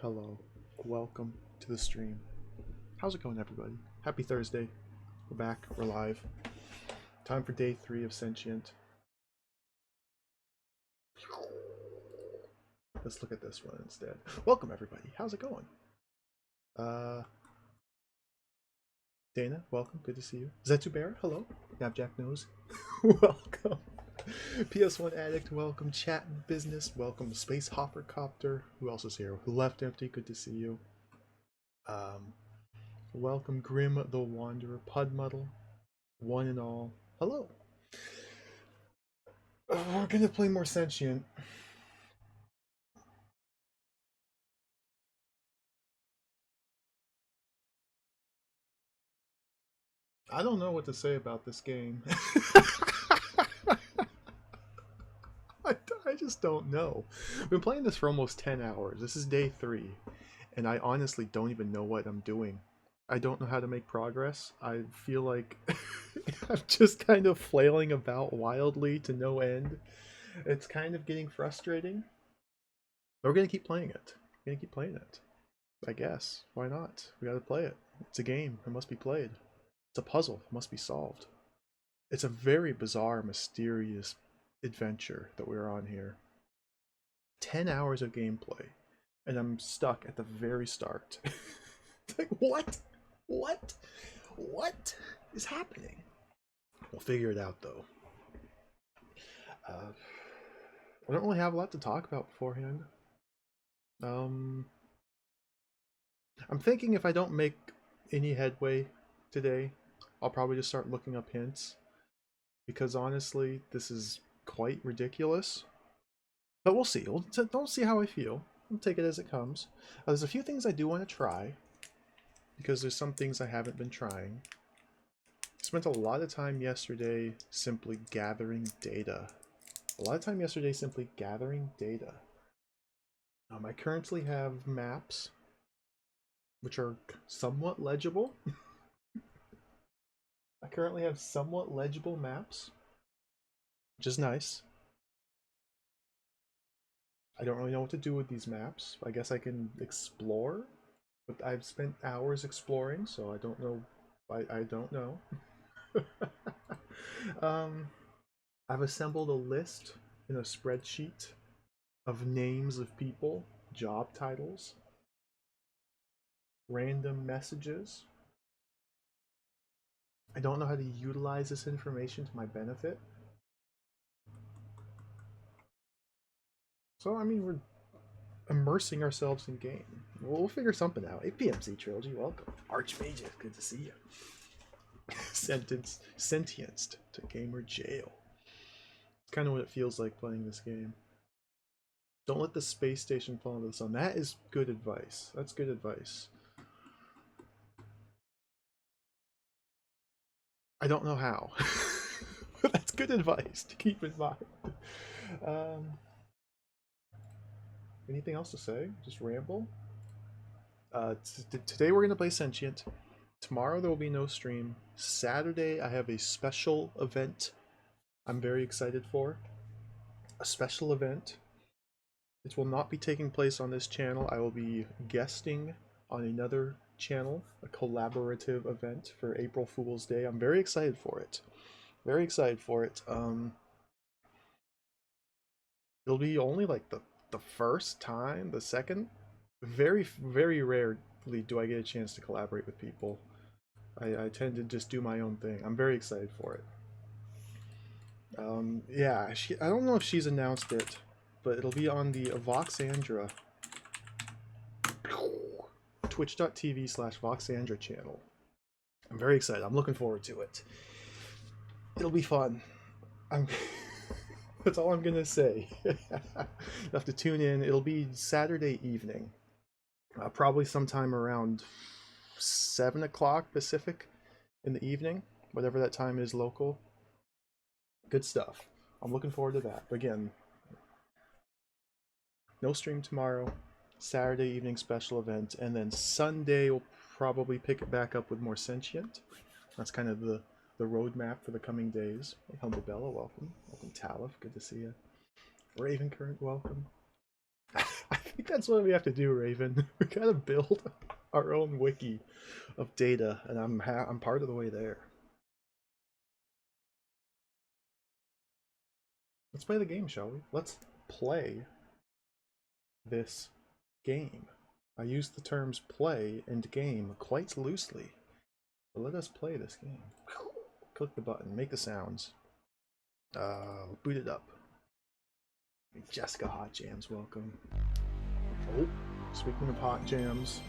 Hello, welcome to the stream. How's it going, everybody? Happy Thursday. We're back, we're live. Time for day 3 of Sentient. Let's look at this one instead. Welcome, everybody. How's it going? Dana, welcome. Good to see you. Zetubera, hello. Napjack Nose, welcome. PS1 Addict, welcome. Chat and Business, welcome. Space Hopper Copter, who else is here? Who left empty, good to see you. Welcome Grim the Wanderer, Pudmuddle, one and all. Hello. We're gonna play more Sentient. I don't know what to say about this game. I just don't know. I've been playing this for almost 10 hours. This is day 3, and I honestly don't even know what I'm doing. I don't know how to make progress. I feel like I'm just kind of flailing about wildly to no end. It's kind of getting frustrating. But we're gonna keep playing it. We're gonna keep playing it. I guess. Why not? We gotta play it. It's a game. It must be played. It's a puzzle. It must be solved. It's a very bizarre, mysterious adventure that we're on here. 10 hours of gameplay, and I'm stuck at the very start. Like, what? What is happening? We'll figure it out, though. I don't really have a lot to talk about beforehand. I'm thinking if I don't make any headway today, I'll probably just start looking up hints. Because honestly, this is quite ridiculous. But we'll see. Don't see how I feel. I'll take it as it comes. There's a few things I do want to try. Because there's some things I haven't been trying. Spent a lot of time yesterday simply gathering data. I currently have maps, which are somewhat legible. I currently have somewhat legible maps, which is nice. I don't really know what to do with these maps. I guess I can explore, but I've spent hours exploring, so I don't know. I don't know. I've assembled a list in a spreadsheet of names of people, job titles, random messages. I don't know how to utilize this information to my benefit. So, I mean, we're immersing ourselves in game. We'll figure something out. APMC Trilogy, welcome. Archmage, good to see you. Sentenced to gamer jail. It's kind of what it feels like playing this game. Don't let the space station fall into the sun. That is good advice. That's good advice. I don't know how. But that's good advice to keep in mind. Anything else to say? Just ramble? Today we're going to play Sentient. Tomorrow there will be no stream. Saturday I have a special event I'm very excited for. A special event. It will not be taking place on this channel. I will be guesting on another channel, a collaborative event for April Fool's Day. I'm very excited for it. Very excited for it. It'll be only like the first time, the second. Very, very rarely do I get a chance to collaborate with people. I tend to just do my own thing. I'm very excited for it. Yeah, I don't know if she's announced it, but it'll be on the Voxandra twitch.tv/Voxandra channel. I'm very excited. I'm looking forward to it. It'll be fun. That's all I'm gonna say. You have to tune in. It'll be Saturday evening, probably sometime around 7 o'clock Pacific in the evening, whatever that time is local. Good stuff. I'm looking forward to that. But again, no stream tomorrow. Saturday evening special event, and then Sunday we'll probably pick it back up with more Sentient. That's kind of the roadmap for the coming days. Hey, Humble Bella, welcome. Welcome Talif, good to see you. Raven Current, welcome. I think that's what we have to do, Raven. We gotta build our own wiki of data, and I'm part of the way there. Let's play the game, shall we? Let's play this game. I use the terms play and game quite loosely, but let us play this game. Click the button, make the sounds. Boot it up. Jessica Hot Jams, welcome. Oh, speaking of hot jams.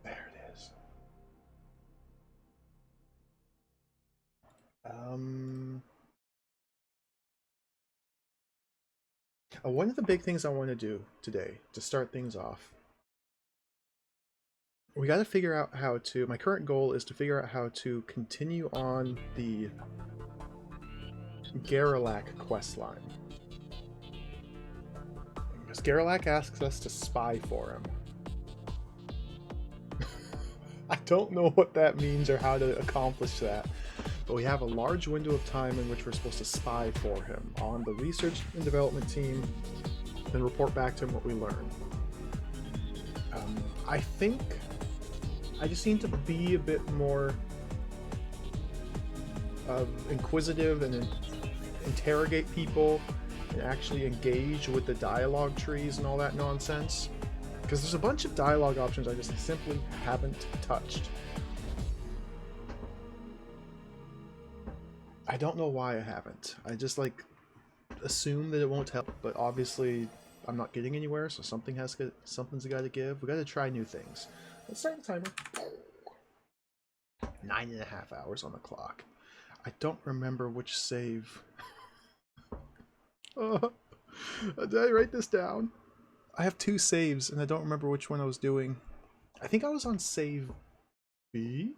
There it is. One of the big things I want to do today, to start things off, we got to figure out how to, my current goal is to figure out how to continue on the Garrelak questline. Because Garrelak asks us to spy for him. I don't know what that means or how to accomplish that, but we have a large window of time in which we're supposed to spy for him on the research and development team, then report back to him what we learn. I think I just need to be a bit more inquisitive and interrogate people and actually engage with the dialogue trees and all that nonsense. Because there's a bunch of dialogue options I just simply haven't touched. I don't know why I haven't. I just like assume that it won't help, but obviously I'm not getting anywhere, so something's got to give. We got to try new things. Let's start the timer. 9.5 hours on the clock. I don't remember which save. Did I write this down? I have 2 saves, and I don't remember which one I was doing. I think I was on save B?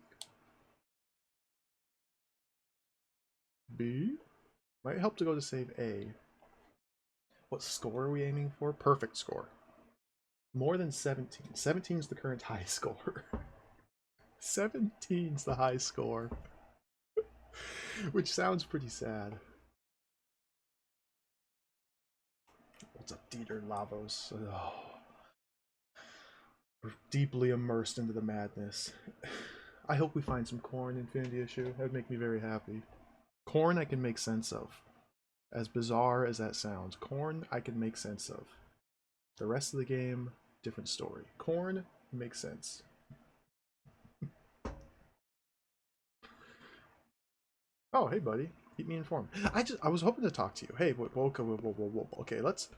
B? Might help to go to save A. What score are we aiming for? Perfect score. More than 17. 17 is the current high score. 17's the high score. Which sounds pretty sad. What's up, Dieter Lavos? Oh. We're deeply immersed into the madness. I hope we find some corn Infinity issue. That would make me very happy. Corn I can make sense of. As bizarre as that sounds. Corn I can make sense of. The rest of the game, different story. Corn makes sense. Oh, hey buddy. Keep me informed. I was hoping to talk to you. Hey, whoa. Okay, let's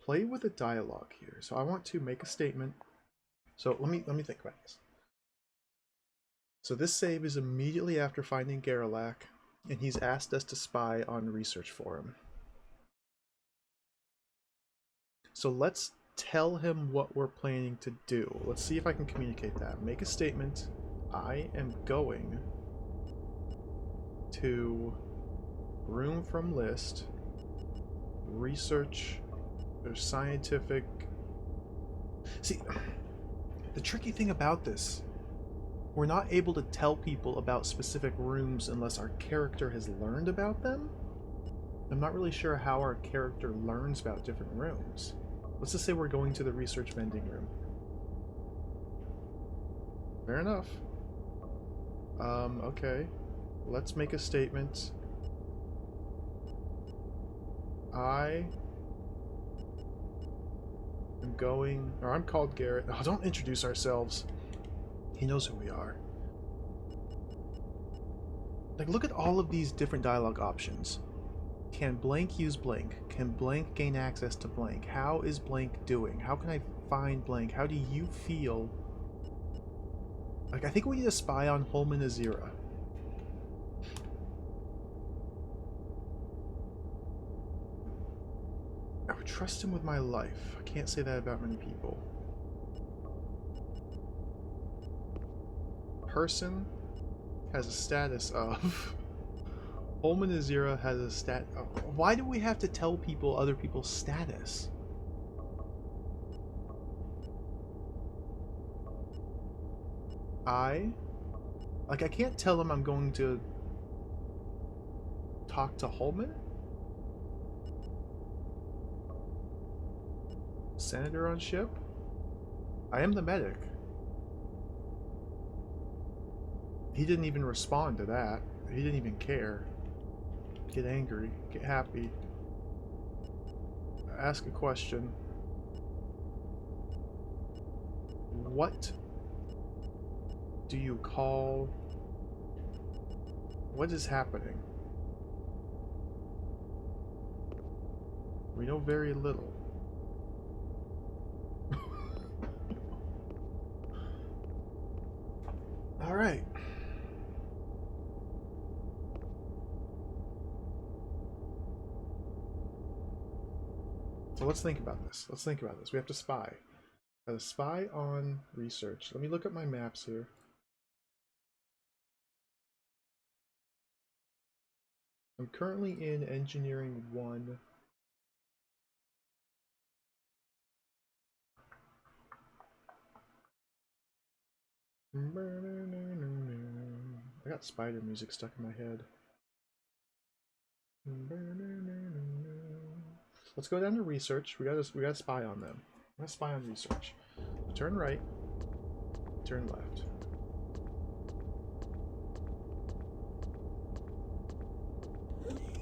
play with the dialogue here. So I want to make a statement. So let me think about this. So this save is immediately after finding Garrelak, and he's asked us to spy on research for him. So let's tell him what we're planning to do. Let's see if I can communicate that. Make a statement. I am going to room from list, research, there's scientific. See, the tricky thing about this, we're not able to tell people about specific rooms unless our character has learned about them. I'm not really sure how our character learns about different rooms. Let's just say we're going to the research vending room. Fair enough. Okay. Let's make a statement. I am going, or I'm called Garrett. Oh, don't introduce ourselves. He knows who we are. Like, look at all of these different dialogue options. Can blank use blank? Can blank gain access to blank? How is blank doing? How can I find blank? How do you feel? Like, I think we need to spy on Holman Azira. I would trust him with my life. I can't say that about many people. Person has a status of. Holman Azira has a stat. Oh, why do we have to tell people other people's status? I Like, I can't tell him I'm going to talk to Holman? Senator on ship? I am the medic. He didn't even respond to that. He didn't even care. Get angry. Get happy. Ask a question. What do you call... What is happening? We know very little. Alright. So let's think about this. Let's think about this. We have to spy. Got to spy on research. Let me look at my maps here. I'm currently in Engineering 1. I got spider music stuck in my head. Let's go down to research. We gotta spy on them. I'm gonna spy on research. Turn right. Turn left.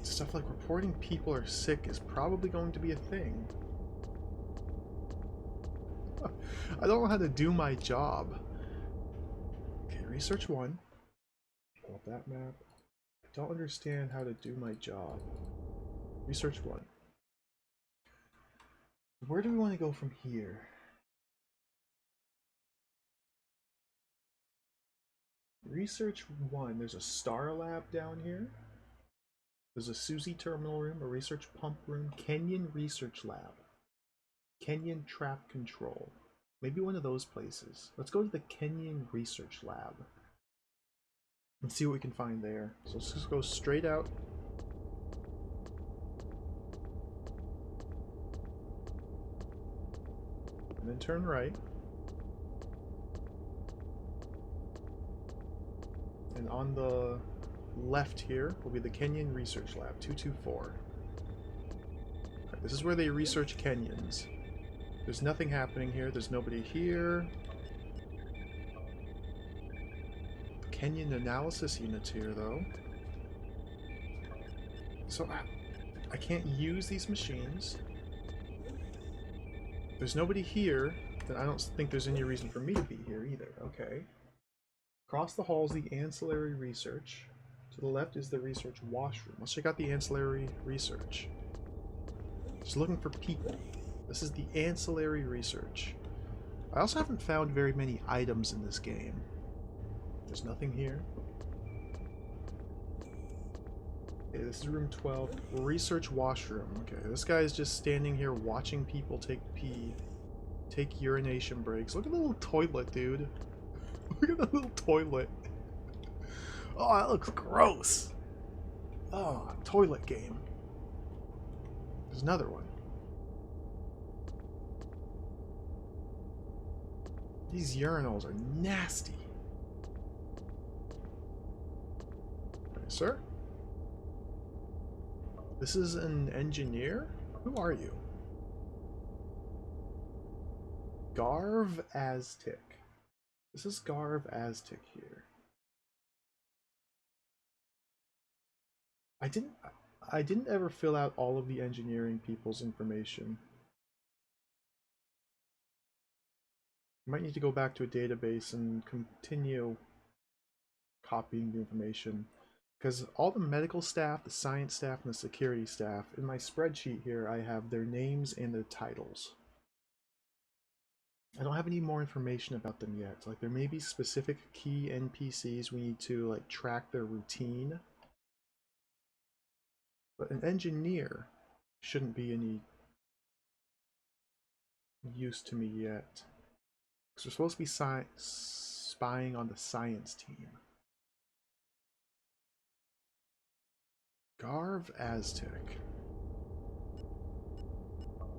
Stuff like reporting people are sick is probably going to be a thing. I don't know how to do my job. Okay, research 1. Pull up that map. I don't understand how to do my job. Research 1. Where do we want to go from here? Research 1. There's a star lab down here. There's a Susie terminal room, a research pump room, Kenyan research lab, Kenyan trap control. Maybe one of those places. Let's go to the Kenyan research lab and see what we can find there. So let's just go straight out. And then turn right. And on the left here will be the Kenyan Research Lab, 224. Okay, this is where they research Kenyans. There's nothing happening here. There's nobody here. Kenyan analysis units here, though. So I can't use these machines. There's nobody here. Then I don't think there's any reason for me to be here either. Okay. Across the hall is the ancillary research. To the left is the research washroom. Let's check out the ancillary research. Just looking for people. This is the ancillary research. I also haven't found very many items in this game. There's nothing here. Okay, this is room 12. Research washroom. Okay, this guy is just standing here watching people take pee. Take urination breaks. Look at the little toilet, dude. Look at the little toilet. Oh, that looks gross. Oh, toilet game. There's another one. These urinals are nasty. Okay, sir? This is an engineer? Who are you? Garv Aztec. This is Garv Aztec here. I didn't ever fill out all of the engineering people's information. I might need to go back to a database and continue copying the information. Because all the medical staff, the science staff, and the security staff, in my spreadsheet here, I have their names and their titles. I don't have any more information about them yet. Like, there may be specific key NPCs we need to, like, track their routine. But an engineer shouldn't be any use to me yet. Because we're supposed to be spying on the science team. Garv Aztec.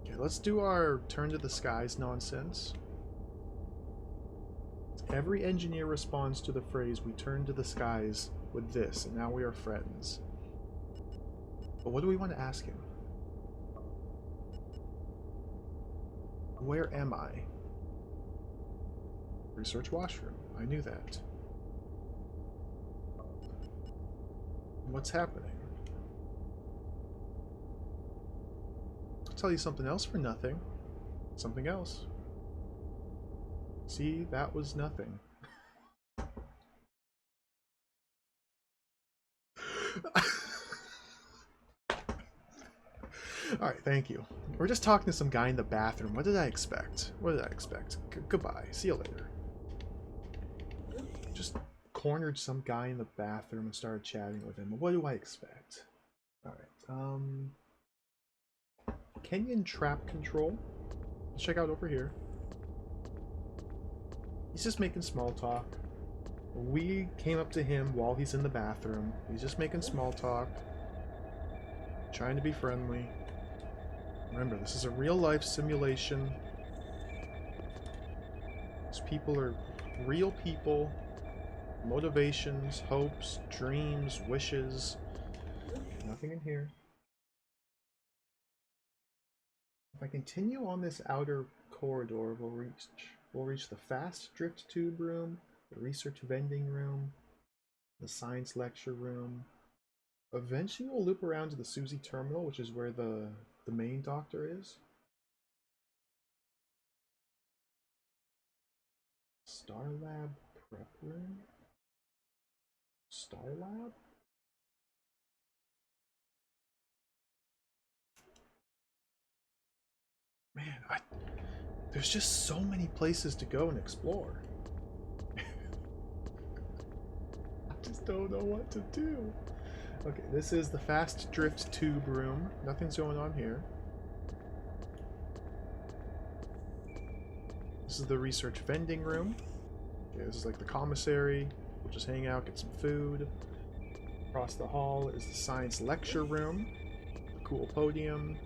Okay, let's do our turn to the skies nonsense. Every engineer responds to the phrase, "We turn to the skies," with this, and now we are friends. But what do we want to ask him? Where am I? Research washroom. I knew that. What's happening? I'll tell you something else for nothing. Something else. See, that was nothing. Alright, thank you. We're just talking to some guy in the bathroom. What did I expect? What did I expect? Goodbye. See you later. Just cornered some guy in the bathroom and started chatting with him. What do I expect? Alright, Kenyan trap control. Let's check out over here. He's just making small talk. We came up to him while he's in the bathroom. He's just making small talk. Trying to be friendly. Remember, this is a real-life simulation. These people are real people. Motivations, hopes, dreams, wishes. Nothing in here. If I continue on this outer corridor, we'll reach the fast drift tube room, the research vending room, the science lecture room. Eventually we'll loop around to the Susie terminal, which is where the main doctor is. Star Lab prep room? Star Lab? Man, there's just so many places to go and explore. I just don't know what to do. Okay, this is the fast drift tube room. Nothing's going on here. This is the research vending room. Okay, this is like the commissary. We'll just hang out, get some food. Across the hall is the science lecture room. The cool podium.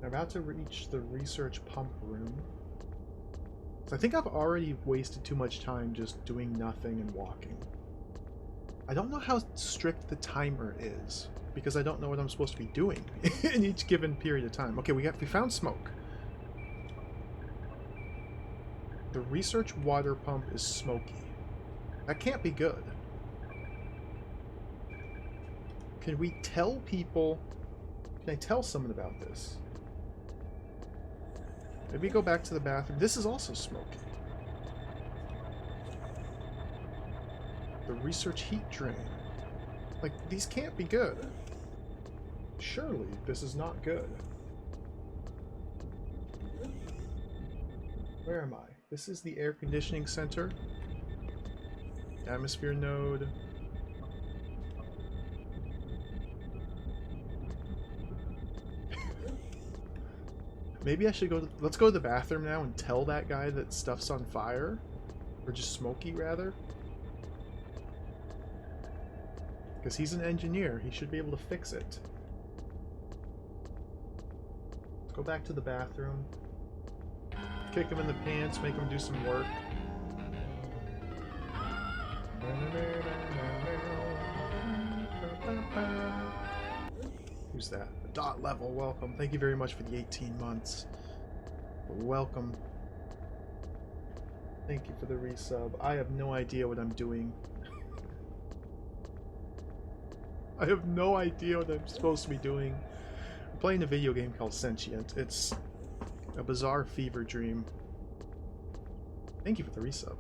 I'm about to reach the research pump room. So I think I've already wasted too much time just doing nothing and walking. I don't know how strict the timer is, because I don't know what I'm supposed to be doing in each given period of time. Okay, we found smoke. The research water pump is smoky. That can't be good. Can we tell people... Can I tell someone about this? Maybe go back to the bathroom. This is also smoky. The research heat drain. Like, these can't be good. Surely, this is not good. Where am I? This is the air conditioning center. Atmosphere node. Maybe I should go to... Let's go to the bathroom now and tell that guy that stuff's on fire. Or just smoky, rather. Because he's an engineer. He should be able to fix it. Let's go back to the bathroom. Kick him in the pants, make him do some work. Who's that? Dot level, welcome. Thank you very much for the 18 months. Welcome. Thank you for the resub. I have no idea what I'm doing. I have no idea what I'm supposed to be doing. I'm playing a video game called Sentient. It's a bizarre fever dream. Thank you for the resub.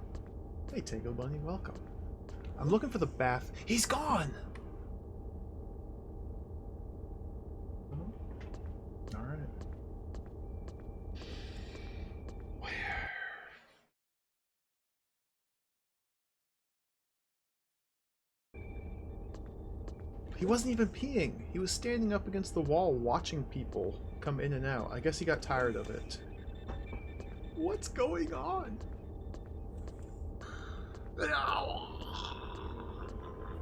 Hey, Tango Bunny, welcome. I'm looking for the bath. He's gone! Alright. Where? He wasn't even peeing. He was standing up against the wall watching people come in and out. I guess he got tired of it. What's going on?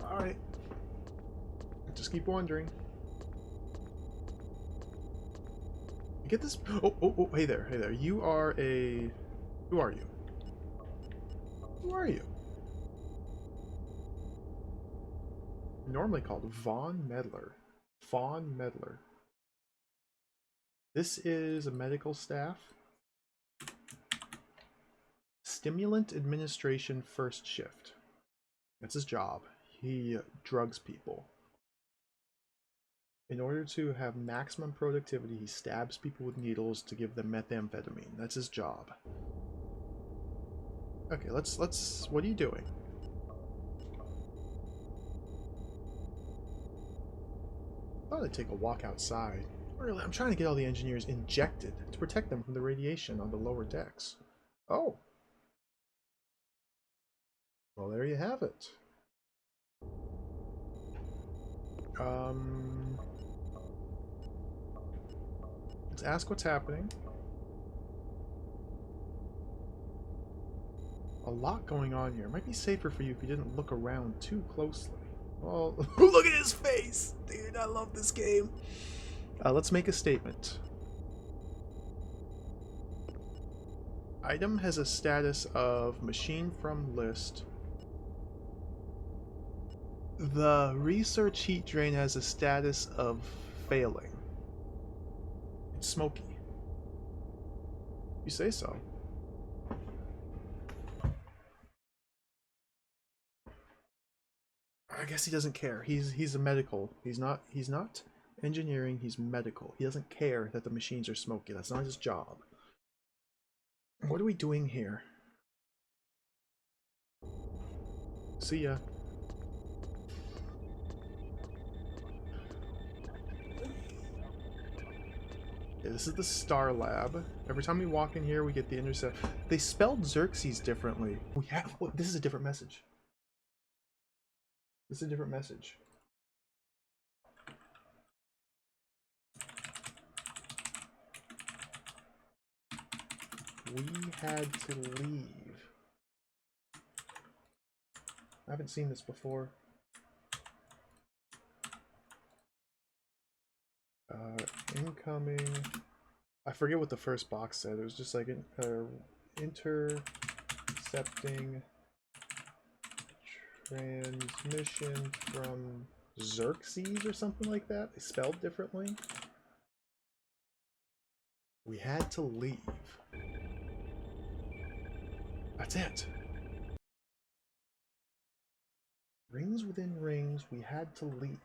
Alright. Just keep wondering. You get this? Oh, hey there, hey there. You are a... Who are you? Who are you? Normally called Von Medler. Von Medler. This is a medical staff. Stimulant administration first shift. That's his job. He drugs people. In order to have maximum productivity, he stabs people with needles to give them methamphetamine. That's his job. Okay, let's... What are you doing? I thought I'd take a walk outside. Really, I'm trying to get all the engineers injected to protect them from the radiation on the lower decks. Oh. Well, there you have it. Let's ask what's happening. A lot going on here. It might be safer for you if you didn't look around too closely. Well, look at his face! Dude, I love this game. Let's make a statement. Item has a status of machine from list. The research heat drain has a status of failing. It's smoky. You say so. I guess he doesn't care. He's a medical. He's not engineering, he's medical. He doesn't care that the machines are smoky. That's not his job. What are we doing here? See ya. Okay, this is the Star Lab. Every time we walk in here, we get the intercept. They spelled Xerxes differently. We have... Oh, this is a different message. This is a different message. We had to leave. I haven't seen this before. Incoming... I forget what the first box said. It was just like intercepting transmission from Xerxes or something like that. They spelled differently. We had to leave. That's it. Rings within rings, we had to leave.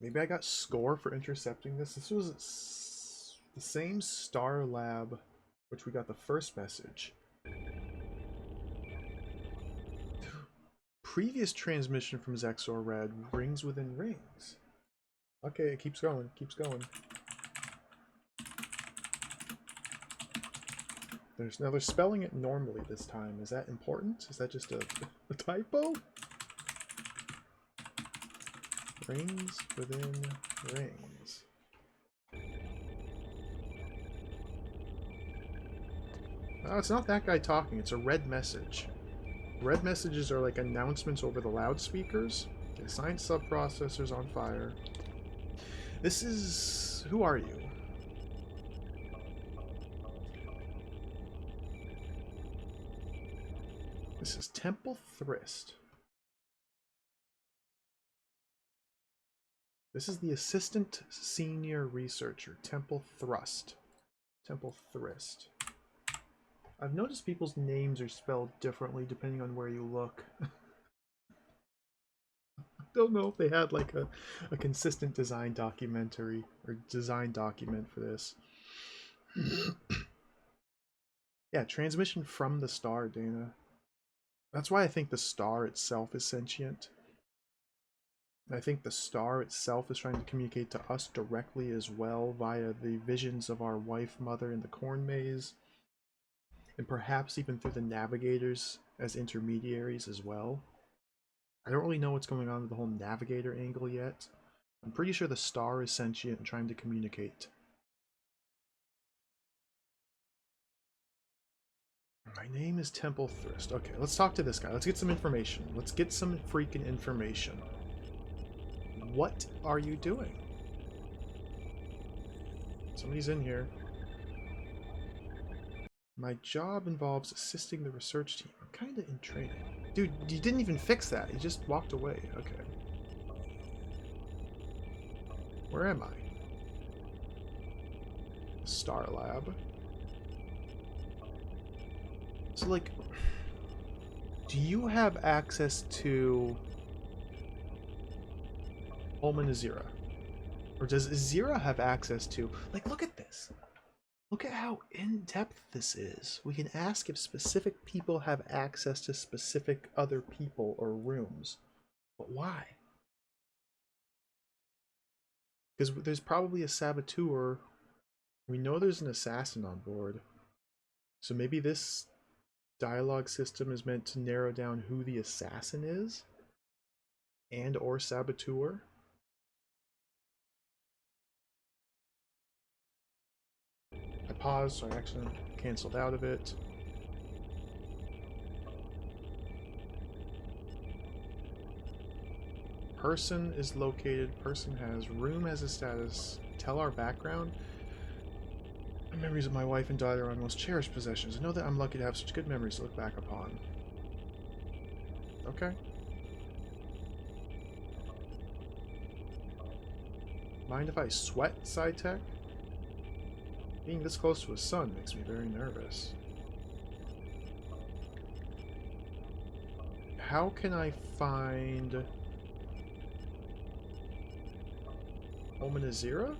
Maybe I got score for intercepting this. This was the same Star Lab, which we got the first message. Previous transmission from Zexor Red, rings within rings. Okay, it keeps going, keeps going. Now they're spelling it normally this time. Is that important? Is that just a typo? Rings within rings. Oh, it's not that guy talking, it's a red message. Red messages are like announcements over the loudspeakers. Okay, science subprocessors on fire. This is... Who are you? This is Temple Thrist. This is the Assistant Senior Researcher, Temple Thrust. Temple Thrist. I've noticed people's names are spelled differently depending on where you look. I don't know if they had like a consistent design documentary or design document for this. Yeah, transmission from the star, Dana. That's why I think the star itself is sentient. I think the star itself is trying to communicate to us directly as well via the visions of our wife mother in the corn maze. And perhaps even through the navigators as intermediaries as well. I don't really know what's going on with the whole navigator angle yet. I'm pretty sure the star is sentient and trying to communicate. My name is Temple Thirst. Okay, let's talk to this guy. Let's get some information. Let's get some freaking information. What are you doing? Somebody's in here. My job involves assisting the research team. I'm kind of in training. Dude, you didn't even fix that. You just walked away. Okay. Where am I? Star Lab. So, like, do you have access to Holman Azira? Or does Azira have access to... Like, look at this. Look at how in-depth this is. We can ask if specific people have access to specific other people or rooms. But why? Because there's probably a saboteur. We know there's an assassin on board. So maybe this dialogue system is meant to narrow down who the assassin is? And or saboteur? I paused, so I actually canceled out of it. Person is located. Person has room as a status. Tell our background. The memories of my wife and daughter are my most cherished possessions. I know that I'm lucky to have such good memories to look back upon. Okay. Mind if I sweat, Sci-Tech? Being this close to his son makes me very nervous. How can I find... Omen Azira?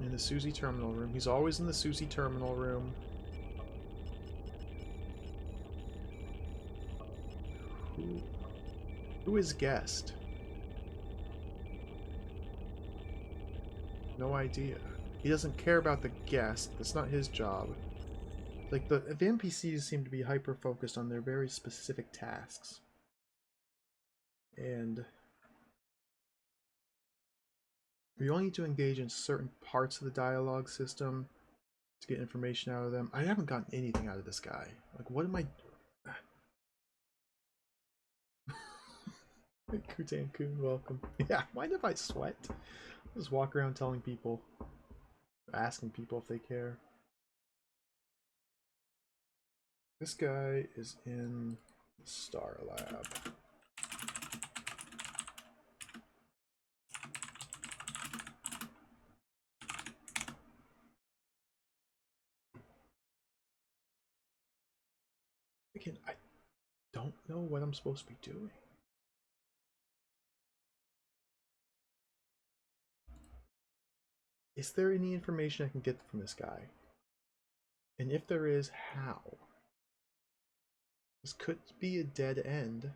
In the Susie terminal room. He's always in the Susie terminal room. Who is guest? No idea. He doesn't care about the guest. That's not his job. Like, the NPCs seem to be hyper-focused on their very specific tasks. And we only need to engage in certain parts of the dialogue system to get information out of them. I haven't gotten anything out of this guy. Like, what am I... Kutan-kun, welcome. Yeah, mind if I sweat? Just walk around telling people, asking people if they care. This guy is in the Star Lab. Again, I don't know what I'm supposed to be doing. Is there any information I can get from this guy? And if there is, how? This could be a dead end.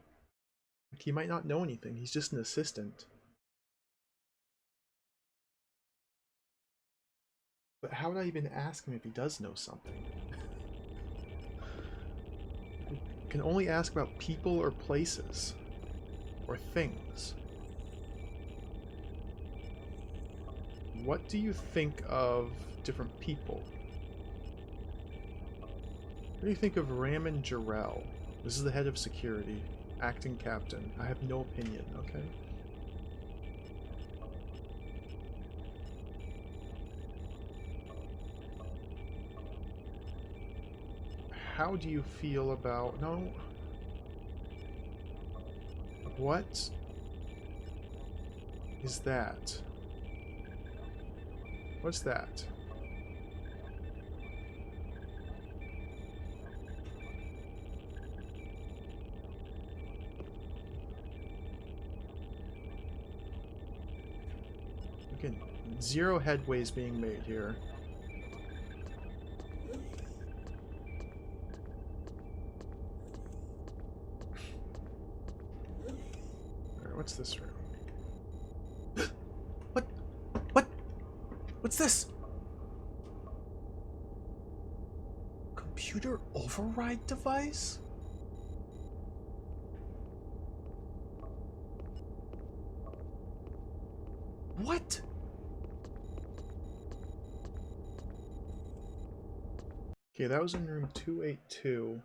Like, he might not know anything. He's just an assistant. But how would I even ask him if he does know something? I can only ask about people or places. Or things. What do you think of different people? What do you think of Raman Jarrell? This is the head of security, acting captain. I have no opinion, okay? How do you feel about... No. What is that? What's that? Again, zero headway is being made here. Alright, what's this room? What? What? What's this? Computer override device? What? Okay, that was in room 282.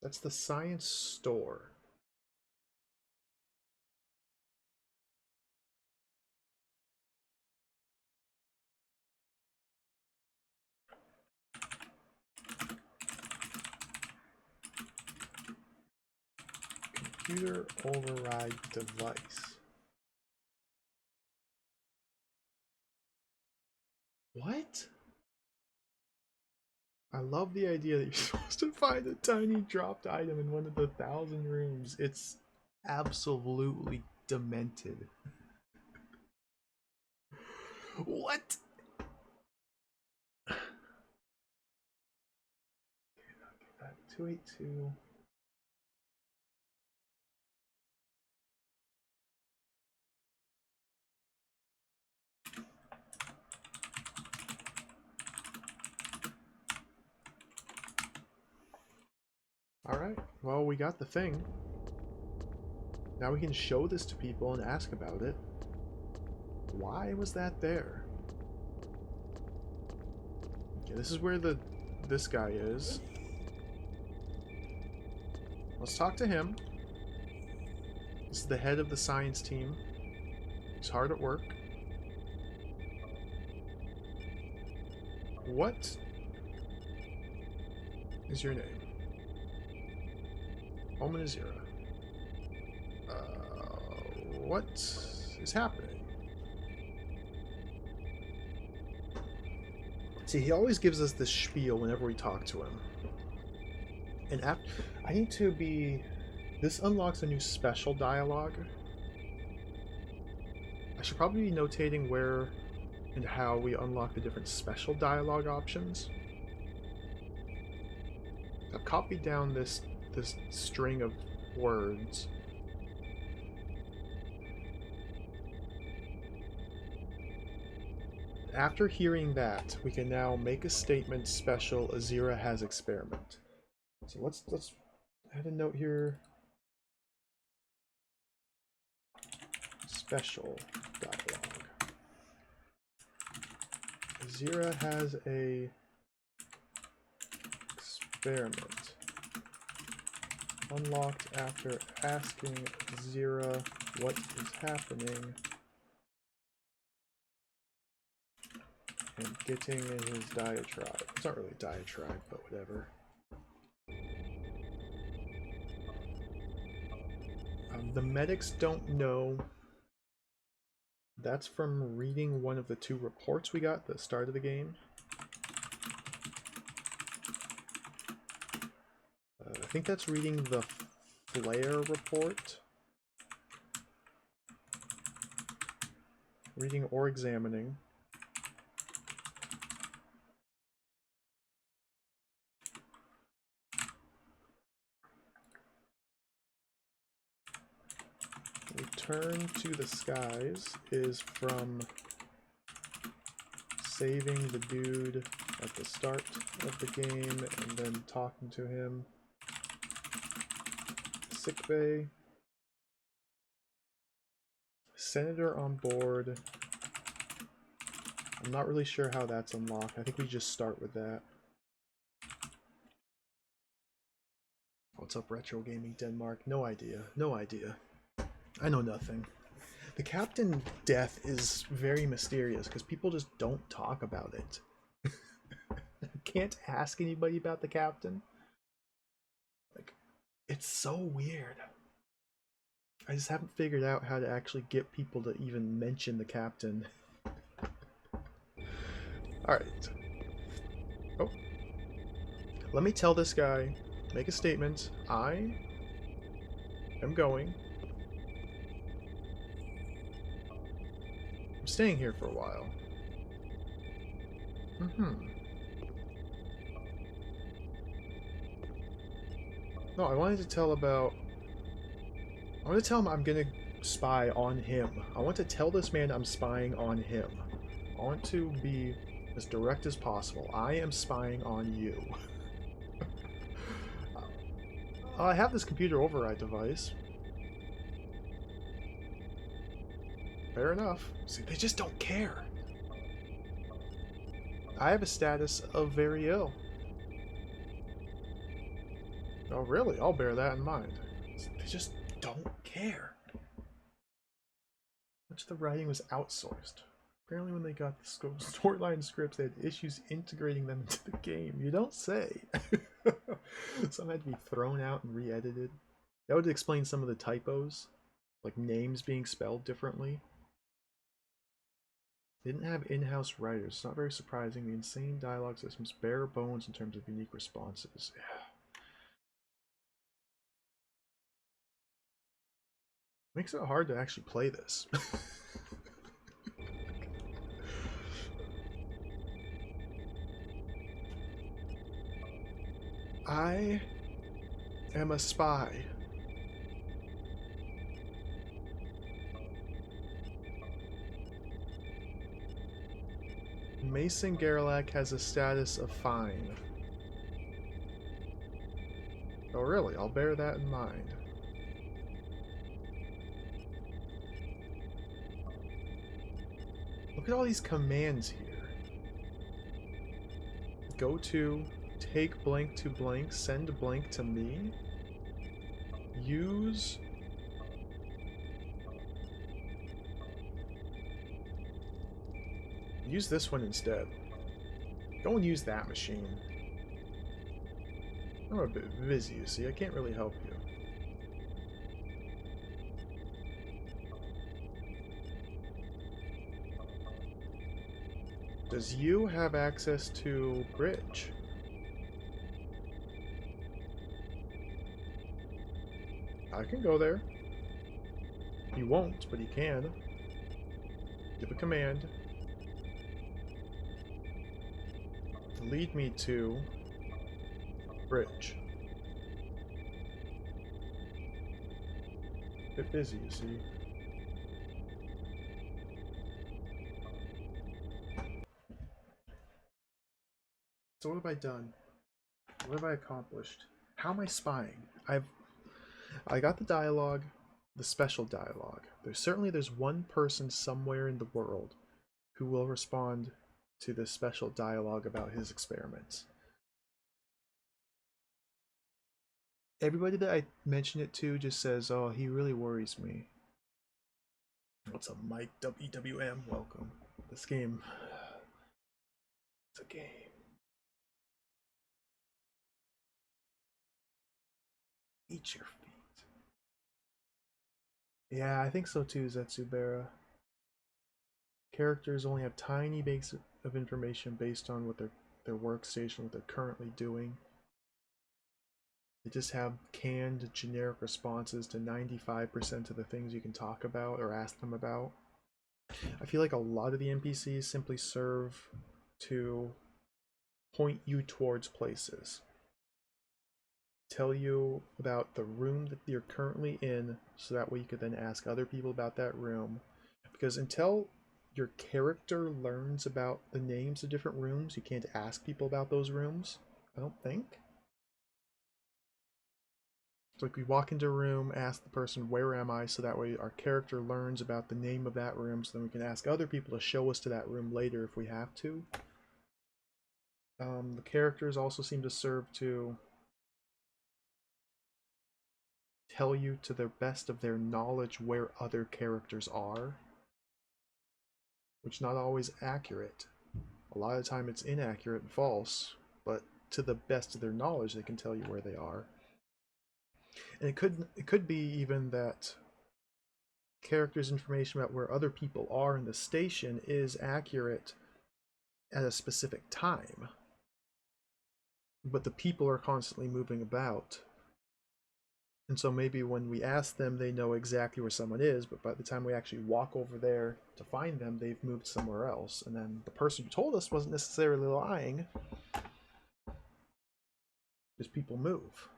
That's the science store. Computer override device. What? I love the idea that you're supposed to find a tiny dropped item in one of the 1,000 rooms. It's absolutely demented. What? 282. Alright, well, we got the thing. Now we can show this to people and ask about it. Why was that there? Okay, this is where this guy is. Let's talk to him. This is the head of the science team. He's hard at work. What is your name? Omen Azira. What is happening? See, he always gives us this spiel whenever we talk to him. And I need to be... This unlocks a new special dialogue. I should probably be notating where and how we unlock the different special dialogue options. I've copied down this string of words. After hearing that, we can now make a statement special Azira has experiment. So let's add a note here. Special dialogue. Azira has a experiment. Unlocked after asking Azira what is happening and getting in his diatribe. It's not really a diatribe, but whatever. The medics don't know. That's from reading one of the 2 reports we got at the start of the game. I think that's reading the flare report. Reading or examining. Return to the skies is from saving the dude at the start of the game and then talking to him. Sickbay. Senator on board. I'm not really sure how that's unlocked. I think we just start with that. What's up, Retro Gaming Denmark? No idea. No idea. I know nothing. The captain death is very mysterious because people just don't talk about it. I can't ask anybody about the captain. Like, it's so weird. I just haven't figured out how to actually get people to even mention the captain. Alright. Oh. Let me tell this guy, make a statement. I am going. I'm staying here for a while. No, I wanted to tell about... I want to tell him I'm gonna spy on him. I want to tell this man I'm spying on him. I want to be as direct as possible. I am spying on you. I have this computer override device. Fair enough. See, they just don't care. I have a status of very ill. Oh, really? I'll bear that in mind. They just don't care. Much of the writing was outsourced. Apparently when they got the storyline scripts, they had issues integrating them into the game. You don't say. Some had to be thrown out and re-edited. That would explain some of the typos, like names being spelled differently. They didn't have in-house writers. It's not very surprising. The insane dialogue system's bare bones in terms of unique responses. Yeah. Makes it hard to actually play this. I am a spy. Mason Gerlach has a status of fine. Oh really? I'll bear that in mind. Look at all these commands here. Go to, take blank to blank, send blank to me. Use... Use this one instead. Go and use that machine. I'm a bit busy, you see. I can't really help you. Does you have access to bridge? I can go there. He won't, but he can. Give a command. Lead me to bridge. Bit busy, you see. So what have I done? What have I accomplished? How am I spying? I got the dialogue, the special dialogue. There's one person somewhere in the world who will respond to this special dialogue about his experiments. Everybody that I mention it to just says, oh, he really worries me. What's up, Mike? WWM, welcome. This game, it's a game. Eat your feet. Yeah, I think so too, Zetsubera. Characters only have tiny bits of information based on what their workstation, what they're currently doing. They just have canned generic responses to 95% of the things you can talk about or ask them about. I feel like a lot of the NPCs simply serve to point you towards places. Tell you about the room that you're currently in, so that way you could then ask other people about that room. Because until your character learns about the names of different rooms, you can't ask people about those rooms, I don't think. So like we walk into a room, ask the person, where am I? So that way our character learns about the name of that room, so then we can ask other people to show us to that room later if we have to. The characters also seem to serve to tell you to the best of their knowledge where other characters are, which not always accurate. A lot of the time it's inaccurate and false, but to the best of their knowledge they can tell you where they are. And it could be even that characters' information about where other people are in the station is accurate at a specific time, but the people are constantly moving about. And so maybe when we ask them, they know exactly where someone is, but by the time we actually walk over there to find them, they've moved somewhere else. And then the person who told us wasn't necessarily lying, because people move.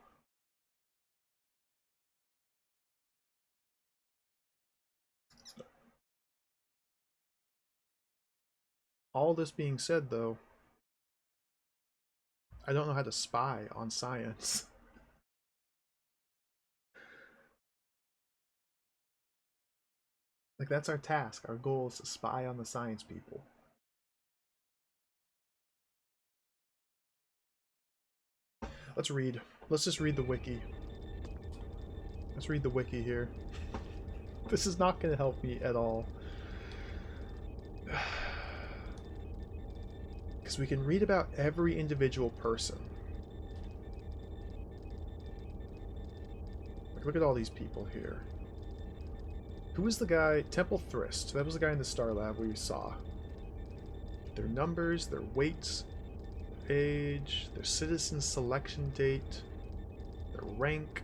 All this being said, though, I don't know how to spy on science. Like, that's our task. Our goal is to spy on the science people. Let's read. Let's just read the wiki. Let's read the wiki here. This is not going to help me at all. Because we can read about every individual person. Like, look at all these people here. Who was the guy? Temple Thrist. That was the guy in the Star Lab we saw. Their numbers, their weights, their age, their citizen selection date, their rank,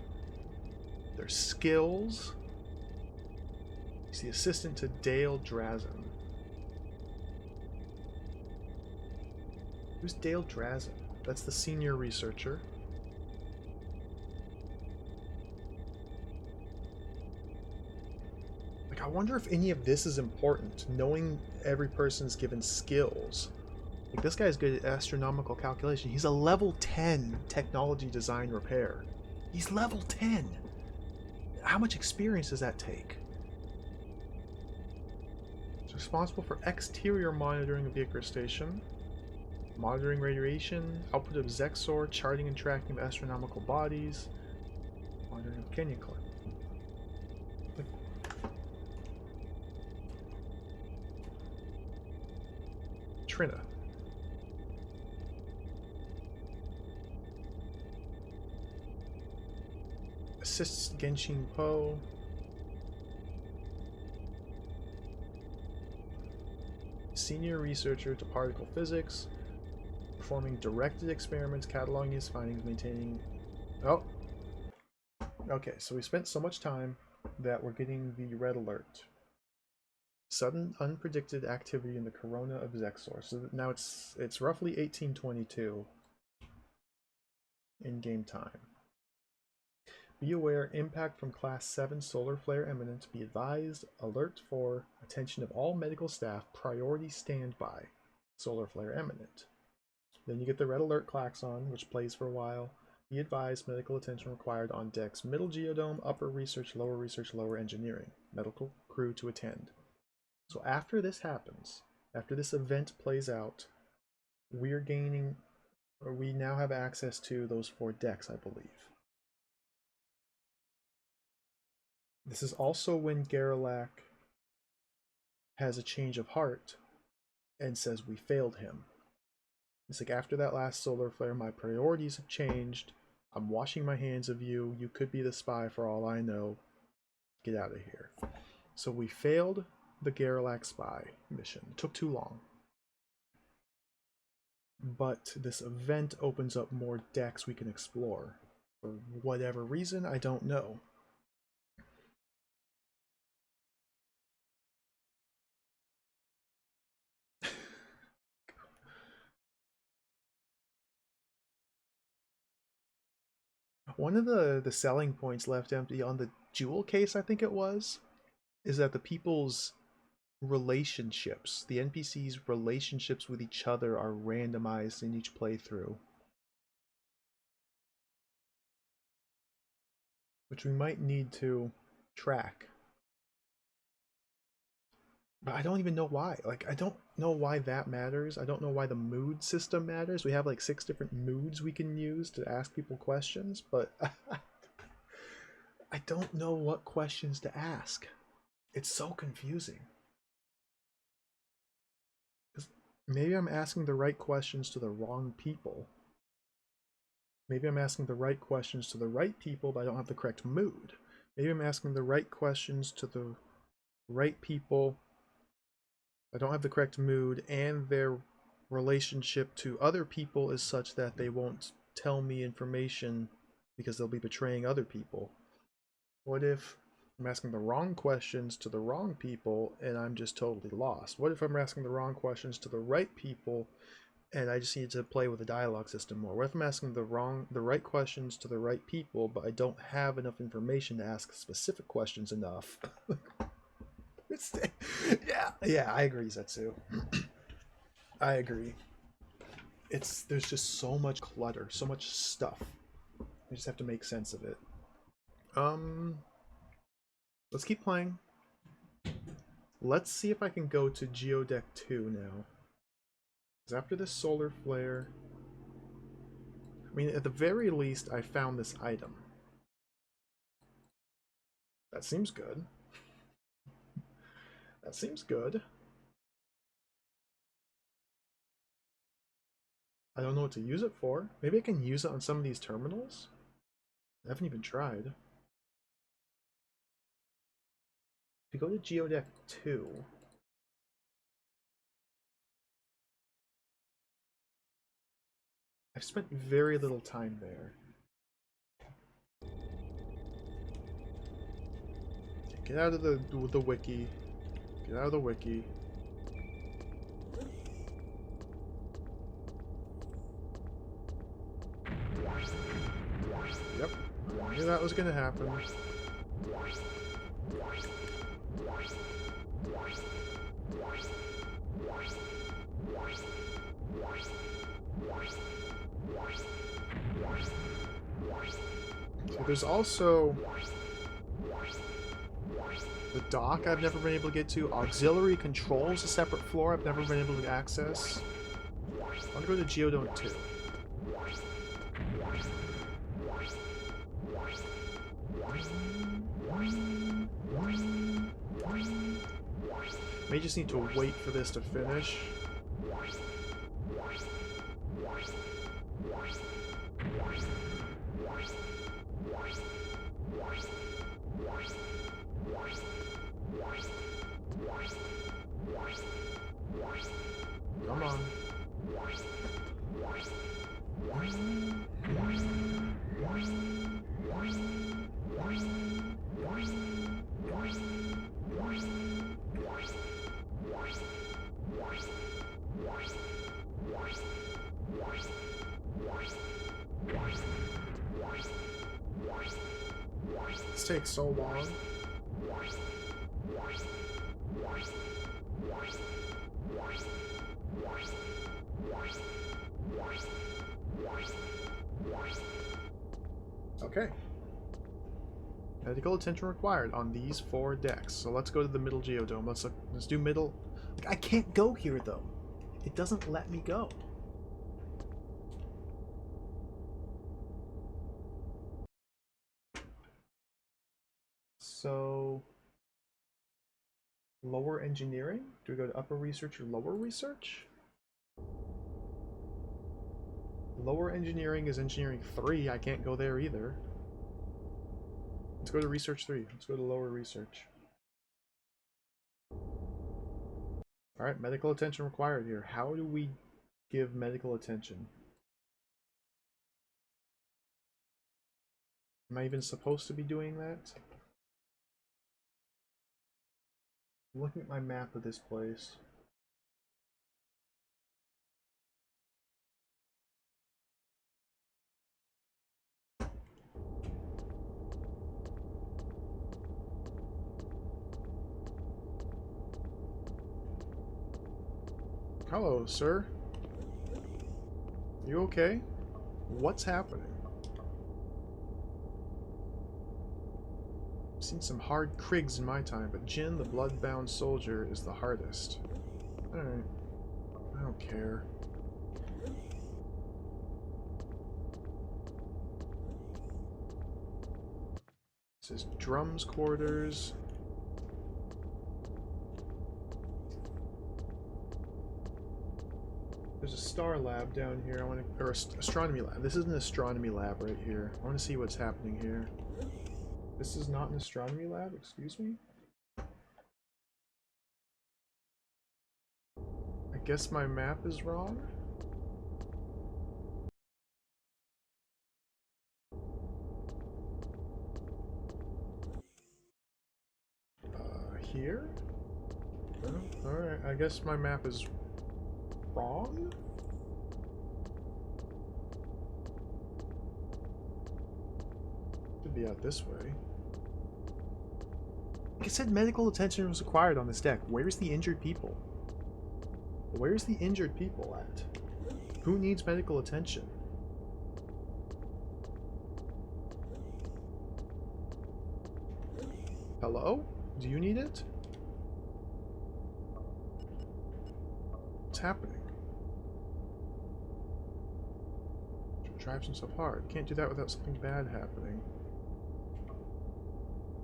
their skills. He's the assistant to Dale Drazen. Who's Dale Drazen? That's the senior researcher. Like, I wonder if any of this is important, knowing every person's given skills. Like, this guy's good at astronomical calculation. He's a level 10 technology design repair. He's level 10! How much experience does that take? He's responsible for exterior monitoring of the Icarus station, monitoring radiation, output of Zexor, charting and tracking of astronomical bodies, monitoring of Canyon Club. Trina. Assists Genshin Po. Senior researcher to particle physics. Performing directed experiments, cataloging his findings, maintaining... Oh! Okay, so we spent so much time that we're getting the red alert. Sudden unpredicted activity in the corona of Zexor. So now it's roughly 1822 in game time. Be aware, impact from class 7 solar flare imminent. Be advised, alert for attention of all medical staff, priority standby, solar flare imminent. Then you get the red alert klaxon, which plays for a while. Be advised, medical attention required on decks, middle geodome, upper research, lower engineering. Medical crew to attend. So after this happens, after this event plays out, we now have access to those 4 decks, I believe. This is also when Garrelak has a change of heart and says we failed him. It's like, after that last solar flare, my priorities have changed. I'm washing my hands of you. You could be the spy for all I know. Get out of here. So we failed the Garrelak spy mission. It took too long. But this event opens up more decks we can explore. For whatever reason, I don't know. One of the selling points left empty on the jewel case, I think it was, is that the people's relationships, the NPCs' relationships with each other, are randomized in each playthrough. Which we might need to track. But I don't even know why. Like, I don't know why that matters. I don't know why the mood system matters. We have like 6 different moods we can use to ask people questions, but I don't know what questions to ask. It's so confusing. Maybe I'm asking the right questions to the wrong people. Maybe I'm asking the right questions to the right people, but I don't have the correct mood. Maybe I'm asking the right questions to the right people. I don't have the correct mood, and their relationship to other people is such that they won't tell me information because they'll be betraying other people. What if I'm asking the wrong questions to the wrong people and I'm just totally lost? What if I'm asking the wrong questions to the right people and I just need to play with the dialogue system more? What if I'm asking the right questions to the right people, but I don't have enough information to ask specific questions enough? Yeah, I agree, Zetsu. I agree. There's just so much clutter, so much stuff. I just have to make sense of it. Let's keep playing. Let's see if I can go to Geodeck 2 now. Because after this solar flare... I mean, at the very least, I found this item. That seems good. That seems good. I don't know what to use it for. Maybe I can use it on some of these terminals? I haven't even tried. If you go to Geodeck 2... I've spent very little time there. Get out of the wiki. Get out of the wiki. Yep. I knew that was gonna happen. So there's also the dock I've never been able to get to. Auxiliary controls, a separate floor I've never been able to access. I want to go to Geodome 2. May just need to wait for this to finish. Come on. This takes so long. Okay. Medical attention required on these 4 decks. So let's go to the middle geodome. Let's do middle. Like, I can't go here though. It doesn't let me go. So lower engineering? Do we go to upper research or lower research? Lower engineering is engineering 3. I can't go there either. Let's go to research 3. Let's go to lower research. Alright, medical attention required here. How do we give medical attention? Am I even supposed to be doing that? I'm looking at my map of this place. Hello, sir. You okay? What's happening? I've seen some hard krigs in my time, but Jin, the bloodbound soldier, is the hardest. Alright. I don't care. This is drums quarters. There's a star lab down here. Or astronomy lab. This is an astronomy lab right here. I want to see what's happening here. This is not an astronomy lab, excuse me? I guess my map is wrong? Here? Oh, alright, I guess my map is wrong? Should be out this way. Like I said, medical attention was required on this deck. Where's the injured people? Where's the injured people at? Who needs medical attention? Hello? Do you need it? What's happening? Drives himself hard. Can't do that without something bad happening.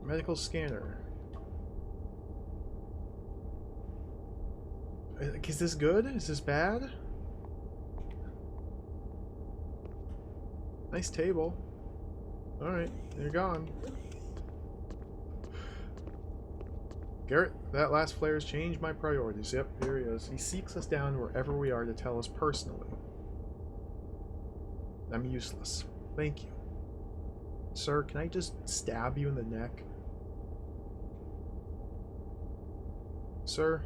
Medical scanner. Is this good? Is this bad? Nice table. Alright, you're gone. Garrett, that last flare has changed my priorities. Yep, here he is. He seeks us down wherever we are to tell us personally. I'm useless. Thank you. Sir, can I just stab you in the neck? Sir?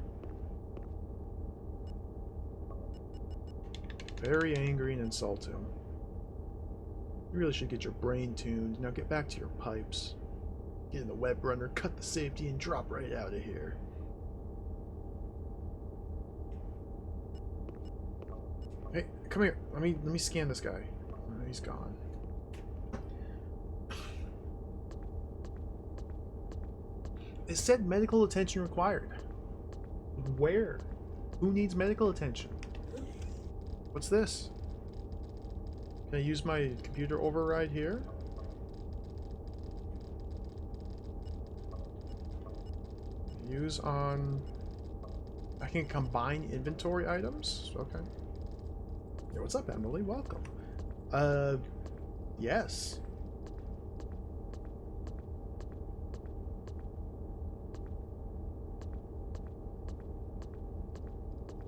Very angry and insult him. You really should get your brain tuned. Now get back to your pipes. Get in the web runner, cut the safety, and drop right out of here. Hey, come here. Let me scan this guy. Oh, he's gone. It said medical attention required. Where? Who needs medical attention? What's this? Can I use my computer override here? Use on... I can combine inventory items? Okay. Yo, what's up, Emily? Welcome. Yes.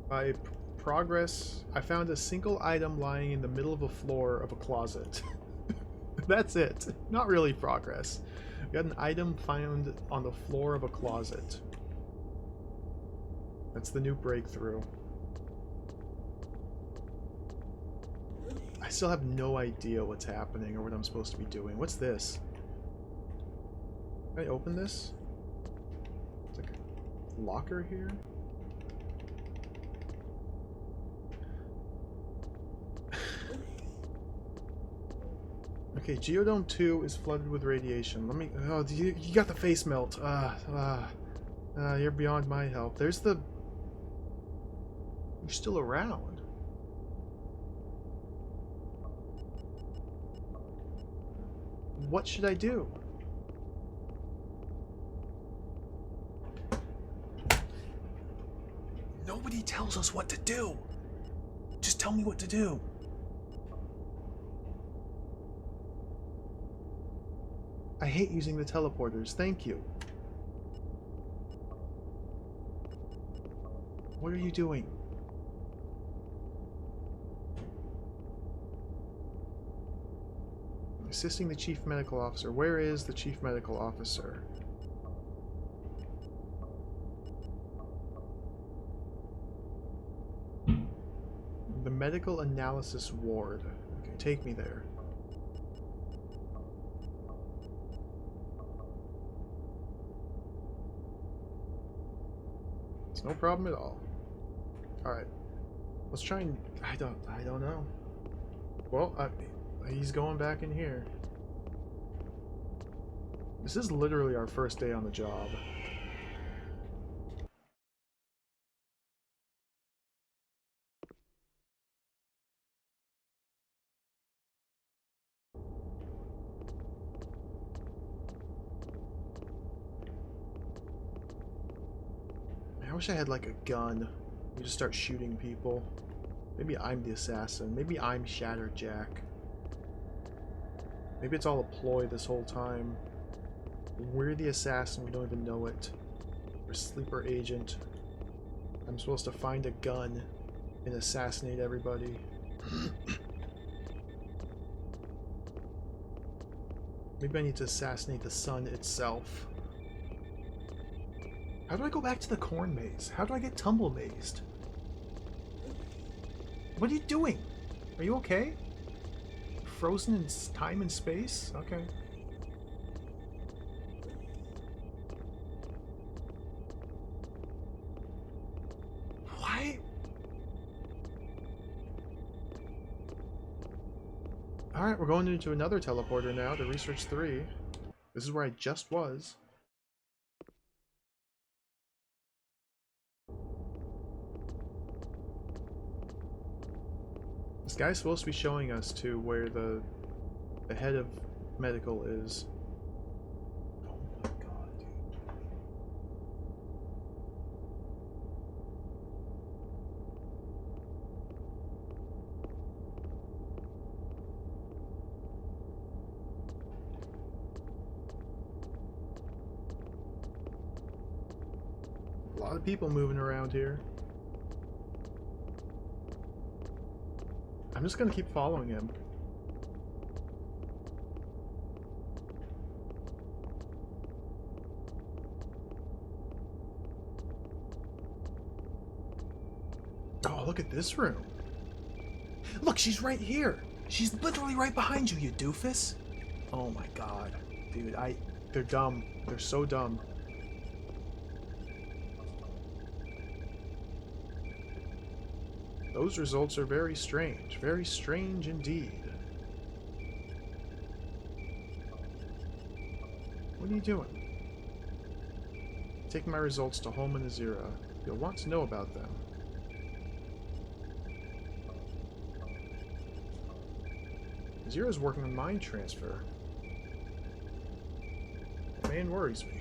By progress, I found a single item lying in the middle of a floor of a closet. That's it. Not really progress. We got an item found on the floor of a closet. That's the new breakthrough. I still have no idea what's happening or what I'm supposed to be doing. What's this? Can I open this? It's like a locker here. Okay, Geodome 2 is flooded with radiation. Let me... Oh, you got the face melt. You're beyond my help. There's the... You're still around. What should I do? Nobody tells us what to do. Just tell me what to do. I hate using the teleporters. Thank you. What are you doing? Assisting the Chief Medical Officer. Where is the Chief Medical Officer? The Medical Analysis Ward. Okay, take me there. It's no problem at all. Alright. Let's try and... I don't know. Well, he's going back in here. This is literally our first day on the job. I wish I had like a gun. You just start shooting people. Maybe I'm the assassin. Maybe I'm Shatterjack. Maybe it's all a ploy this whole time. We're the assassin, we don't even know it. We're a sleeper agent. I'm supposed to find a gun and assassinate everybody. Maybe I need to assassinate the sun itself. How do I go back to the corn maze? How do I get tumble mazed? What are you doing? Are you okay? Frozen in time and space? Okay. Why? Alright, we're going into another teleporter now to Research 3. This is where I just was. guy's supposed to be showing us to where the head of medical is. Oh my god, dude. A lot of people moving around here. I'm just gonna keep following him. Oh, look at this room. Look, she's right here. She's literally right behind you, you doofus. Oh my god. Dude, they're dumb. They're so dumb. Those results are very strange. Very strange indeed. What are you doing? Taking my results to home in Azira. You'll want to know about them. Azira's working on mind transfer. The man worries me.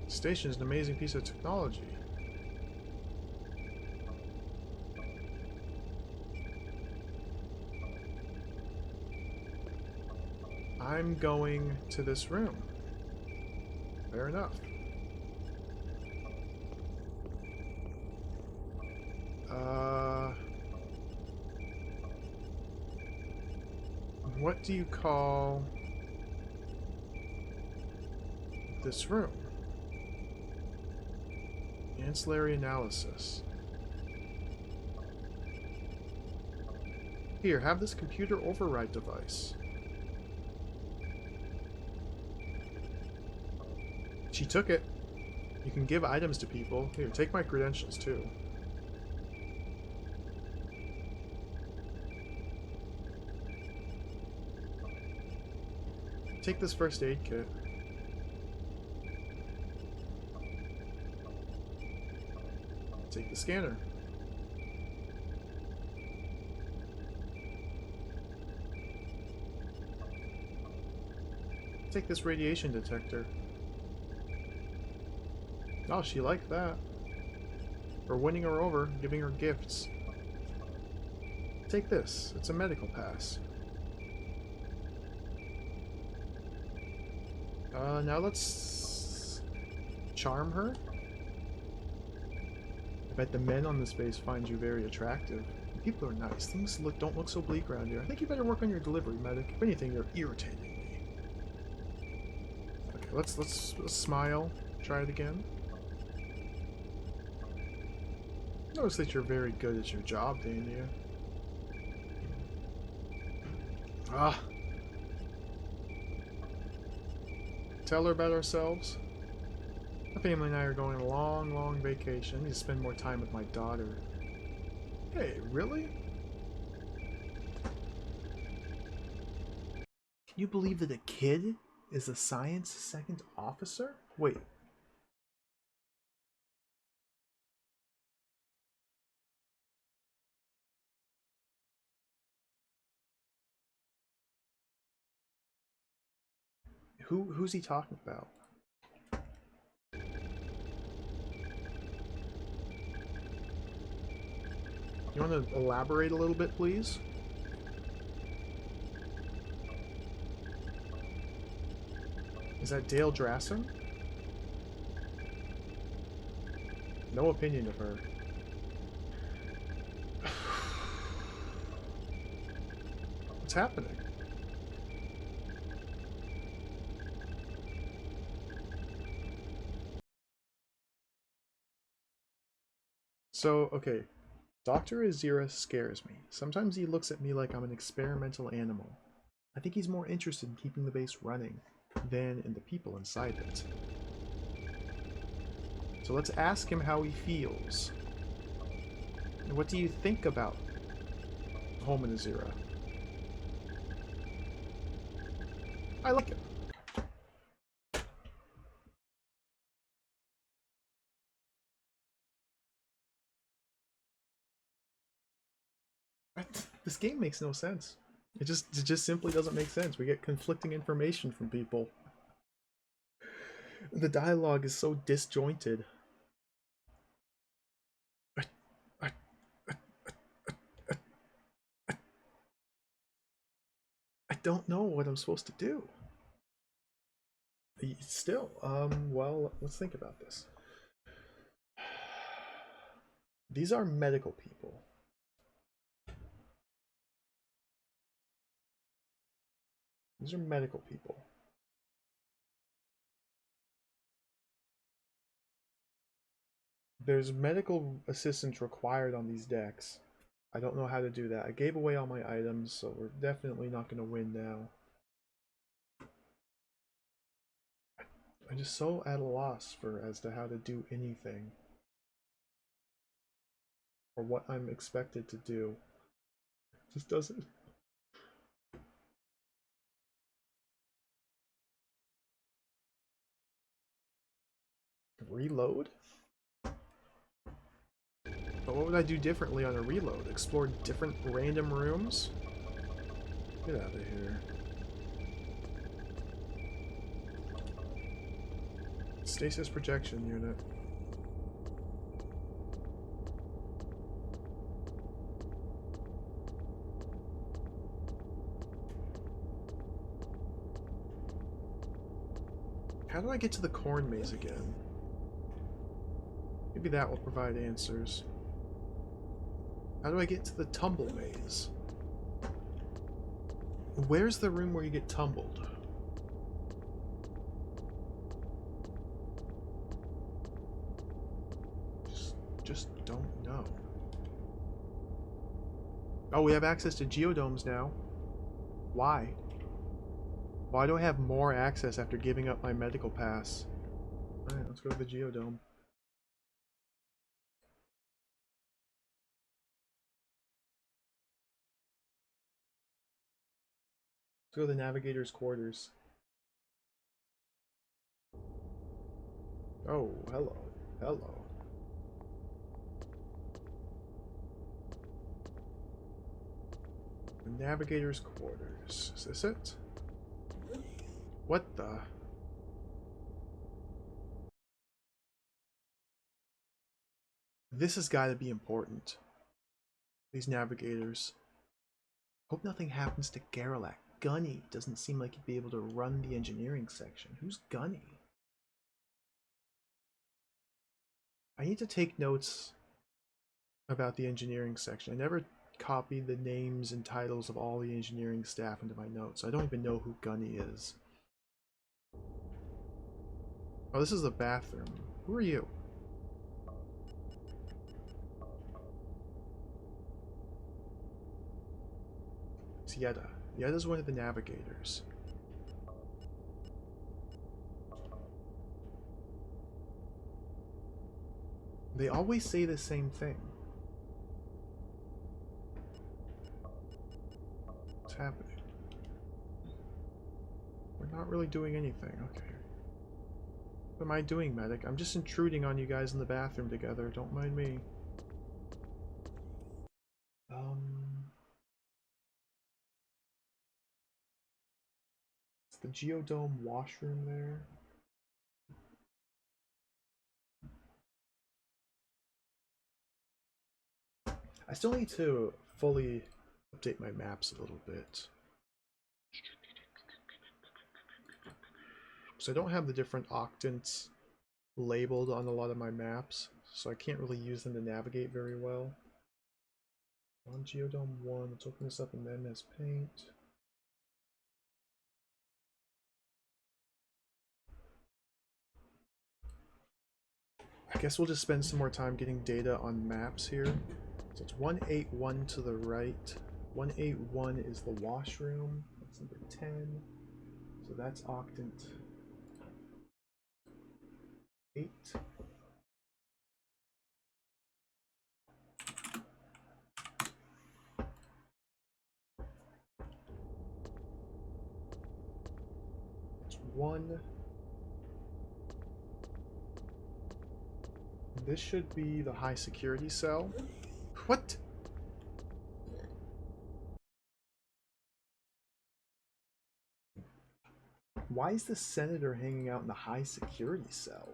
The station is an amazing piece of technology. I'm going to this room. Fair enough. What do you call this room? Ancillary analysis. Here, have this computer override device. She took it. You can give items to people. Here, take my credentials too. Take this first aid kit. Take the scanner. Take this radiation detector. Oh, she liked that. We're winning her over, giving her gifts. Take this. It's a medical pass. Now let's charm her. I bet the men on this base find you very attractive. People are nice. Things don't look so bleak around here. I think you better work on your delivery, medic. If anything, you're irritating me. Okay, let's smile. Try it again. Notice that you're very good at your job, Dania. Ah. Tell her about ourselves. My family and I are going on a long, long vacation. I need to spend more time with my daughter. Hey, really? Can you believe that a kid is a science second officer? Wait. Who's he talking about? You want to elaborate a little bit, please? Is that Dale Drassen? No opinion of her. What's happening? So, okay. Dr. Azira scares me. Sometimes he looks at me like I'm an experimental animal. I think he's more interested in keeping the base running than in the people inside it. So let's ask him how he feels. And what do you think about home in Azira? I like it. This game makes no sense. It just simply doesn't make sense. We get conflicting information from people. The dialogue is so disjointed. I, I, I don't know what I'm supposed to do. Still, well, let's think about this. These are medical people. These are medical people. There's medical assistance required on these decks. I don't know how to do that. I gave away all my items, so we're definitely not going to win now. I'm just so at a loss as to how to do anything. Or what I'm expected to do. It just doesn't... Reload? But what would I do differently on a reload? Explore different random rooms? Get out of here. Stasis projection unit. How do I get to the corn maze again? Maybe that will provide answers. How do I get to the tumble maze? Where's the room where you get tumbled? Just don't know. Oh, we have access to geodomes now. Why? Why do I have more access after giving up my medical pass? Alright, let's go to the geodome. Let's go to the navigator's quarters. Oh, hello. Hello. The navigator's quarters. Is this it? What the? This has got to be important. These navigators. Hope nothing happens to Garrelak. Gunny doesn't seem like he'd be able to run the engineering section. Who's Gunny? I need to take notes about the engineering section. I never copied the names and titles of all the engineering staff into my notes. I don't even know who Gunny is. Oh, this is the bathroom. Who are you? It's Yetta. Yetta's one of the navigators. They always say the same thing. What's happening? We're not really doing anything. Okay. What am I doing, medic? I'm just intruding on you guys in the bathroom together. Don't mind me. It's the geodome washroom there. I still need to fully update my maps a little bit. So I don't have the different octants labeled on a lot of my maps, so I can't really use them to navigate very well. On Geodome 1, let's open this up in MS Paint. I guess we'll just spend some more time getting data on maps here. So it's 181 to the right. 181 is the washroom. That's number 10. So that's octant 8. It's 1. This should be the high security cell. What? Why is the senator hanging out in the high security cell?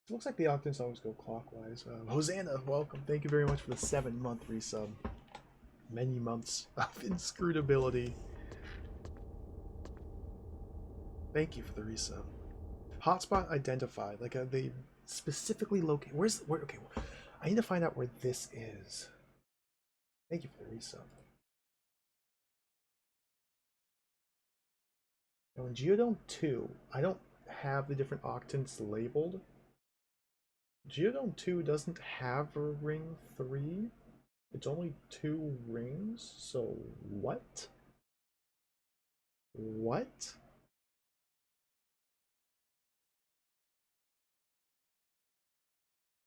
It looks like the octants always go clockwise. Hosanna, welcome. Thank you very much for the 7-month resub. Many months of inscrutability. Thank you for the resub. Hotspot identified. Like, they specifically locate. Where? Okay, I need to find out where this is. Thank you for the resub. Now in Geodome 2, I don't have the different octants labeled. Geodome 2 doesn't have a ring 3. It's only 2 rings, so what? What?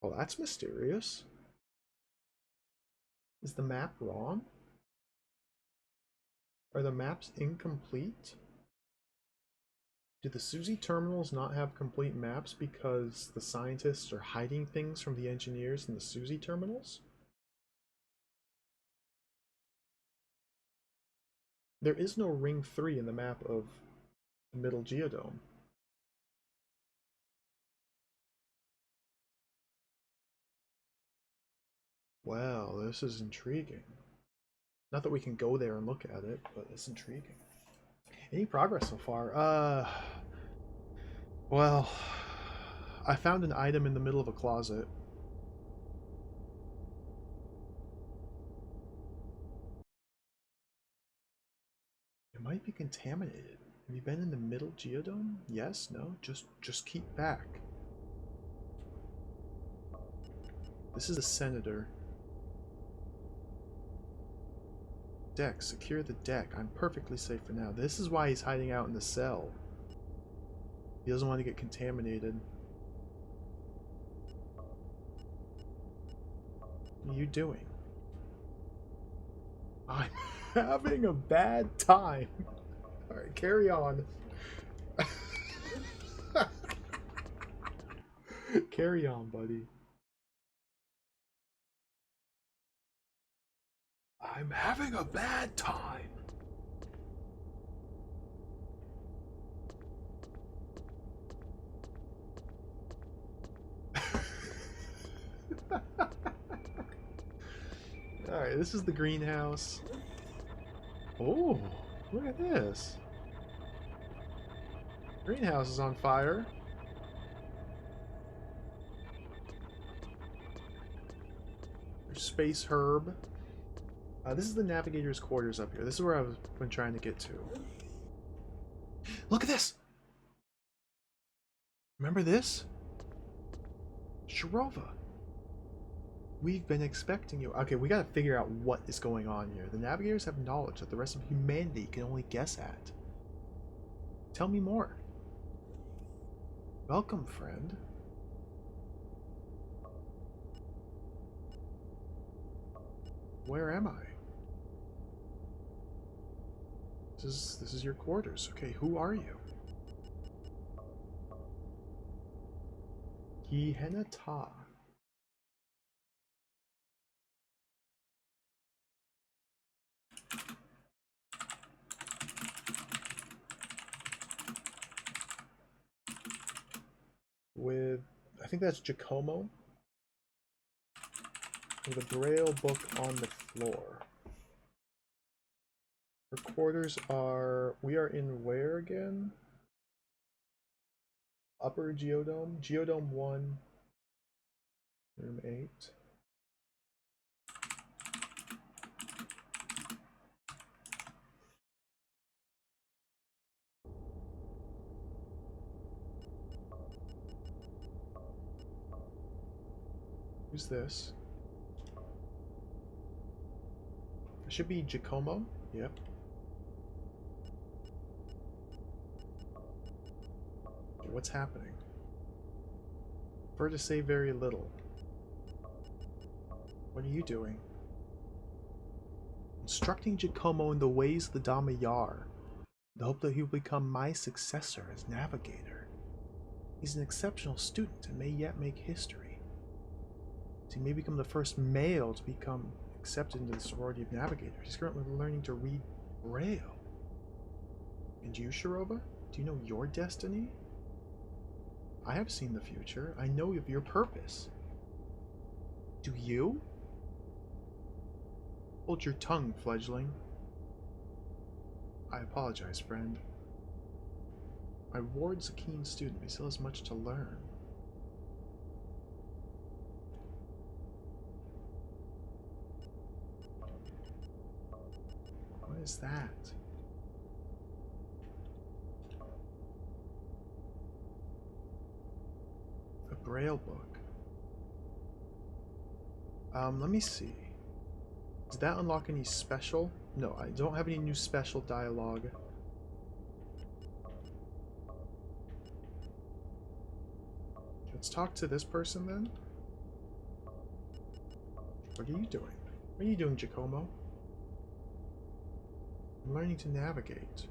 Oh, that's mysterious. Is the map wrong? Are the maps incomplete? Do the Suzy terminals not have complete maps because the scientists are hiding things from the engineers in the Suzy terminals? There is no ring 3 in the map of the Middle Geodome. Wow, this is intriguing. Not that we can go there and look at it, but it's intriguing. Any progress so far? Well, I found an item in the middle of a closet. It might be contaminated. Have you been in the Middle Geodome? Yes? No? Just keep back. This is a senator. Deck. Secure the deck. I'm perfectly safe for now. This is why he's hiding out in the cell. He doesn't want to get contaminated. What are you doing? I'm having a bad time. Alright, carry on. Carry on, buddy. I'm having a bad time. Alright, this is the greenhouse. Oh, look at this. Greenhouse is on fire. There's Space Herb. This is the navigator's quarters up here. This is where I've been trying to get to. Look at this! Remember this? Shirova. We've been expecting you. Okay, we gotta figure out what is going on here. The navigators have knowledge that the rest of humanity can only guess at. Tell me more. Welcome, friend. Where am I? This is your quarters. Okay, who are you? Hihenata. With, I think that's Giacomo. With a braille book on the floor. Our quarters are, we are in where again? Upper Geodome? Geodome 1. Room 8. Who's this? It should be Giacomo. Yep. Okay, what's happening? Prefer to say very little. What are you doing? Instructing Giacomo in the ways of the Damayar. The hope that he will become my successor as navigator. He's an exceptional student and may yet make history. He may become the first male to become accepted into the sorority of navigators. He's currently learning to read Braille. And you, Shirova? Do you know your destiny? I have seen the future. I know of your purpose. Do you? Hold your tongue, fledgling. I apologize, friend. My ward's a keen student, but he still has much to learn. What is that? A Braille book. Let me see. Does that unlock any special? No, I don't have any new special dialogue. Let's talk to this person then. What are you doing? What are you doing, Giacomo? I'm learning to navigate.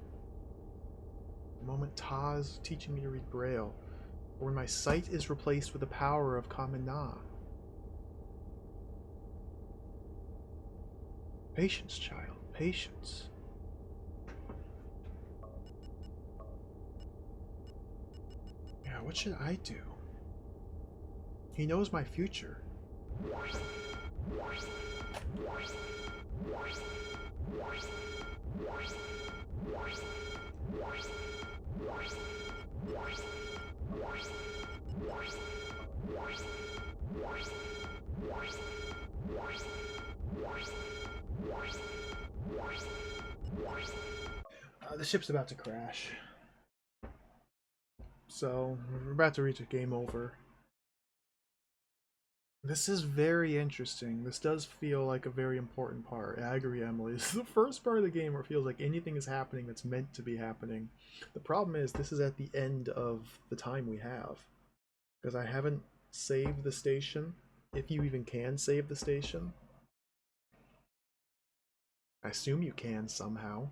The moment Taz teaching me to read Braille, or when my sight is replaced with the power of Kamina. Patience, child, patience. Yeah, what should I do? He knows my future. The ship's about to crash. So, we're about to reach a game over. This is very interesting. This does feel like a very important part. I agree, Emily. This is the first part of the game where it feels like anything is happening that's meant to be happening. The problem is, this is at the end of the time we have. Because I haven't saved the station. If you even can save the station. I assume you can somehow.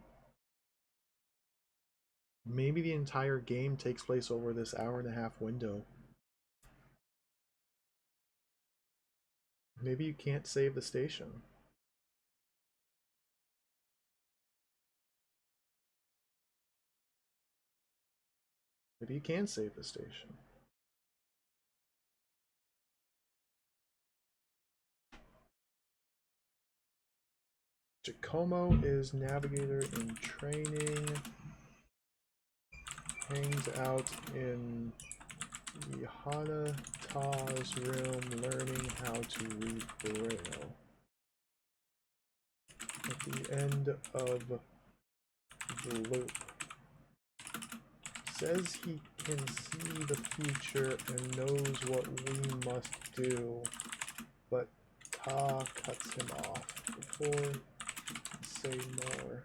Maybe the entire game takes place over this hour-and-a-half window. Maybe you can't save the station. Maybe you can save the station. Giacomo is navigator in training. Hangs out in the Hanata's room learning how to read Braille. At the end of the loop. Says he can see the future and knows what we must do, but Ta cuts him off before he can say more.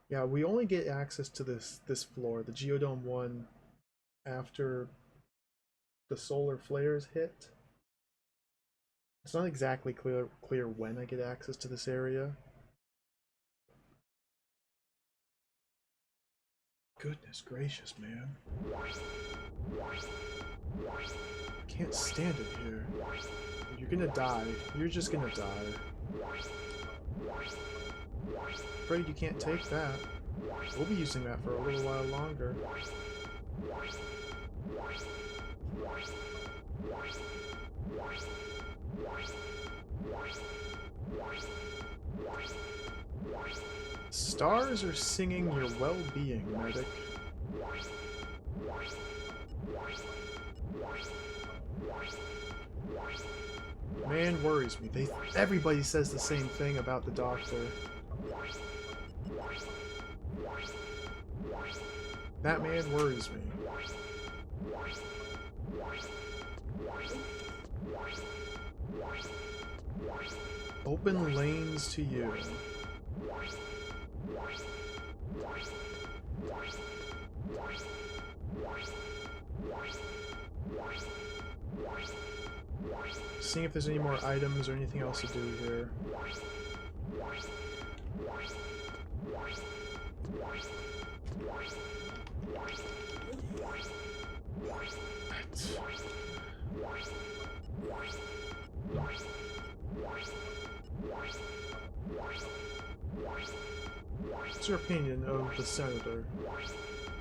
Yeah, we only get access to this floor, the Geodome 1, after the solar flares hit. It's not exactly clear when I get access to this area. Goodness gracious, man. I can't stand it here. You're gonna die. You're just gonna die. Afraid you can't take that. We'll be using that for a little while longer. Stars are singing your well-being, medic. Man worries me. Everybody says the same thing about the doctor. That man worries me. Open lanes to you. Seeing if there's any more items or anything else to do here. What's your opinion of the senator?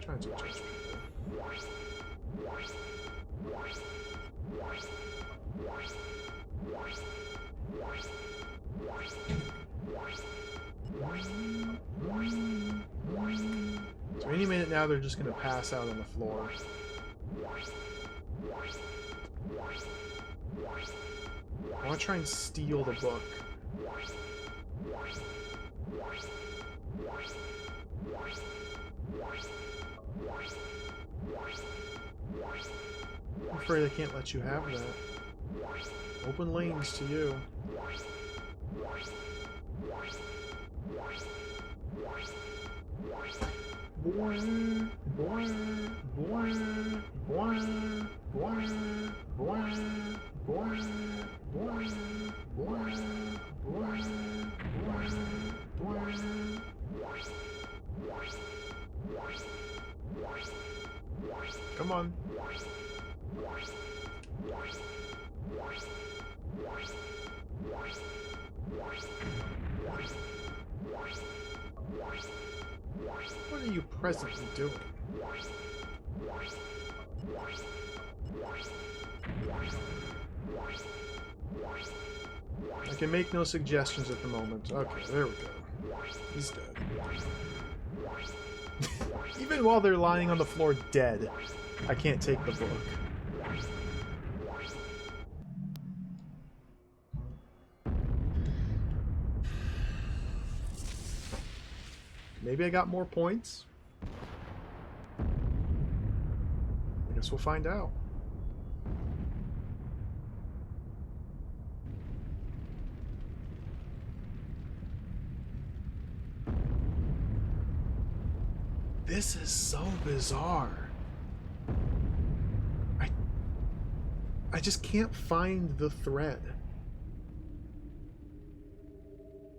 Trying to judge people. So any minute now they're just gonna pass out on the floor. I want to try and steal the book. I'm afraid I can't let you have that. Open lanes to you. Come on. What are you presently doing? I can make no suggestions at the moment. Okay, there we go. He's dead. Even while they're lying on the floor dead, I can't take the book. Maybe I got more points. I guess we'll find out. This is so bizarre. I just can't find the thread.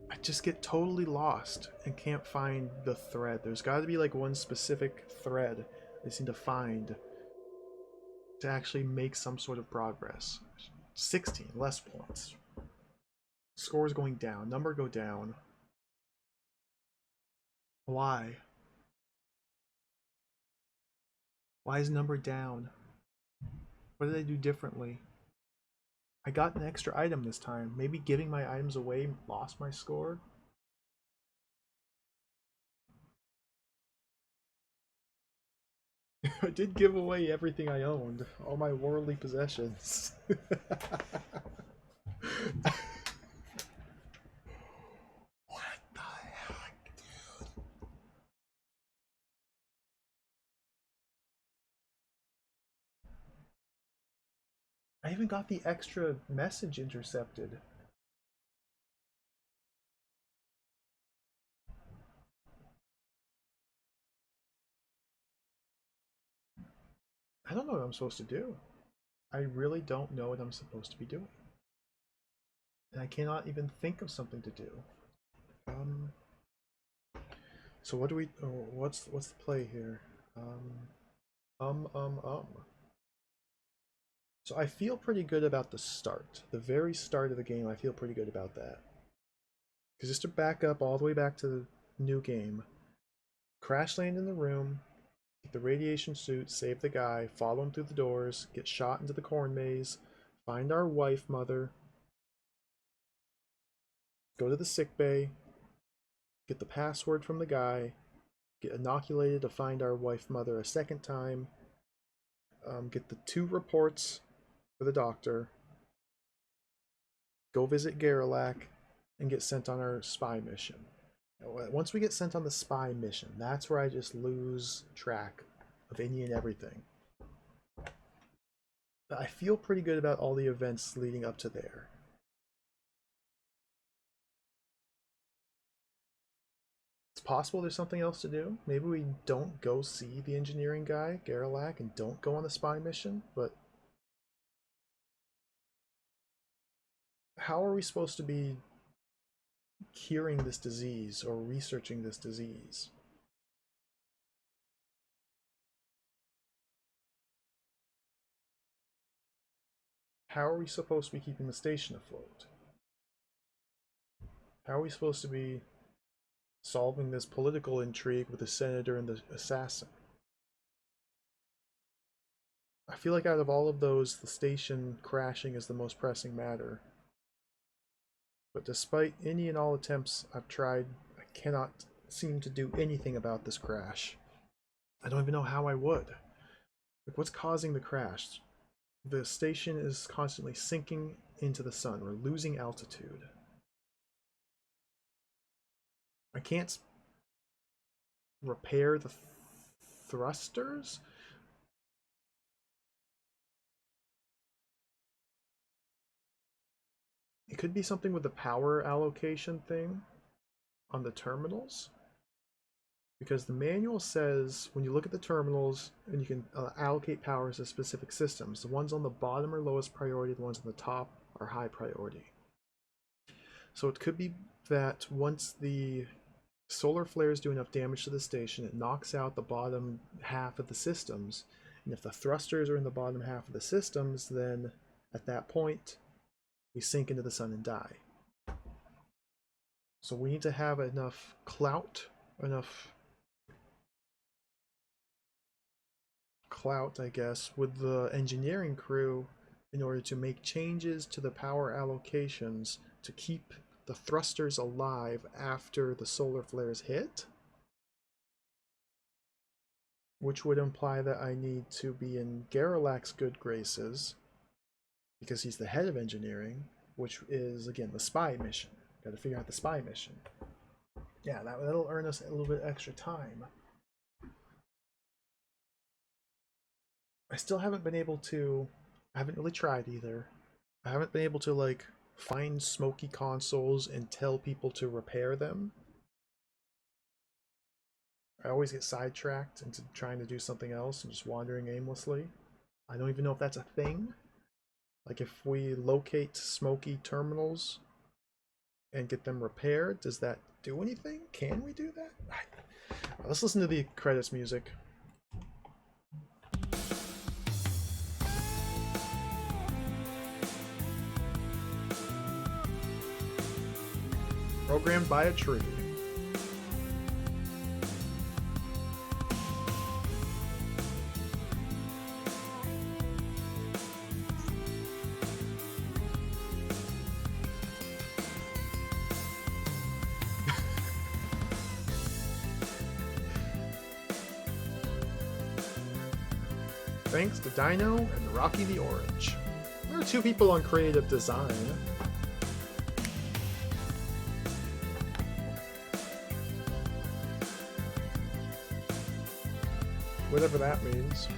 I just get totally lost and can't find the thread. There's got to be like one specific thread I just need to find to actually make some sort of progress. 16, less points. Score's going down. Number go down. Why? Why is number down? What did I do differently? I got an extra item this time. Maybe giving my items away lost my score? I did give away everything I owned. All my worldly possessions. What the heck, dude? I even got the extra message intercepted. I don't know what I'm supposed to do. I really don't know what I'm supposed to be doing. And I cannot even think of something to do. So what do we, oh, what's the play here? So I feel pretty good about the start. The very start of the game, I feel pretty good about that. Because just to back up all the way back to the new game, crash land in the room, get the radiation suit, save the guy, follow him through the doors, get shot into the corn maze, find our wife mother, go to the sick bay, get the password from the guy, get inoculated to find our wife mother a second time, get the 2 reports for the doctor, go visit Garrulac, and get sent on our spy mission. Once we get sent on the spy mission, that's where I just lose track of any and everything. But I feel pretty good about all the events leading up to there. possible there's something else to do. Maybe we don't go see the engineering guy, Garrelak, and don't go on the spy mission, but how are we supposed to be curing this disease or researching this disease? How are we supposed to be keeping the station afloat? How are we supposed to be solving this political intrigue with the senator and the assassin? I feel like out of all of those, the station crashing is the most pressing matter. But despite any and all attempts I've tried, I cannot seem to do anything about this crash. I don't even know how I would. Like, what's causing the crash? The station is constantly sinking into the sun. We're losing altitude. I can't repair the thrusters? It could be something with the power allocation thing on the terminals. Because the manual says when you look at the terminals and you can allocate powers to specific systems, the ones on the bottom are lowest priority, the ones on the top are high priority. So it could be that once the solar flares do enough damage to the station, it knocks out the bottom half of the systems. And if the thrusters are in the bottom half of the systems, then at that point, we sink into the sun and die. So we need to have enough clout, I guess, with the engineering crew in order to make changes to the power allocations to keep the thrusters alive after the solar flares hit. Which would imply that I need to be in Garrelak's good graces, because he's the head of engineering, which is, again, the spy mission. Gotta figure out the spy mission. Yeah, that'll earn us a little bit extra time. I still haven't been able to, I haven't really tried either. I haven't been able to, like, find smoky consoles and tell people to repair them. I always get sidetracked into trying to do something else and just wandering aimlessly. I don't even know if that's a thing. Like, if we locate smoky terminals and get them repaired, does that do anything? Can we do that? Let's listen to the credits music. Programmed by a tree. Thanks to Dino and Rocky the Orange. There are two people on creative design. Whatever that means.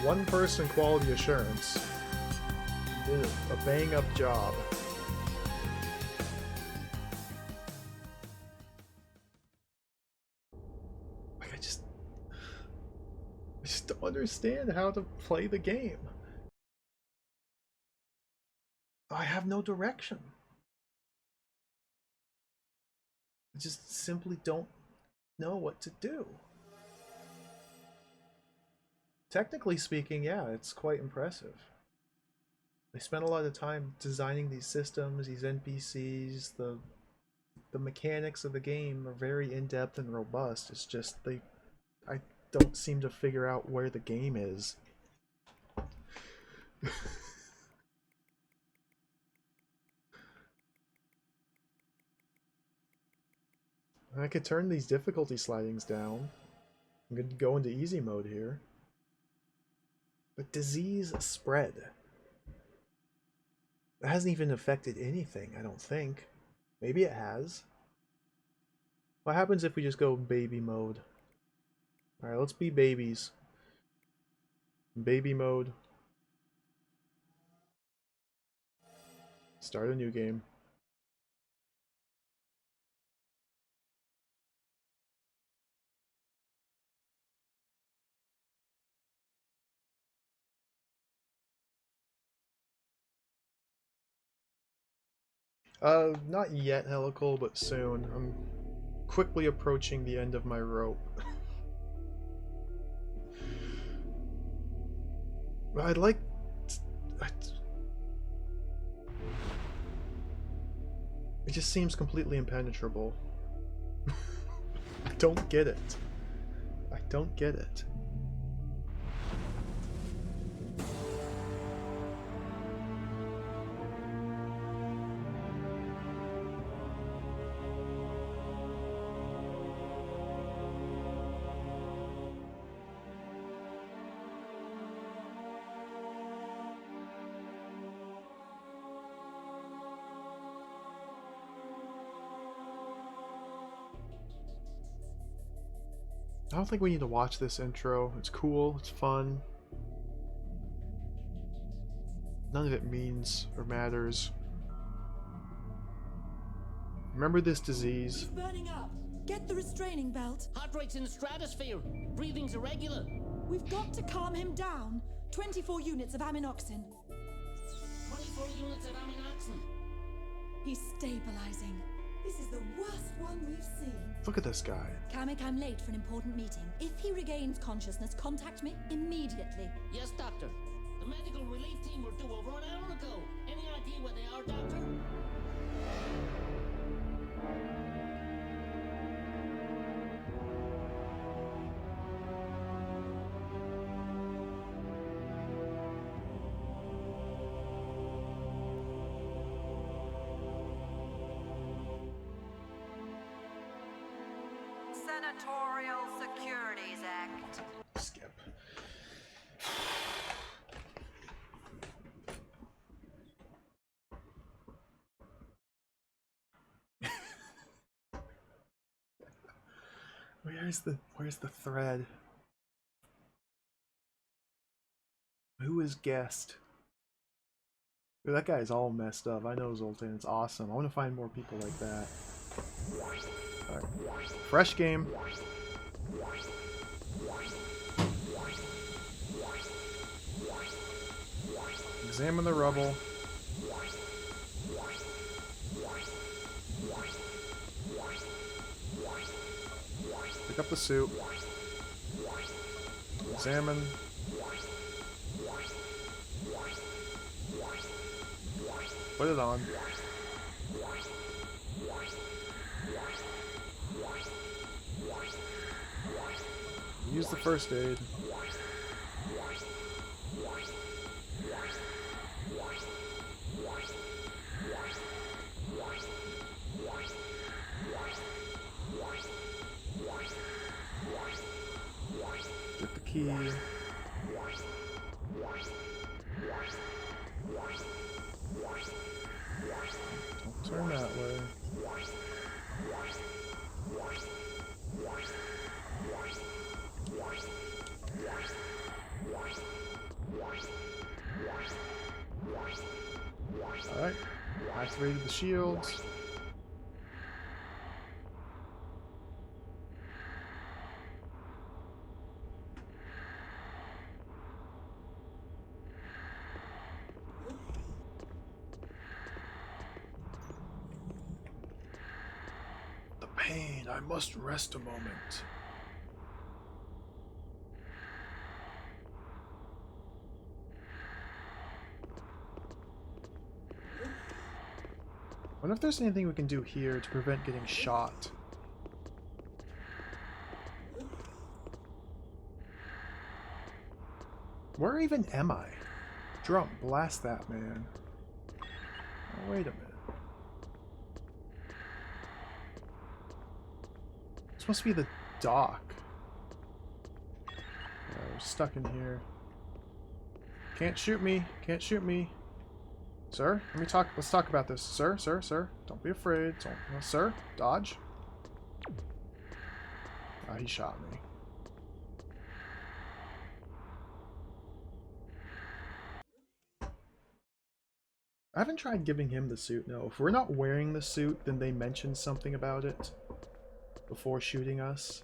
One person quality assurance did a bang up job. Like, I just don't understand how to play the game. I have no direction. I just simply don't know what to do. Technically speaking, yeah, it's quite impressive. They spent a lot of time designing these systems, these NPCs. The mechanics of the game are very in-depth and robust. It's just I don't seem to figure out where the game is. I could turn these difficulty slidings down. I'm going to go into easy mode here. But disease spread. It hasn't even affected anything, I don't think. Maybe it has. What happens if we just go baby mode? Alright, let's be babies. Baby mode. Start a new game. Not yet, Helical, but soon. I'm quickly approaching the end of my rope. I'd like... It just seems completely impenetrable. I don't get it. I don't get it. I don't think we need to watch this intro. It's cool, it's fun. None of it means or matters. Remember this disease. He's burning up. Get the restraining belt. Heart rate's in the stratosphere. Breathing's irregular. We've got to calm him down. 24 units of aminoxin. 24 units of aminoxin. He's stabilizing. This is the worst one we've seen. Look at this guy. Kamek, I'm late for an important meeting. If he regains consciousness, contact me immediately. Yes, Doctor. The medical relief team were due over an hour ago. Any idea where they are, Doctor? Senatorial Securities Act. Skip. Where's the thread? Who is guest? Dude, that guy's all messed up. I know Zoltan. It's awesome. I want to find more people like that. Alright. Fresh game. Examine the rubble. Pick up the suit. Examine. Put it on. Use the first aid. Get the key. Don't turn that way. Alright, activated the shields. The pain, I must rest a moment. I wonder if there's anything we can do here to prevent getting shot. Where even am I? Drum, blast that man. Oh, wait a minute. This must be the dock. We're stuck in here. Can't shoot me. Can't shoot me. Sir, let's talk about this. Sir, don't be afraid. Sir, dodge. Oh, he shot me. I haven't tried giving him the suit, no. If we're not wearing the suit, then they mention something about it before shooting us.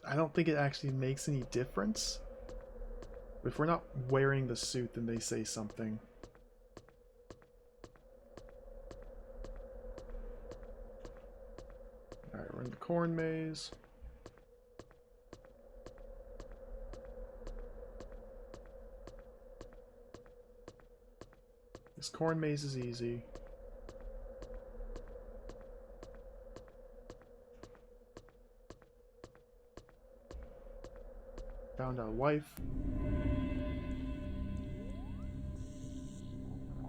I don't think it actually makes any difference. If we're not wearing the suit, then they say something. Alright, we're in the corn maze. This corn maze is easy. Found our wife.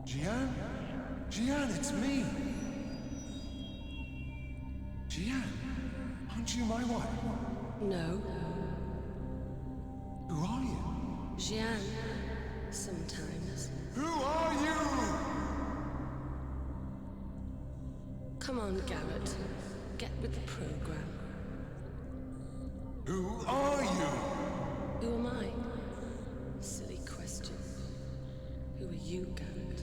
Jian? Jian, it's me! Jian, aren't you my wife? No, Who are you? Jian. Sometimes. Who are you? Come on, Garrett. Get with the program. Who are you? Who am I? Silly question. Who are you, Garrett?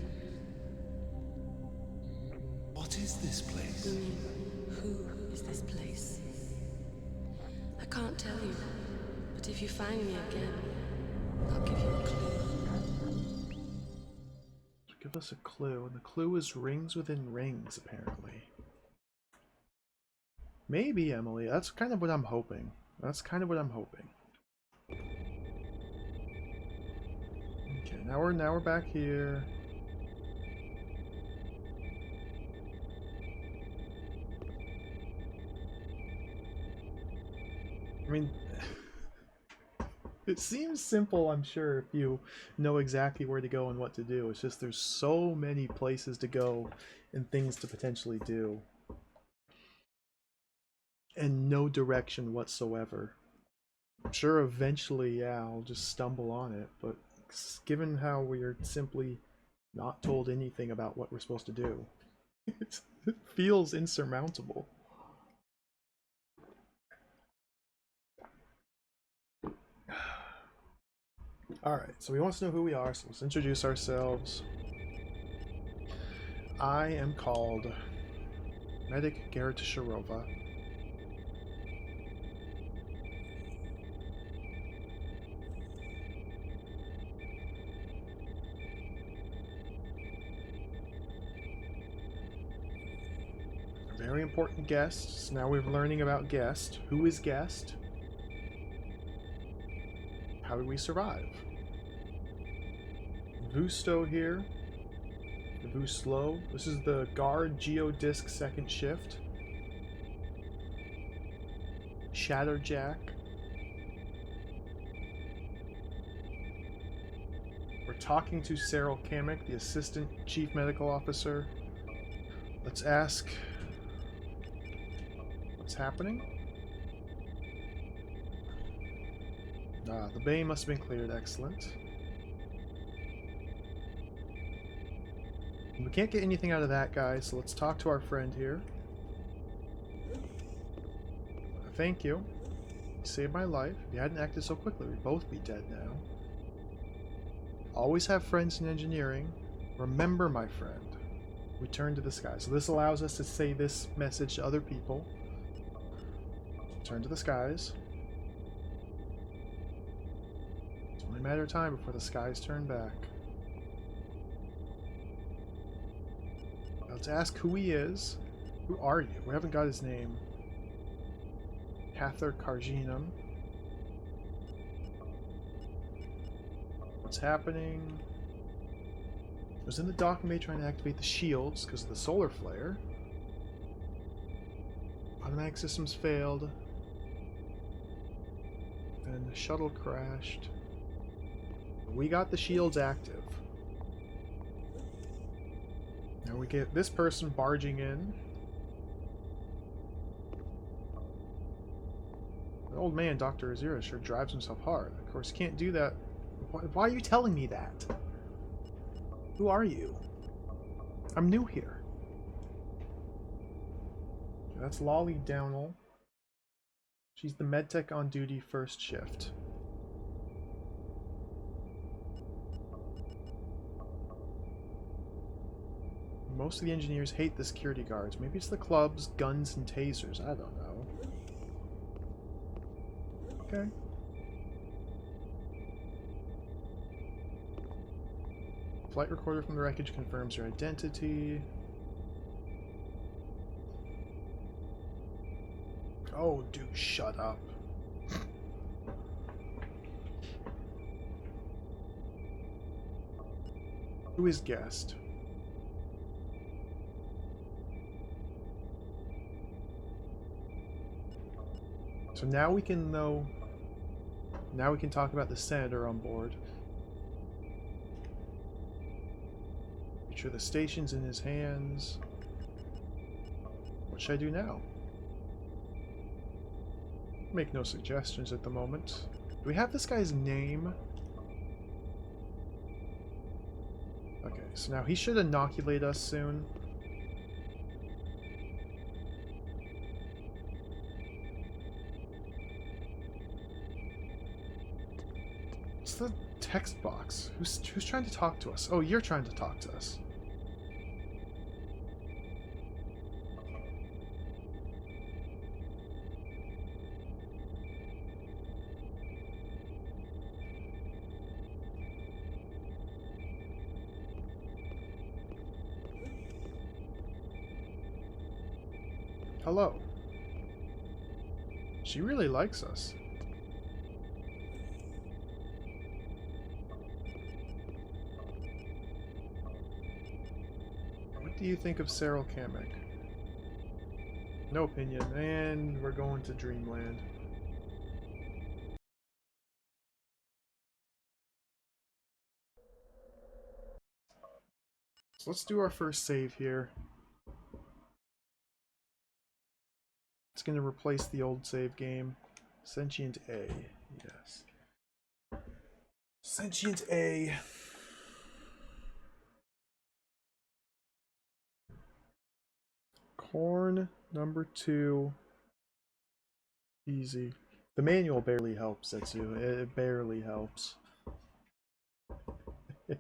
What is this place? I mean, who is this place? I can't tell you, but if you find me again, I'll give you a clue. Give us a clue, and the clue is rings within rings, apparently. Maybe, Emily. That's kind of what I'm hoping. That's kind of what I'm hoping. Okay, now we're back here. I mean, it seems simple, I'm sure, if you know exactly where to go and what to do. It's just there's so many places to go and things to potentially do. And no direction whatsoever. I'm sure eventually, yeah, I'll just stumble on it, but given how we're simply not told anything about what we're supposed to do, it feels insurmountable. Alright, so he wants to know who we are, so let's introduce ourselves. I am called Medic Garrett Sharova. A very important guest. So now we're learning about guest. Who is guest? How do we survive? Vusto here. Vuslo. This is the guard geodisc second shift. Shatterjack. We're talking to Cyril Kamek, the assistant chief medical officer. Let's ask what's happening. The bay must have been cleared. Excellent. We can't get anything out of that guy, so let's talk to our friend here. Thank you. You saved my life. If you hadn't acted so quickly, we'd both be dead now. Always have friends in engineering. Remember, my friend. Return to the sky. So this allows us to say this message to other people. Return to the skies. It's only a matter of time before the skies turn back. Let's ask who he is. Who are you? We haven't got his name. Cather Karginum. What's happening? I was in the docking bay trying to activate the shields because of the solar flare. Automatic systems failed. And the shuttle crashed. We got the shields active. Now we get this person barging in. The old man, Dr. Azira, sure drives himself hard. Of course, can't do that. Why are you telling me that? Who are you? I'm new here. Okay, that's Lolly Downell. She's the medtech on duty first shift. Most of the engineers hate the security guards. Maybe it's the clubs, guns, and tasers. I don't know. Okay. Flight recorder from the wreckage confirms your identity. Oh, dude, shut up. Who is guest? So now we can know. Now we can talk about the senator on board. Make sure the station's in his hands. What should I do now? Make no suggestions at the moment. Do we have this guy's name? Okay, so now he should inoculate us soon. What's the text box? Who's trying to talk to us? Oh, you're trying to talk to us. Hello. She really likes us. What do you think of Cyril Kamek? No opinion, and we're going to Dreamland. So let's do our first save here. It's going to replace the old save game. Sentient A, yes. Sentient A. Corn number 2. Easy. The manual barely helps, that's you. It barely helps. Yeah.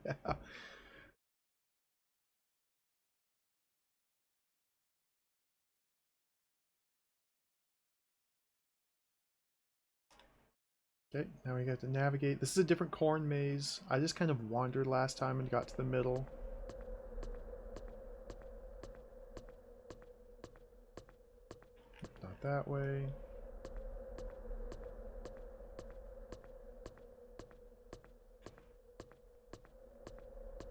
Okay, now we got to navigate. This is a different corn maze. I just kind of wandered last time and got to the middle. Not that way.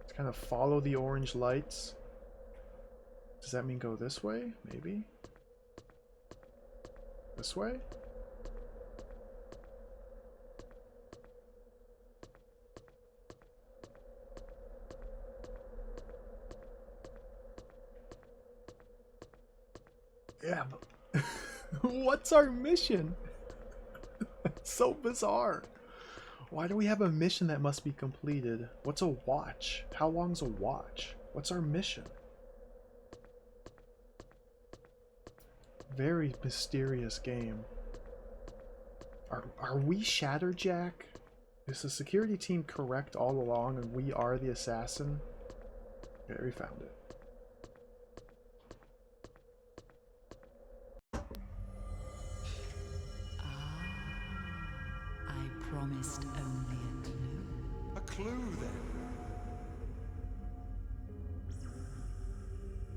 Let's kind of follow the orange lights. Does that mean go this way? Maybe? This way? Yeah, but what's our mission? It's so bizarre. Why do we have a mission that must be completed? What's a watch? How long's a watch? What's our mission? Very mysterious game. Are we Shatterjack? Is the security team correct all along and we are the assassin? Okay, we found it. I promised only a clue. A clue, then.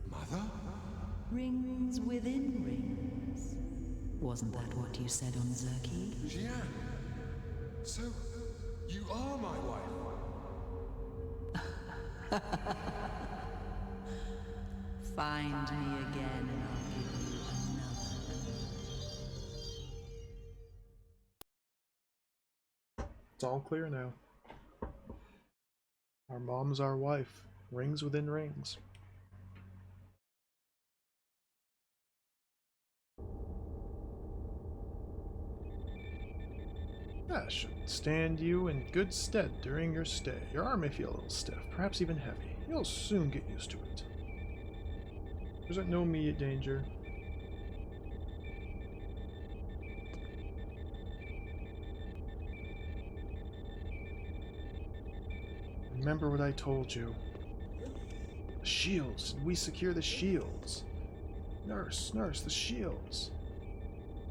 Mother? Rings within rings. Wasn't that what you said on Zerky? Jian. So, you are my wife. Find me again and I'll give you another. It's all clear now. Our mom's our wife. Rings within rings. That should stand you in good stead during your stay. Your arm may feel a little stiff, perhaps even heavy. You'll soon get used to it. There's no immediate danger. Remember what I told you. The shields. We secure the shields. Nurse, nurse, the shields.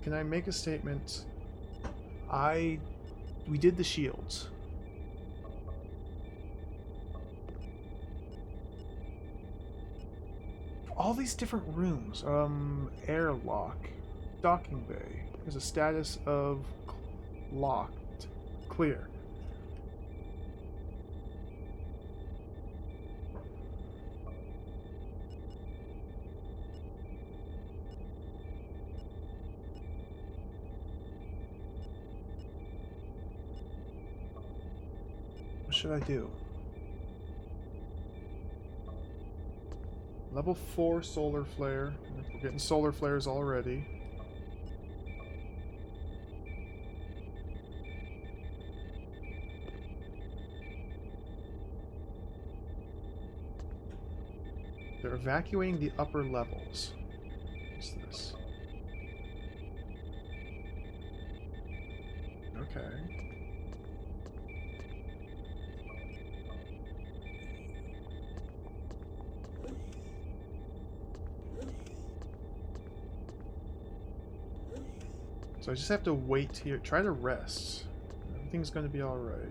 Can I make a statement? We did the shields. All these different rooms. Airlock. Docking bay. There's a status of locked. Clear. What should I do? Level 4 solar flare. We're getting solar flares already. They're evacuating the upper levels. What's this? Okay. So I just have to wait here. Try to rest. Everything's going to be alright.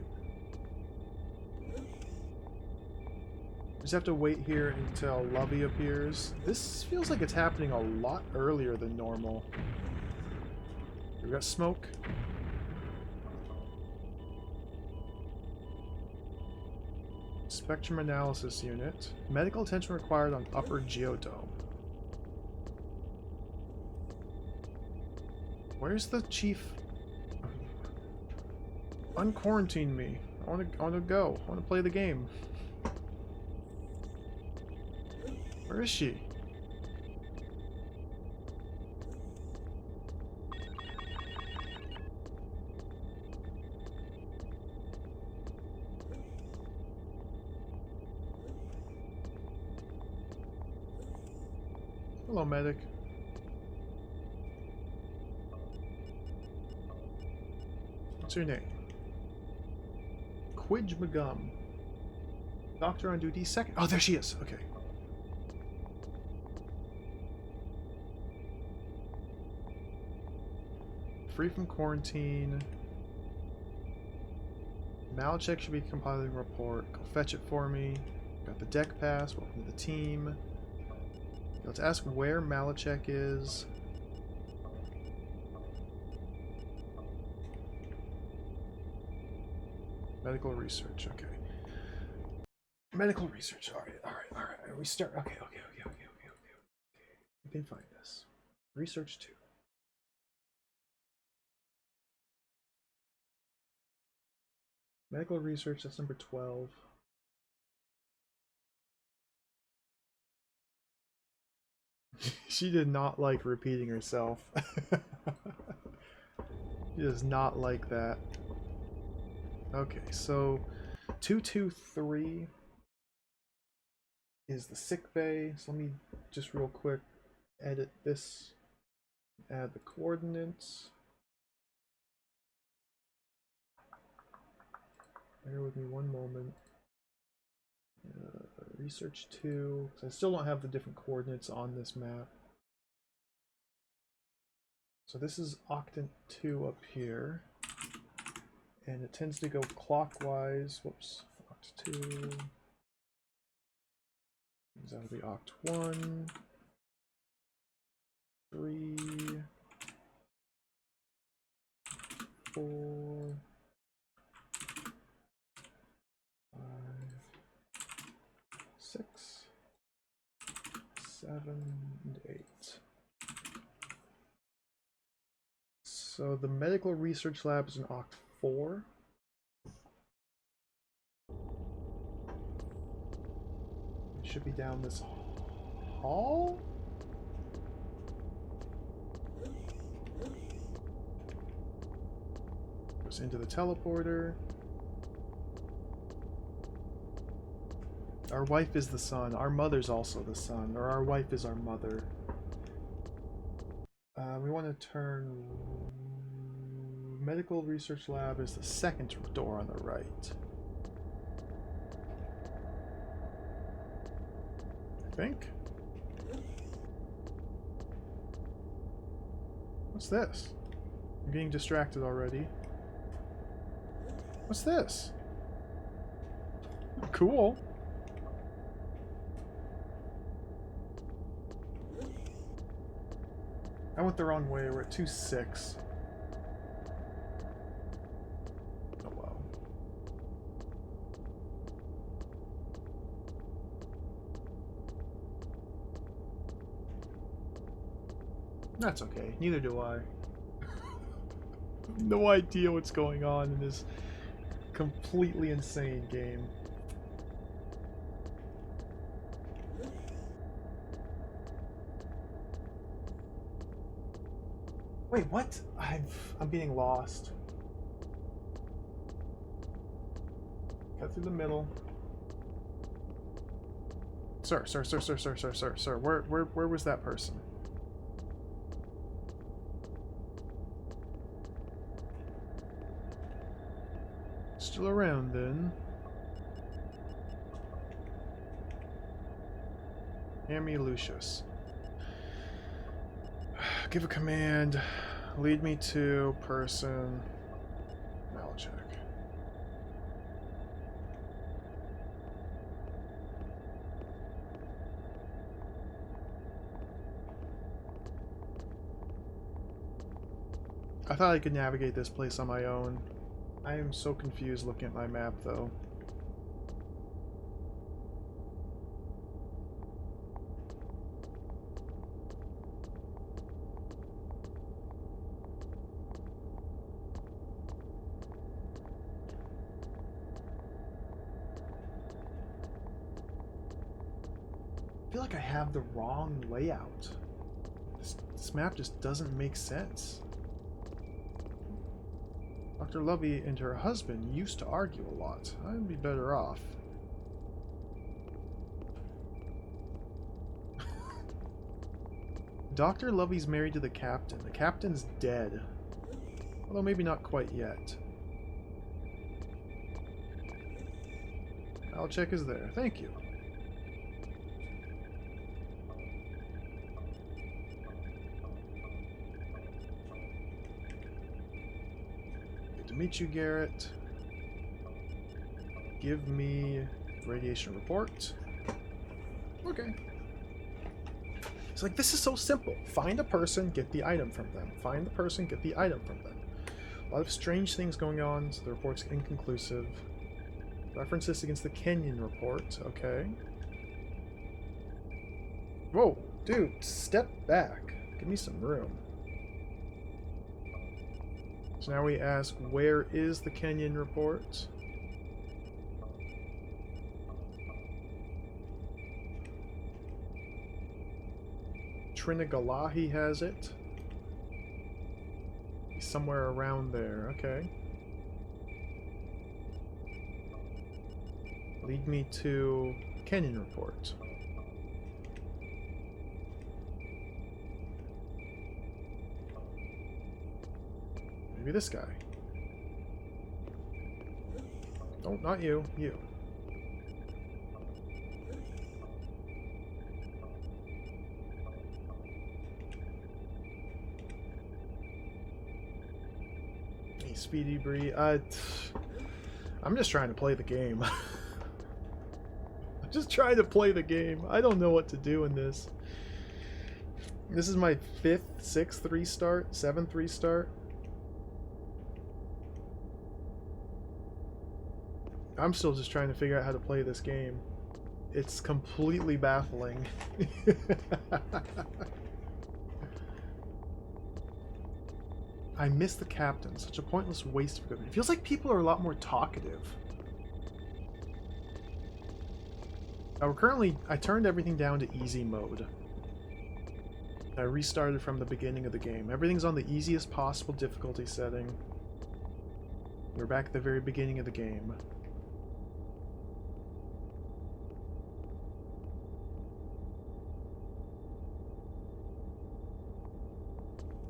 Just have to wait here until Lovey appears. This feels like it's happening a lot earlier than normal. We got smoke. Spectrum analysis unit. Medical attention required on upper geodome. Where's the chief? Unquarantine me. I want to go. I want to play the game. Where is she? Hello, medic. What's your name? Quidge McGum. Doctor on duty, second. Oh, there she is. Okay. Free from quarantine. Malachek should be compiling a report. Go fetch it for me. Got the deck pass. Welcome to the team. Let's ask where Malachek is. Medical research, okay. Medical research, alright. We start, okay. We can find this. Research 2. Medical research, that's number 12. She did not like repeating herself. She does not like that. Okay, so 223 is the sick bay. So let me just real quick edit this, add the coordinates. Bear with me one moment. Research 2, because I still don't have the different coordinates on this map. So this is Octant 2 up here. And it tends to go clockwise. Whoops. Oct 2. That'll be Oct 1. 3. 4. 5. 6. 7 and 8. So the medical research lab is in Oct 4. It should be down this hall? Goes into the teleporter. Our wife is the sun. Our mother's also the sun. Or our wife is our mother. We want to turn... Medical research lab is the second door on the right. I think. What's this? I'm getting distracted already. What's this? Cool. I went the wrong way. We're at 2-6. Oh well. That's okay. Neither do I. No idea what's going on in this completely insane game. Wait, what? I'm being lost. Cut through the middle. Sir, where was that person? Still around then. Hammy Lucius. Give a command. Lead me to person. Malachek. I thought I could navigate this place on my own. I am so confused looking at my map, though. I feel like I have the wrong layout. This map just doesn't make sense. Dr. Lovey and her husband used to argue a lot. I'd be better off. Dr. Lovey's married to the captain. The captain's dead. Although maybe not quite yet. Malachek is there. Thank you. To meet you, Garrett. Give me radiation report. Okay. It's like, this is so simple. Find a person, get the item from them. Find the person, get the item from them. A lot of strange things going on, so the report's inconclusive. References against the Kenyon report. Okay. Whoa, dude, step back. Give me some room. So now we ask, where is the Kenyon report? Trinigalahi has it. Somewhere around there, okay. Lead me to Kenyon report. Maybe this guy. Oh, not you. You. Hey, Speedy Bree. I'm just trying to play the game. I'm just trying to play the game. I don't know what to do in this. This is my 5th, 6th restart, 7th restart. I'm still just trying to figure out how to play this game. It's completely baffling. I miss the captain. Such a pointless waste of equipment. It feels like people are a lot more talkative. Now we're currently... I turned everything down to easy mode. I restarted from the beginning of the game. Everything's on the easiest possible difficulty setting. We're back at the very beginning of the game.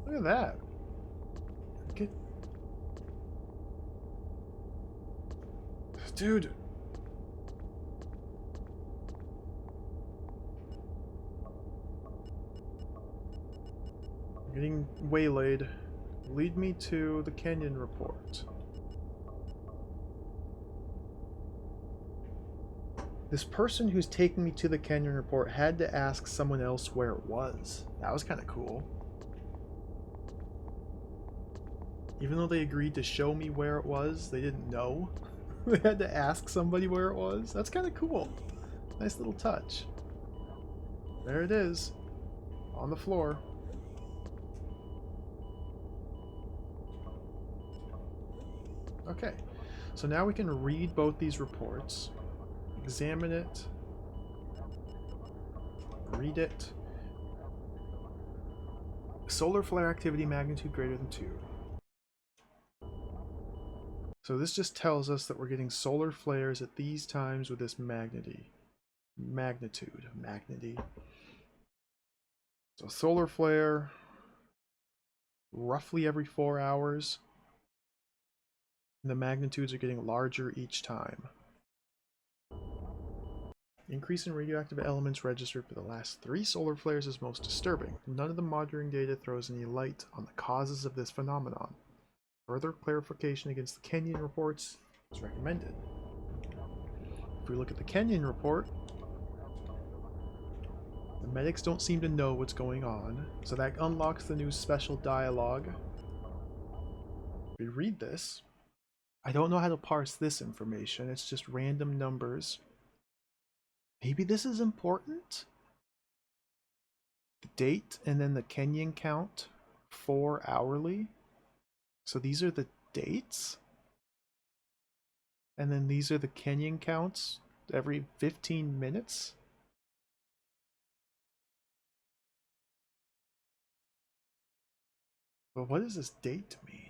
Look at that. Get... Dude. Getting waylaid. Lead me to the canyon report. This person who's taking me to the canyon report had to ask someone else where it was. That was kind of cool. Even though they agreed to show me where it was, they didn't know. They had to ask somebody where it was. That's kind of cool. Nice little touch. There it is. On the floor. Okay. So now we can read both these reports. Examine it. Read it. Solar flare activity magnitude greater than 2. So this just tells us that we're getting solar flares at these times with this magnitude. So solar flare roughly every 4 hours. And the magnitudes are getting larger each time. Increase in radioactive elements registered for the last 3 solar flares is most disturbing. None of the monitoring data throws any light on the causes of this phenomenon. Further clarification against the Kenyan reports is recommended. If we look at the Kenyan report, the medics don't seem to know what's going on, so that unlocks the new special dialogue. If we read this, I don't know how to parse this information, it's just random numbers. Maybe this is important? The date and then the Kenyan count 4 hourly. So these are the dates? And then these are the Kenyan counts every 15 minutes? But what does this date mean?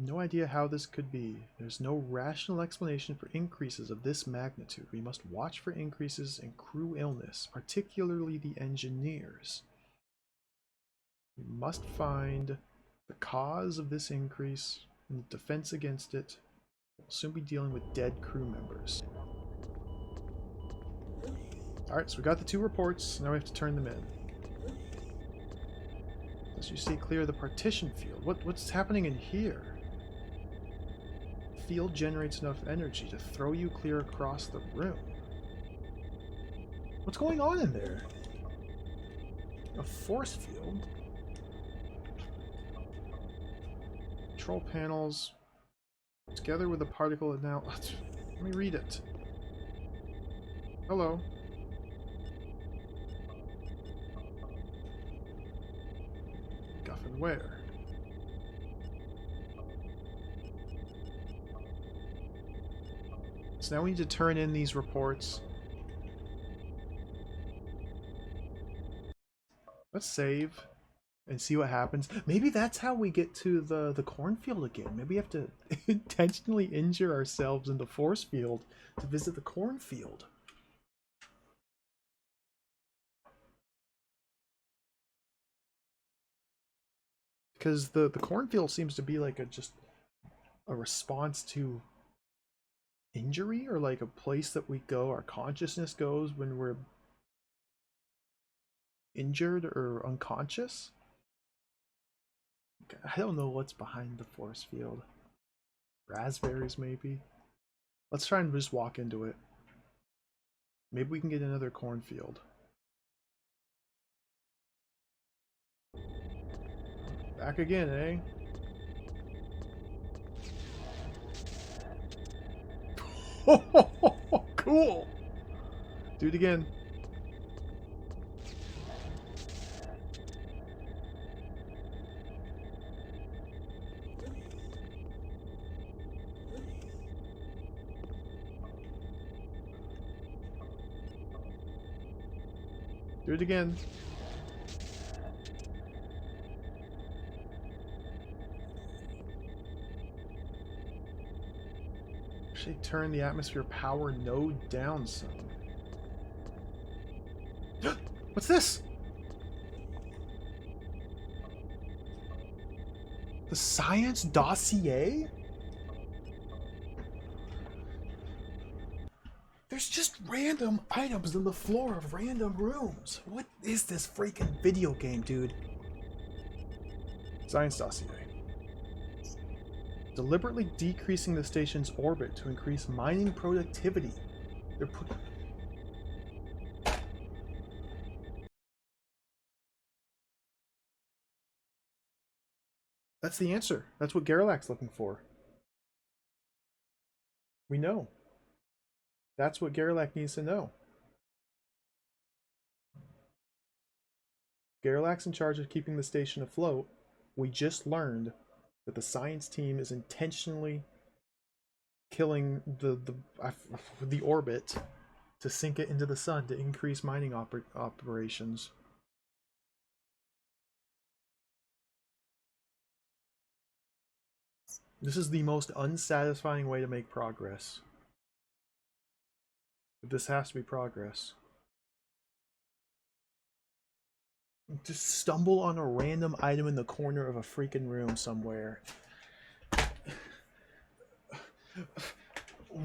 No idea how this could be. There's no rational explanation for increases of this magnitude. We must watch for increases in crew illness, particularly the engineers. We must find the cause of this increase and the defense against it. We'll soon be dealing with dead crew members. Alright, so we got the 2 reports. Now we have to turn them in. As you see, clear the partition field. What's happening in here? Field generates enough energy to throw you clear across the room. What's going on in there? A force field? Control panels together with the particle now. Let me read it. Hello. Guffin where? So now we need to turn in these reports. Let's save and see what happens. Maybe that's how we get to the cornfield again. Maybe we have to intentionally injure ourselves in the force field to visit the cornfield. Because the cornfield seems to be like just a response to injury, or like a place that we go, our consciousness goes when we're injured or unconscious. I don't know what's behind the force field. Raspberries, maybe? Let's try and just walk into it. Maybe we can get another cornfield. Back again, eh? Cool! Do it again. Do it again. Actually turn the atmosphere power node down some. What's this? The science dossier? There's just random items on the floor of random rooms. What is this freaking video game, dude? Science dossier. Deliberately decreasing the station's orbit to increase mining productivity. They're put. That's the answer. That's what Garrulac's looking for. We know. That's what Garrulac needs to know. Garrulac's in charge of keeping the station afloat. We just learned that the science team is intentionally killing the orbit to sink it into the sun to increase mining operations. This is the most unsatisfying way to make progress. But this has to be progress. Just stumble on a random item in the corner of a freaking room somewhere.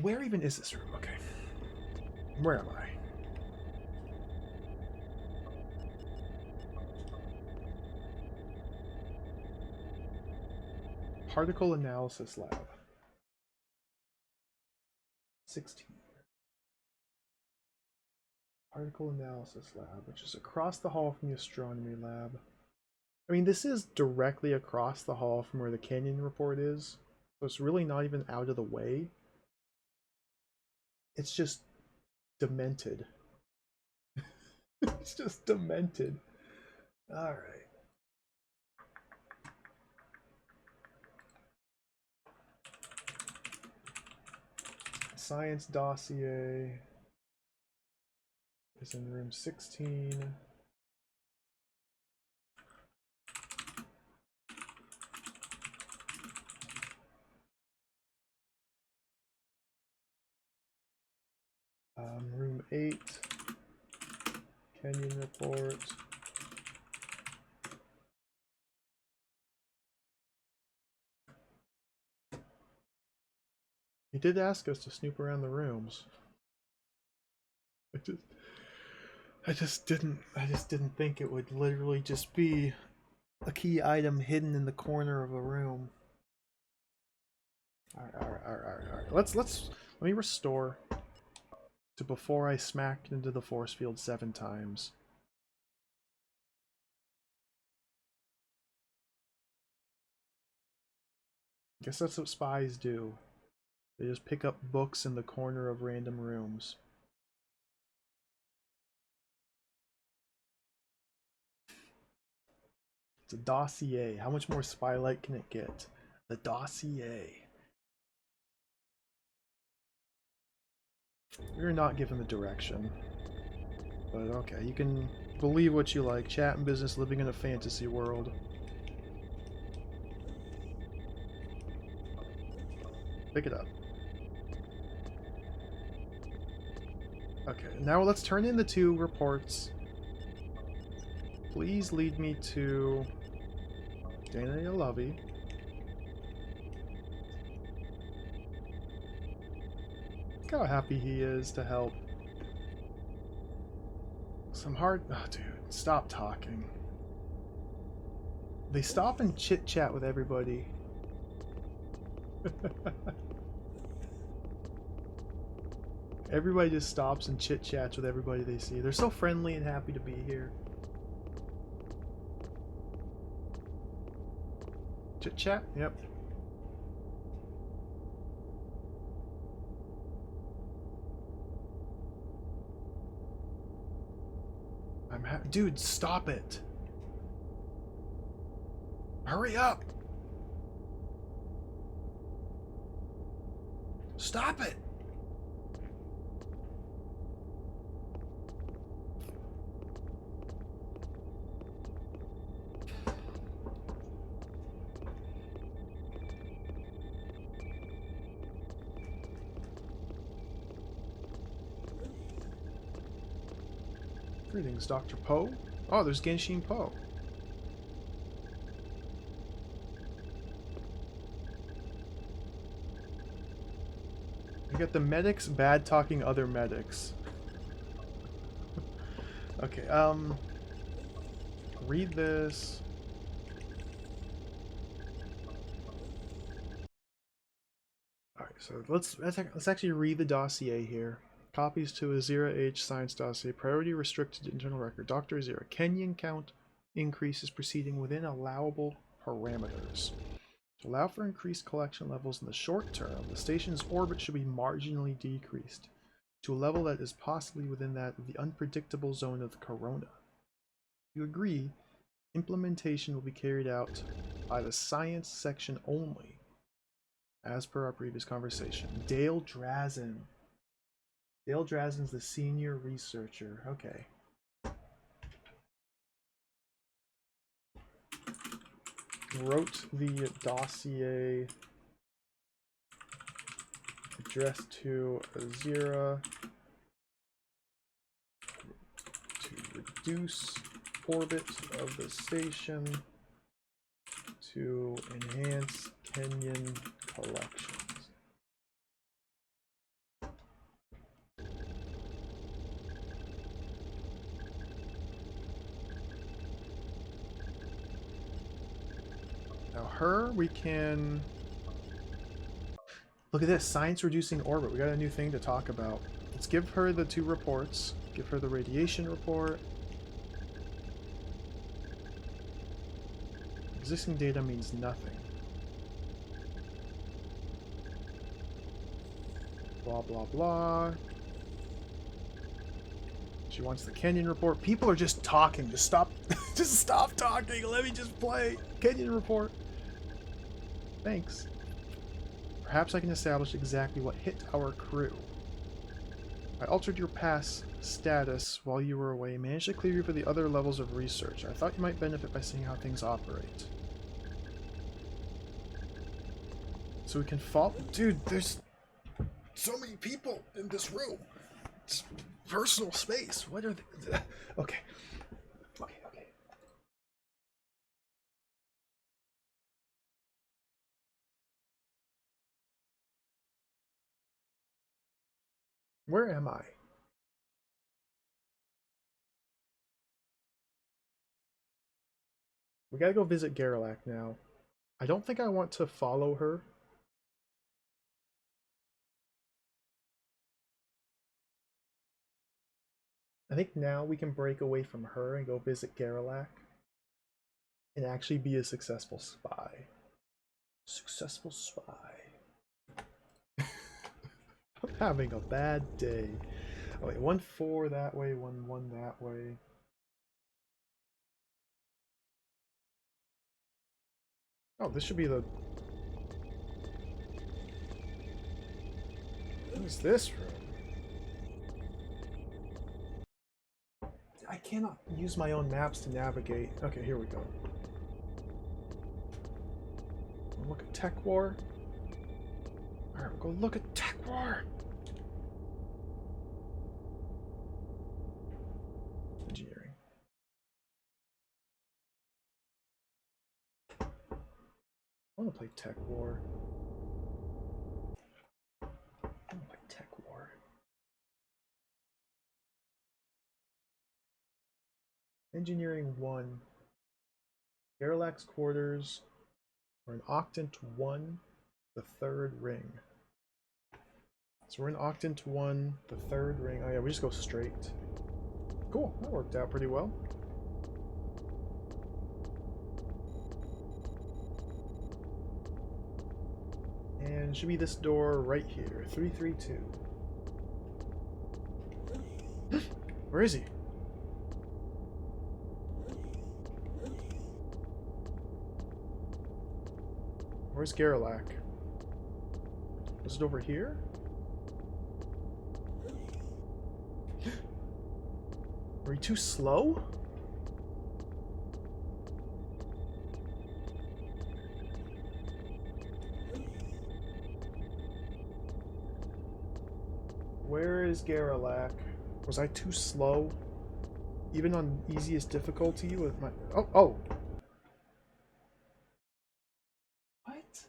Where even is this room? Okay. Where am I? Particle Analysis Lab. 16. Particle Analysis Lab, which is across the hall from the Astronomy Lab. I mean, this is directly across the hall from where the Canyon Report is, so it's really not even out of the way. It's just demented. It's just demented. Alright. Science dossier is in room 16. Room 8, Canyon Report. He did ask us to snoop around the rooms. I just didn't think it would literally just be a key item hidden in the corner of a room. Alright. Let me restore to before I smacked into the force field 7 times. Guess that's what spies do. They just pick up books in the corner of random rooms. It's a dossier. How much more spy-like can it get? The dossier. We were not given the direction. But okay, you can believe what you like. Chat and business living in a fantasy world. Pick it up. Okay, now let's turn in the 2 reports. Please lead me to Dana Lovey. Look how happy he is to help. Some hard... Oh, dude, stop talking. They stop and chit-chat with everybody. Everybody just stops and chit-chats with everybody they see. They're so friendly and happy to be here. Chit-chat? Yep. Dude, stop it! Hurry up! Stop it! Greetings, Dr. Poe. Oh, there's Genshin Poe. We got the medics bad-talking other medics. Okay, read this. Alright, so let's actually read the dossier here. Copies to Azira H science dossier. Priority restricted to internal record. Dr. Azira. Kenyan count increase is proceeding within allowable parameters. To allow for increased collection levels in the short term, the station's orbit should be marginally decreased to a level that is possibly within that of the unpredictable zone of the corona. You agree, implementation will be carried out by the science section only, as per our previous conversation. Dale Drazen. Dale Drazen's the senior researcher. Okay. Wrote the dossier addressed to Azira to reduce orbit of the station to enhance Kenyan collections. Now her, we can... Look at this, science reducing orbit. We got a new thing to talk about. Let's give her the 2 reports. Give her the radiation report. Existing data means nothing. Blah, blah, blah. She wants the Kenyan report. People are just talking. Just stop. Just stop talking. Let me just play. Kenyan report. Thanks. Perhaps I can establish exactly what hit our crew. I altered your pass status while you were away. Managed to clear you for the other levels of research. I thought you might benefit by seeing how things operate. So we can follow... Dude, there's so many people in this room. It's personal space. What are they... Okay. Okay, okay. Where am I? We gotta go visit Garrelak now. I don't think I want to follow her. I think now we can break away from her and go visit Garrelak and actually be a successful spy. Successful spy. I'm having a bad day. Oh wait, 1-4 that way, 1-1 that way. Oh, this should be the... What is this room? I cannot use my own maps to navigate. Okay, here we go. Look at Tech War. Alright, we'll go look at Tech War. Engineering. I want to play Tech War. I want to play Tech War. Engineering 1. Garrelak's quarters. We're in Octant 1, the 3rd ring. So we're in Octant 1, the 3rd ring. Oh yeah, we just go straight. Cool, that worked out pretty well. And should be this door right here, 332. Where is he? Where's Garrelak? Was it over here? Are you too slow? Where is Garrelak? Was I too slow? Even on easiest difficulty with my... Oh, oh! What?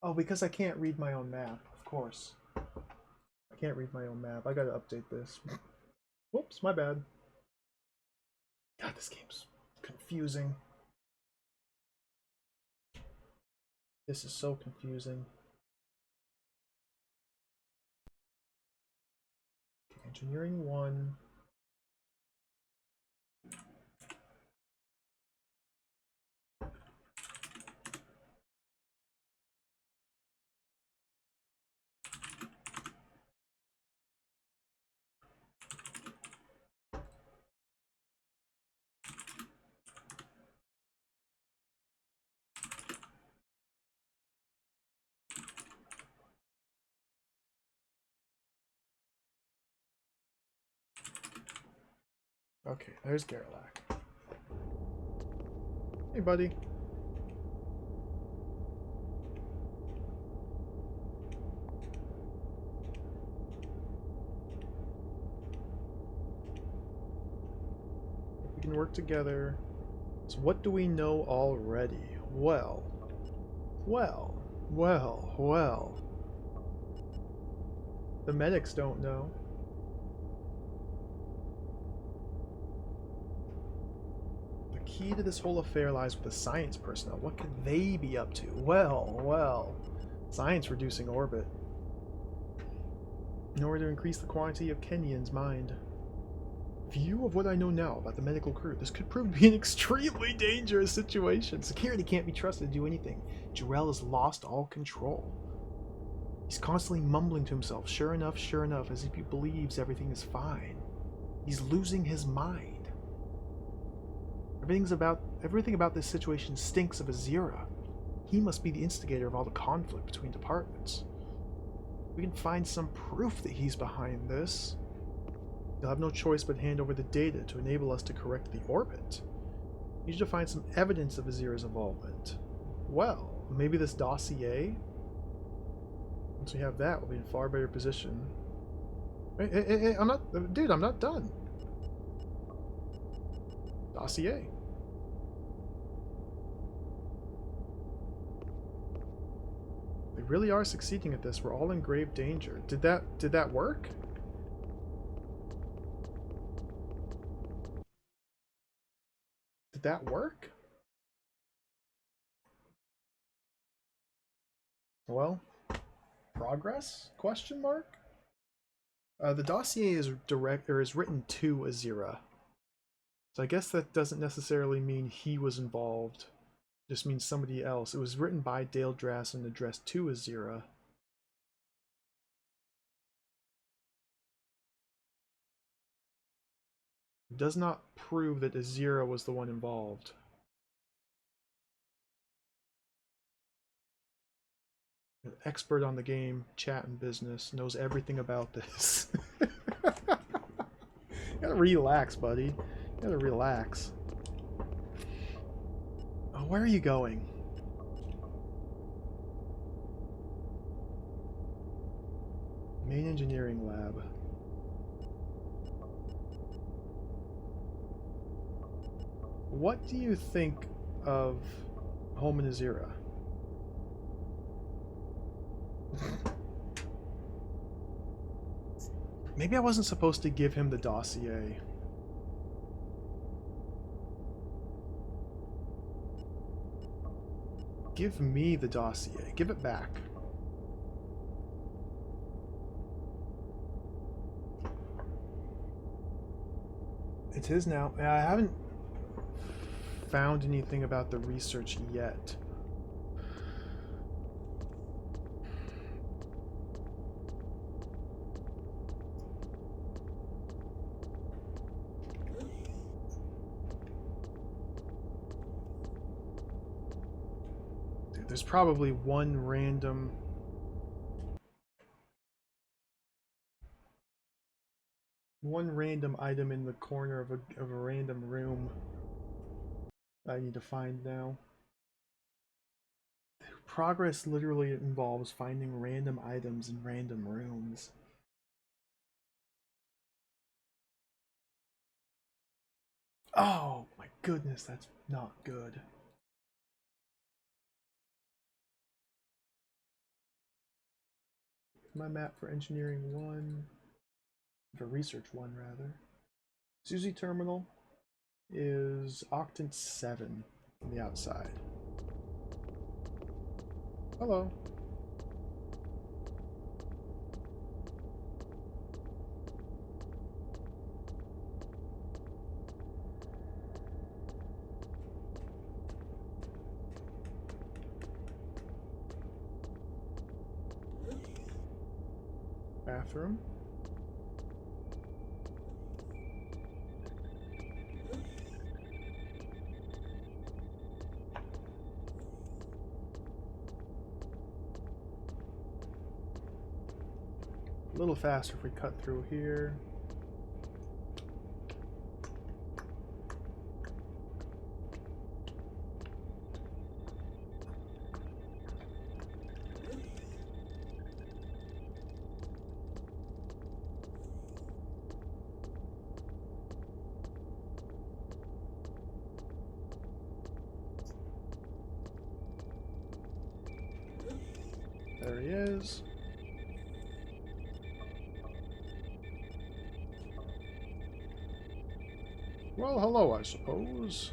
Oh, because I can't read my own map, of course. I can't read my own map. I gotta update this. Whoops, my bad. God, this game's confusing. This is so confusing. Okay, engineering 1. Okay, there's Gerlach. Hey, buddy. We can work together. So what do we know already? Well. The medics don't know. The key to this whole affair lies with the science personnel. What could they be up to? Well. Science reducing orbit. In order to increase the quantity of Kenyon's mind. View of what I know now about the medical crew, this could prove to be an extremely dangerous situation. Security can't be trusted to do anything. Jarrell has lost all control. He's constantly mumbling to himself, sure enough, as if he believes everything is fine. He's losing his mind. Everything about this situation stinks of Azira. He must be the instigator of all the conflict between departments. We can find some proof that he's behind this. You'll have no choice but hand over the data to enable us to correct the orbit. You need to find some evidence of Azira's involvement. Well, maybe this dossier? Once we have that, we'll be in a far better position. Hey, I'm not done. Dossier. We really are succeeding at this. We're all in grave danger. Did that work? Did that work? Well, progress? Question mark? The dossier is written to Azira. So I guess that doesn't necessarily mean he was involved. It just means somebody else. It was written by Dale Drass and addressed to Azira. It does not prove that Azira was the one involved. An expert on the game, chat and business, knows everything about this. You gotta relax, buddy. You gotta relax. Oh, where are you going? Main engineering lab. What do you think of Home and Azira? Maybe I wasn't supposed to give him the dossier. Give me the dossier. Give it back. It's his now. I haven't found anything about the research yet. Dude, there's probably one random item in the corner of a random room I need to find now. Progress literally involves finding random items in random rooms. Oh my goodness, that's not good. my map for engineering 1, for research 1 rather. Susie terminal is octant 7 on the outside. Hello. Bathroom. A little faster if we cut through here. There he is. Well, hello, I suppose.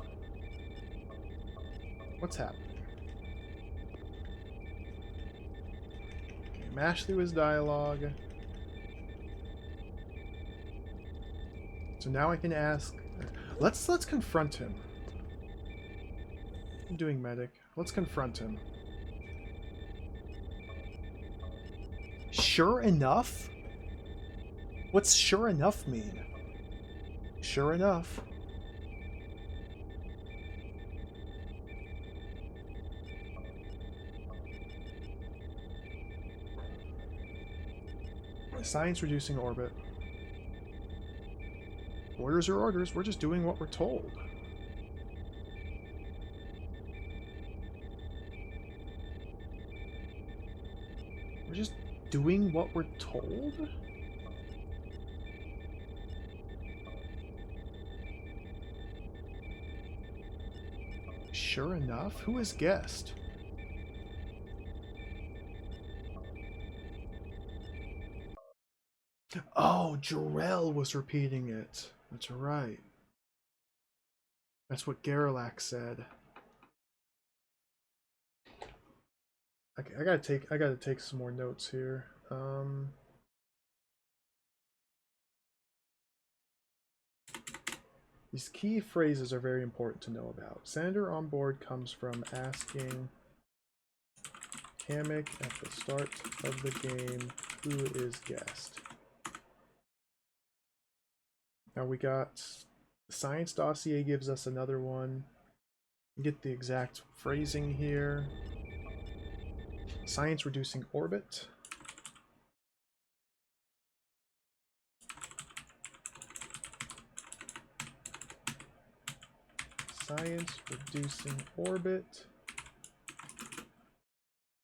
What's happening? Okay, mash through his dialogue. So now I can ask. Let's confront him. I'm doing medic. Let's confront him. Sure enough? What's sure enough mean? Sure enough. Science reducing orbit. Orders are orders. We're just doing what we're told. We're just doing what we're told? Sure enough, who is guest? Oh, Jarell was repeating it. That's right. That's what Garrelac said. Okay, I gotta take some more notes here. These key phrases are very important to know about. Senator on board comes from asking Kamek at the start of the game, who is guest? Now we got the science dossier gives us another one. Get the exact phrasing here. Science reducing orbit. Science reducing orbit.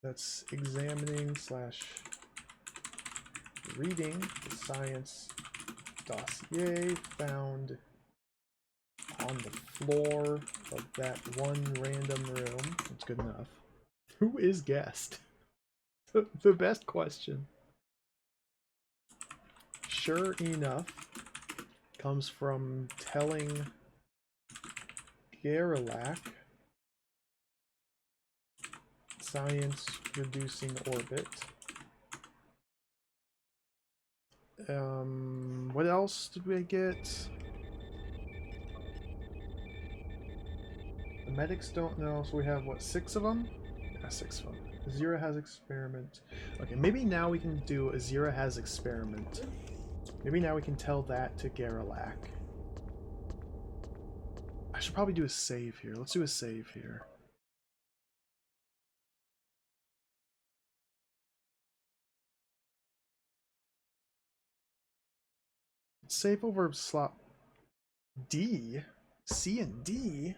That's examining / reading the science dossier found on the floor of that one random room. That's good enough. Who is guest? The best question. Sure enough comes from telling Garrelac science reducing orbit. What else did we get? The medics don't know, so we have what, 6 of them? Yeah, 6 of them. Azira has experiment. Okay, maybe now we can do Azira has experiment. Maybe now we can tell that to Garrelac. I should probably do a save here. Let's do a save here. Save over slot D? C and D?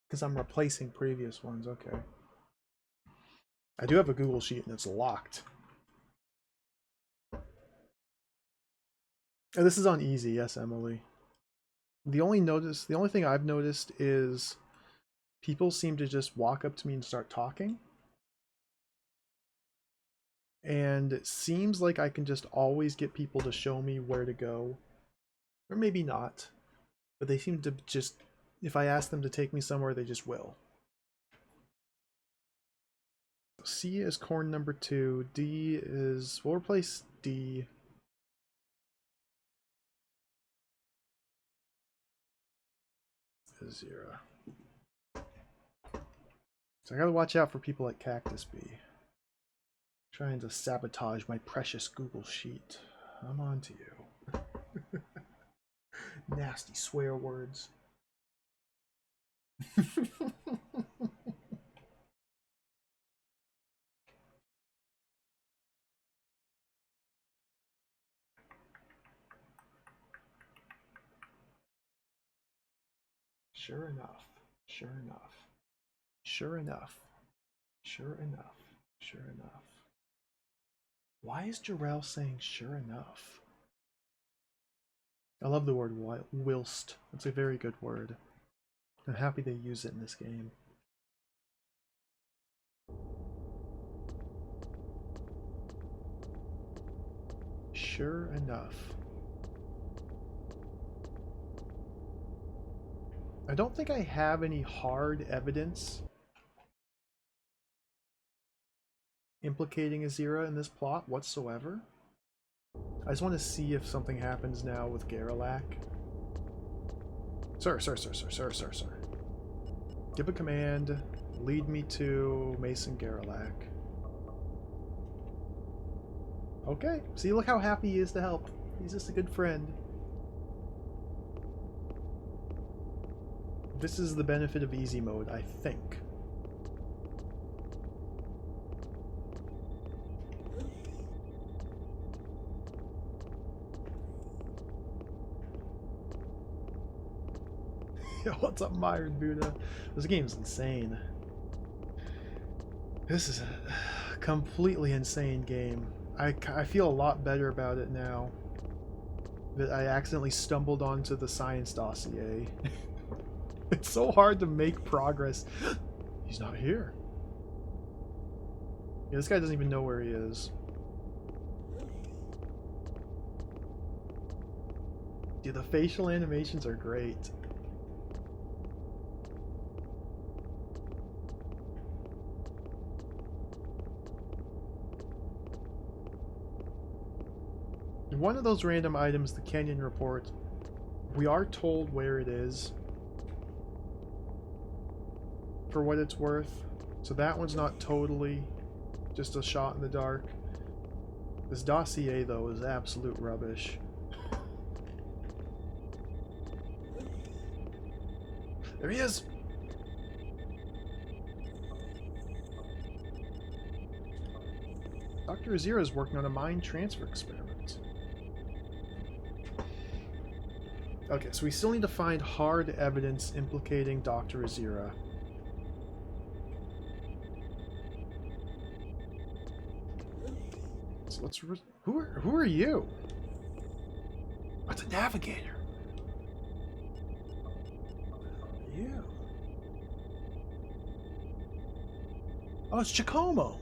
Because I'm replacing previous ones, okay. I do have a Google Sheet and it's locked. Oh, this is on easy, yes, Emily. The only thing I've noticed is people seem to just walk up to me and start talking. And it seems like I can just always get people to show me where to go. Or maybe not. But they seem to just, if I ask them to take me somewhere, they just will. C is corn number 2. D is, we'll replace D. Is 0. So I gotta watch out for people like Cactus Bee. Trying to sabotage my precious Google Sheet. I'm on to you. Nasty swear words. Sure enough. Sure enough. Sure enough. Sure enough. Sure enough. Why is Jarrell saying sure enough? I love the word whilst. It's a very good word. I'm happy they use it in this game. Sure enough. I don't think I have any hard evidence implicating Azira in this plot whatsoever. I just want to see if something happens now with Garrelak. Sir. Give a command. Lead me to Mason Garrelak. Okay. See, look how happy he is to help. He's just a good friend. This is the benefit of easy mode, I think. Yo, what's up, Myron Buddha? This game's insane. This is a completely insane game. I feel a lot better about it now that I accidentally stumbled onto the science dossier. It's so hard to make progress. He's not here. Yeah, this guy doesn't even know where he is. Dude, the facial animations are great. One of those random items, the Kenyon report, we are told where it is for what it's worth. So that one's not totally just a shot in the dark. This dossier, though, is absolute rubbish. There he is! Dr. Azira is working on a mind transfer experiment. Okay, so we still need to find hard evidence implicating Dr. Azira. So let's who are you? What's a navigator? You. Oh, it's Giacomo.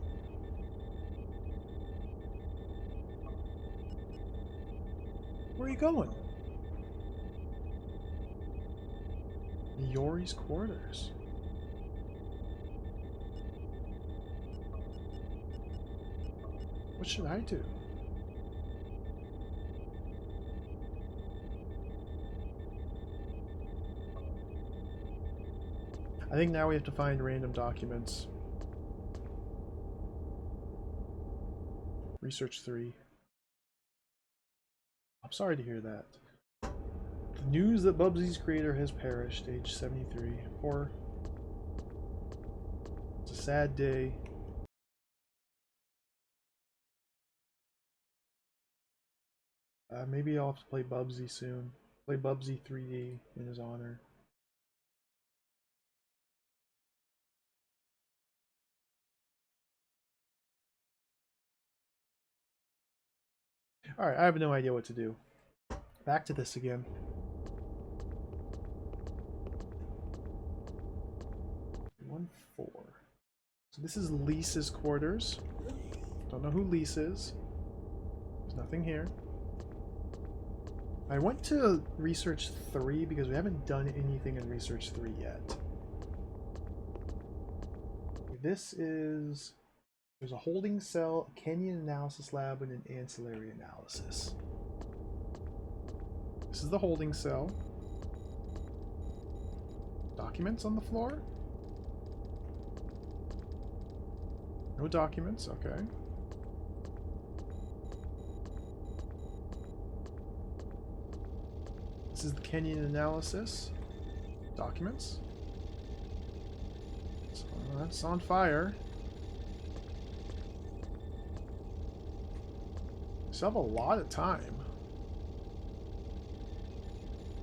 Where are you going? Yori's quarters. What should I do? I think now we have to find random documents. Research 3. I'm sorry to hear that. The news that Bubsy's creator has perished, age 73. Poor. It's a sad day. Maybe I'll have to play Bubsy soon. Play Bubsy 3D in his honor. Alright, I have no idea what to do. Back to this again. 1-4. So this is Lisa's quarters. Don't know who Lise is. There's nothing here. I went to Research 3 because we haven't done anything in Research 3 yet. This is... There's a holding cell, a canyon analysis lab, and an ancillary analysis. This is the holding cell. Documents on the floor? No documents, okay. This is the canyon analysis. Documents. So that's on fire. Still have a lot of time.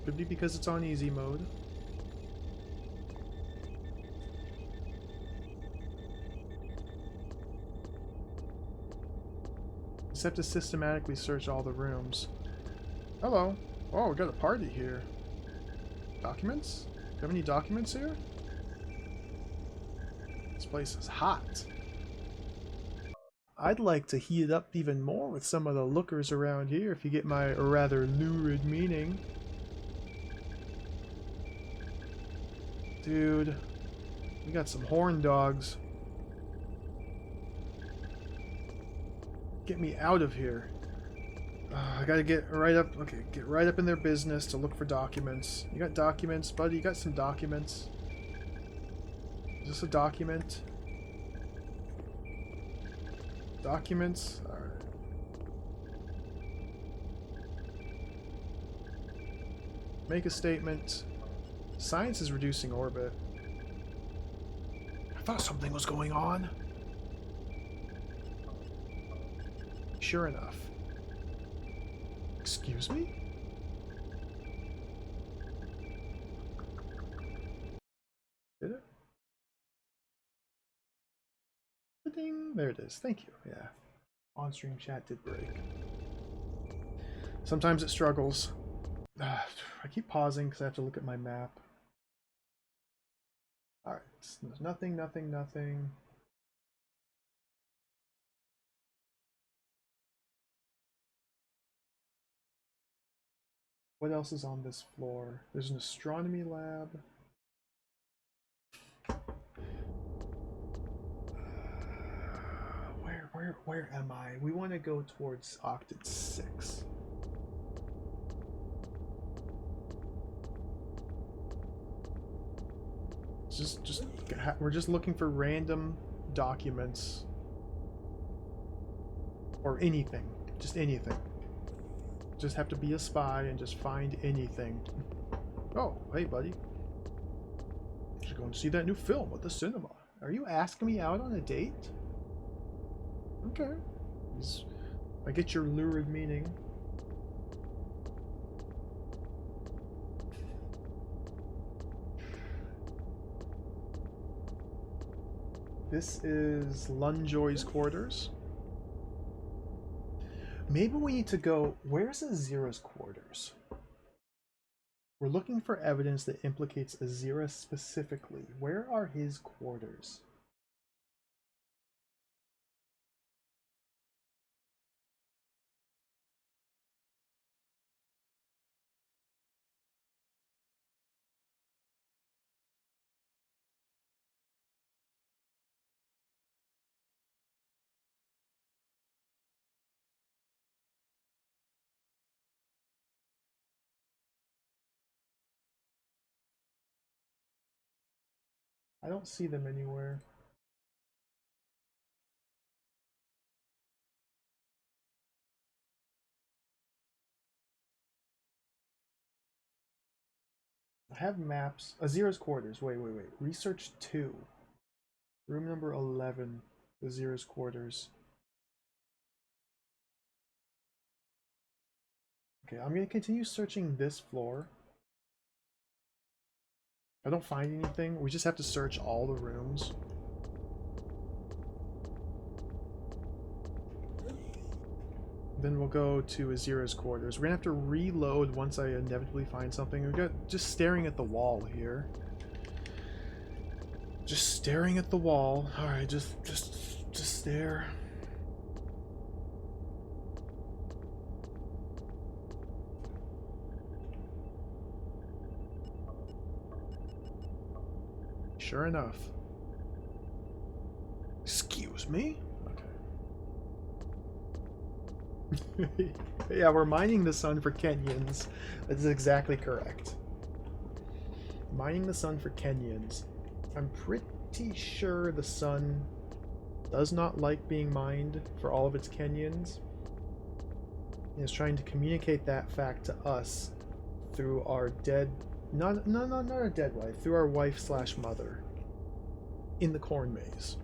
Could be because it's on easy mode. Just have to systematically search all the rooms. Hello. Oh, we got a party here. Documents? Do you have any documents here? This place is hot. I'd like to heat it up even more with some of the lookers around here, if you get my rather lurid meaning. Dude, we got some horn dogs. Get me out of here. I gotta get right up. Okay, get right up in their business to look for documents. You got documents, buddy? You got some documents? Is this a document? Documents? Alright. Make a statement. Science is reducing orbit. I thought something was going on. Sure enough. Excuse me? Did it? Ding. There it is. Thank you. Yeah. On-stream chat did break. Sometimes it struggles. I keep pausing because I have to look at my map. Alright. There's nothing, nothing, nothing. What else is on this floor? There's an astronomy lab. Where am I? We want to go towards Octet 6. We're just looking for random documents or anything. Just anything. Just have to be a spy and just find anything. Oh, hey buddy. Should go and see that new film at the cinema. Are you asking me out on a date? Okay. I get your lurid meaning. This is Lunjoy's quarters. Maybe we need to go... Where's Azira's quarters? We're looking for evidence that implicates Azira specifically. Where are his quarters? I don't see them anywhere. I have maps. Azira's quarters. Wait. Research 2. Room number 11. Azira's quarters. Okay, I'm going to continue searching this floor. If I don't find anything, we just have to search all the rooms. Then we'll go to Azira's quarters. We're gonna have to reload once I inevitably find something. We've got just staring at the wall here. Just staring at the wall. Alright, just stare. Sure enough. Excuse me? Okay. Yeah, we're mining the sun for Kenyans. That's exactly correct. Mining the sun for Kenyans. I'm pretty sure the sun does not like being mined for all of its Kenyans. It is trying to communicate that fact to us through our dead... not our dead wife. Through our wife/mother. In the corn maze.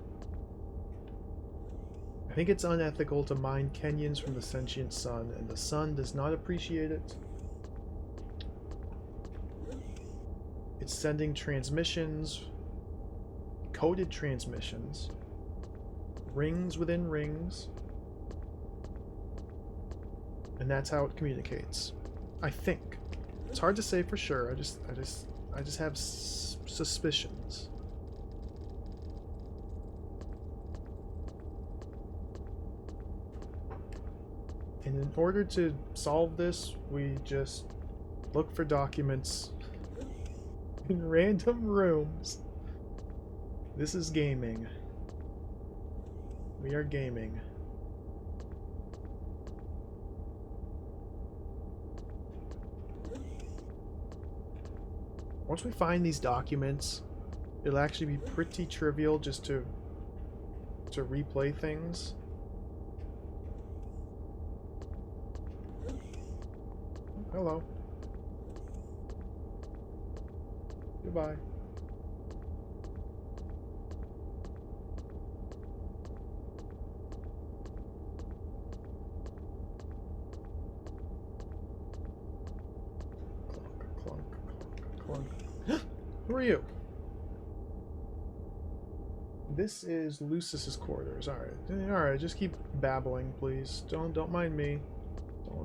I think it's unethical to mine Kenyans from the sentient sun, and the sun does not appreciate it. It's sending transmissions, coded transmissions, rings within rings, and that's how it communicates. I think. It's hard to say for sure. I just have suspicions. And in order to solve this, we just look for documents in random rooms. This is gaming. We are gaming. Once we find these documents, it'll actually be pretty trivial just to replay things. Hello. Goodbye. Clunk, clunk, clunk, clunk. Who are you? This is Lucis's quarters. Alright, just keep babbling, please. Don't mind me.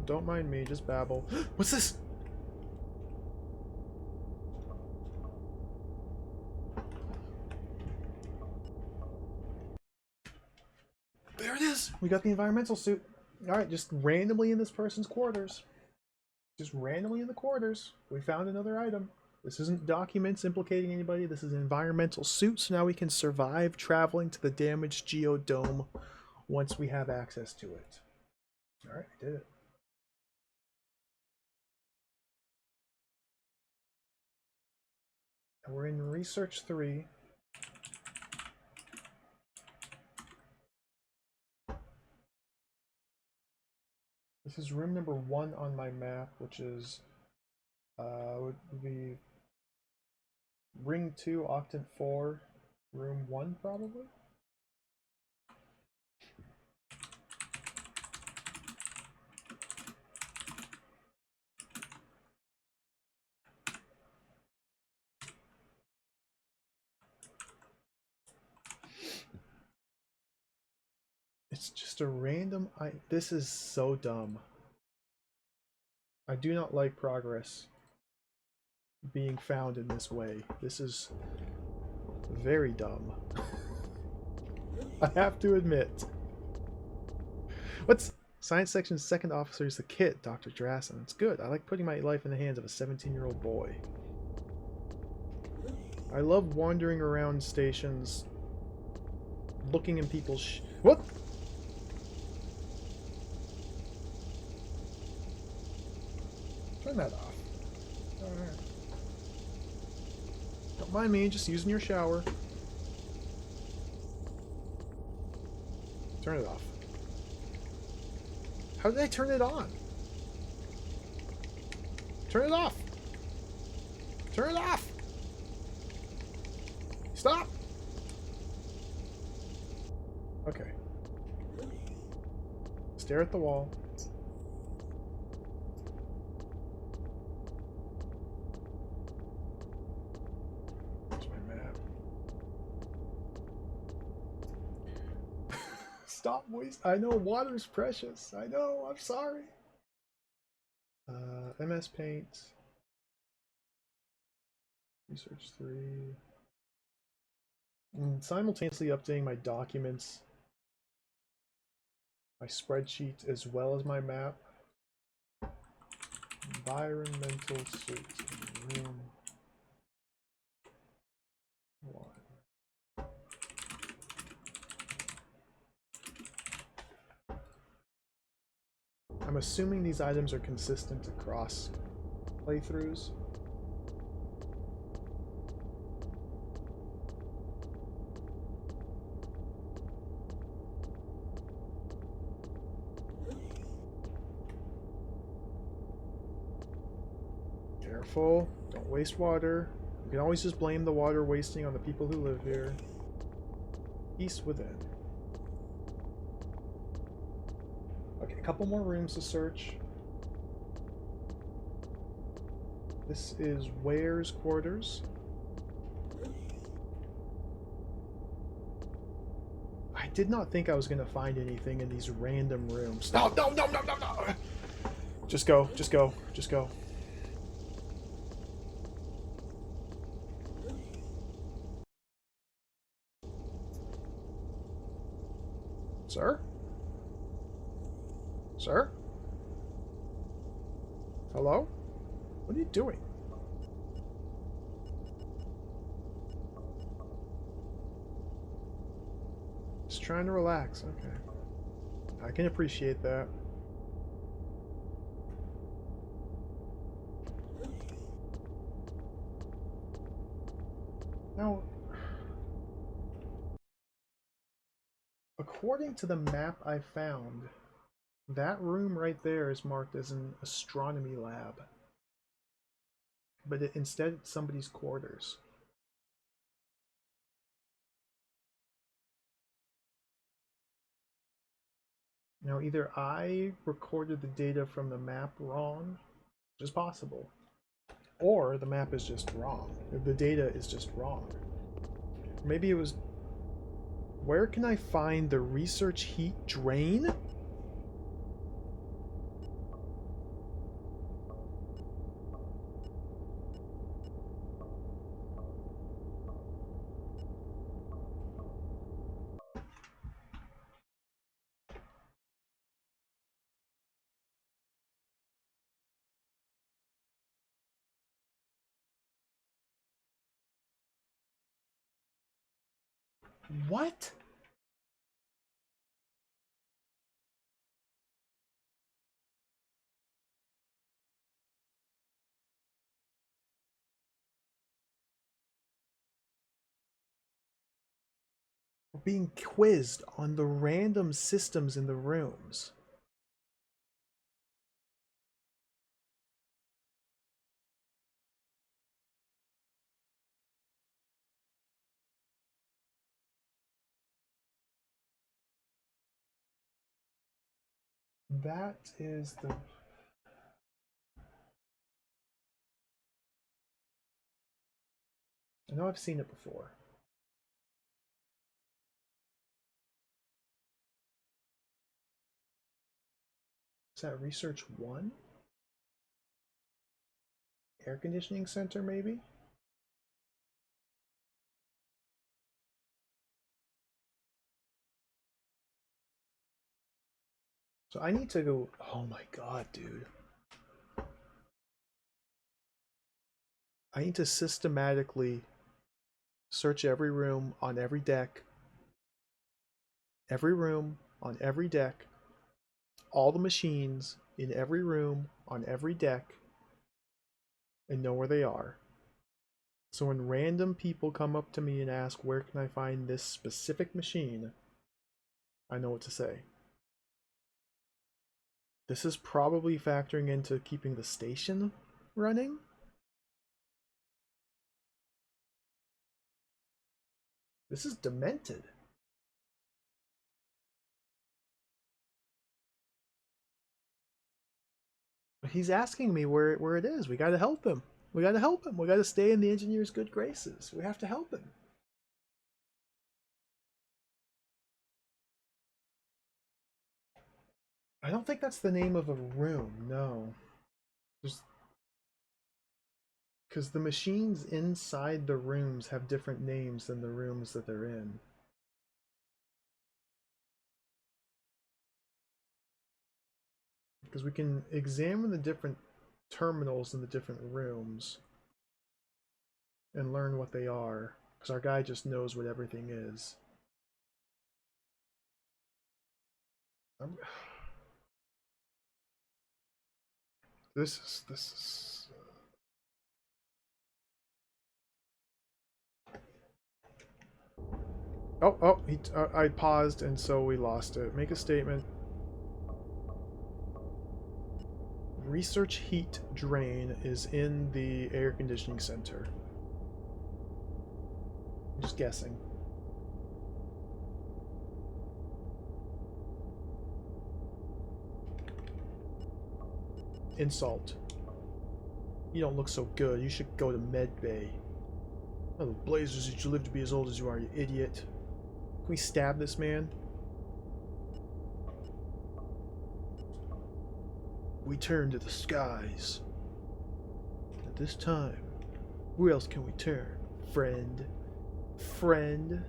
Don't mind me, just babble. What's this? There it is! We got the environmental suit. Alright, just randomly in this person's quarters. Just randomly in the quarters. We found another item. This isn't documents implicating anybody. This is an environmental suit, so now we can survive traveling to the damaged geodome once we have access to it. Alright, I did it. And we're in Research 3. This is room number 1 on my map, which is would be Ring 2, Octant 4, room 1 probably? It's just a random... This is so dumb. I do not like progress being found in this way. This is very dumb. I have to admit. What's... Science Section's second officer is the kid, Dr. Drassen. It's good. I like putting my life in the hands of a 17-year-old boy. I love wandering around stations, looking in people's... What? Turn that off. Alright. Don't mind me, just using your shower. Turn it off. How did I turn it on? Turn it off! Turn it off! Stop! Okay. Stare at the wall. There's my map. Stop waste. I know water's precious. I know. I'm sorry. MS Paint. Research 3. Simultaneously updating my documents, my spreadsheet, as well as my map. Environmental suit. Room 1. assuming these items are consistent across playthroughs. Careful, don't waste water. You can always just blame the water wasting on the people who live here. Peace within. Okay, a couple more rooms to search. This is Ware's quarters. I did not think I was going to find anything in these random rooms. No, no, no, no, no, no! Just go, just go, just go. Sir? Sir? Hello? What are you doing? Just trying to relax. Okay. I can appreciate that. Now, according to the map I found, that room right there is marked as an astronomy lab. But instead, it's somebody's quarters. Now, either I recorded the data from the map wrong, which is possible, or the map is just wrong. The data is just wrong. Maybe it was... Where can I find the research heat drain? What? We're being quizzed on the random systems in the rooms. That is the... I know I've seen it before. Is that Research 1? Air conditioning center, maybe? So I need to go... Oh my god, dude. I need to systematically search every room on every deck. Every room on every deck. All the machines in every room on every deck. And know where they are. So when random people come up to me and ask, where can I find this specific machine? I know what to say. This is probably factoring into keeping the station running. This is demented. He's asking me where it is. We gotta help him. We gotta help him. We gotta stay in the engineer's good graces. We have to help him. I don't think that's the name of a room, no. Just because the machines inside the rooms have different names than the rooms that they're in. Because we can examine the different terminals in the different rooms and learn what they are. Because our guy just knows what everything is. This is. Oh, I paused, and so we lost it. Make a statement. Research heat drain is in the air conditioning center. I'm just guessing. Insult. You don't look so good. You should go to med bay. Oh, the blazers that you live to be as old as you are, you idiot. Can we stab this man? We turn to the skies. At this time, where else can we turn? Friend. Friend.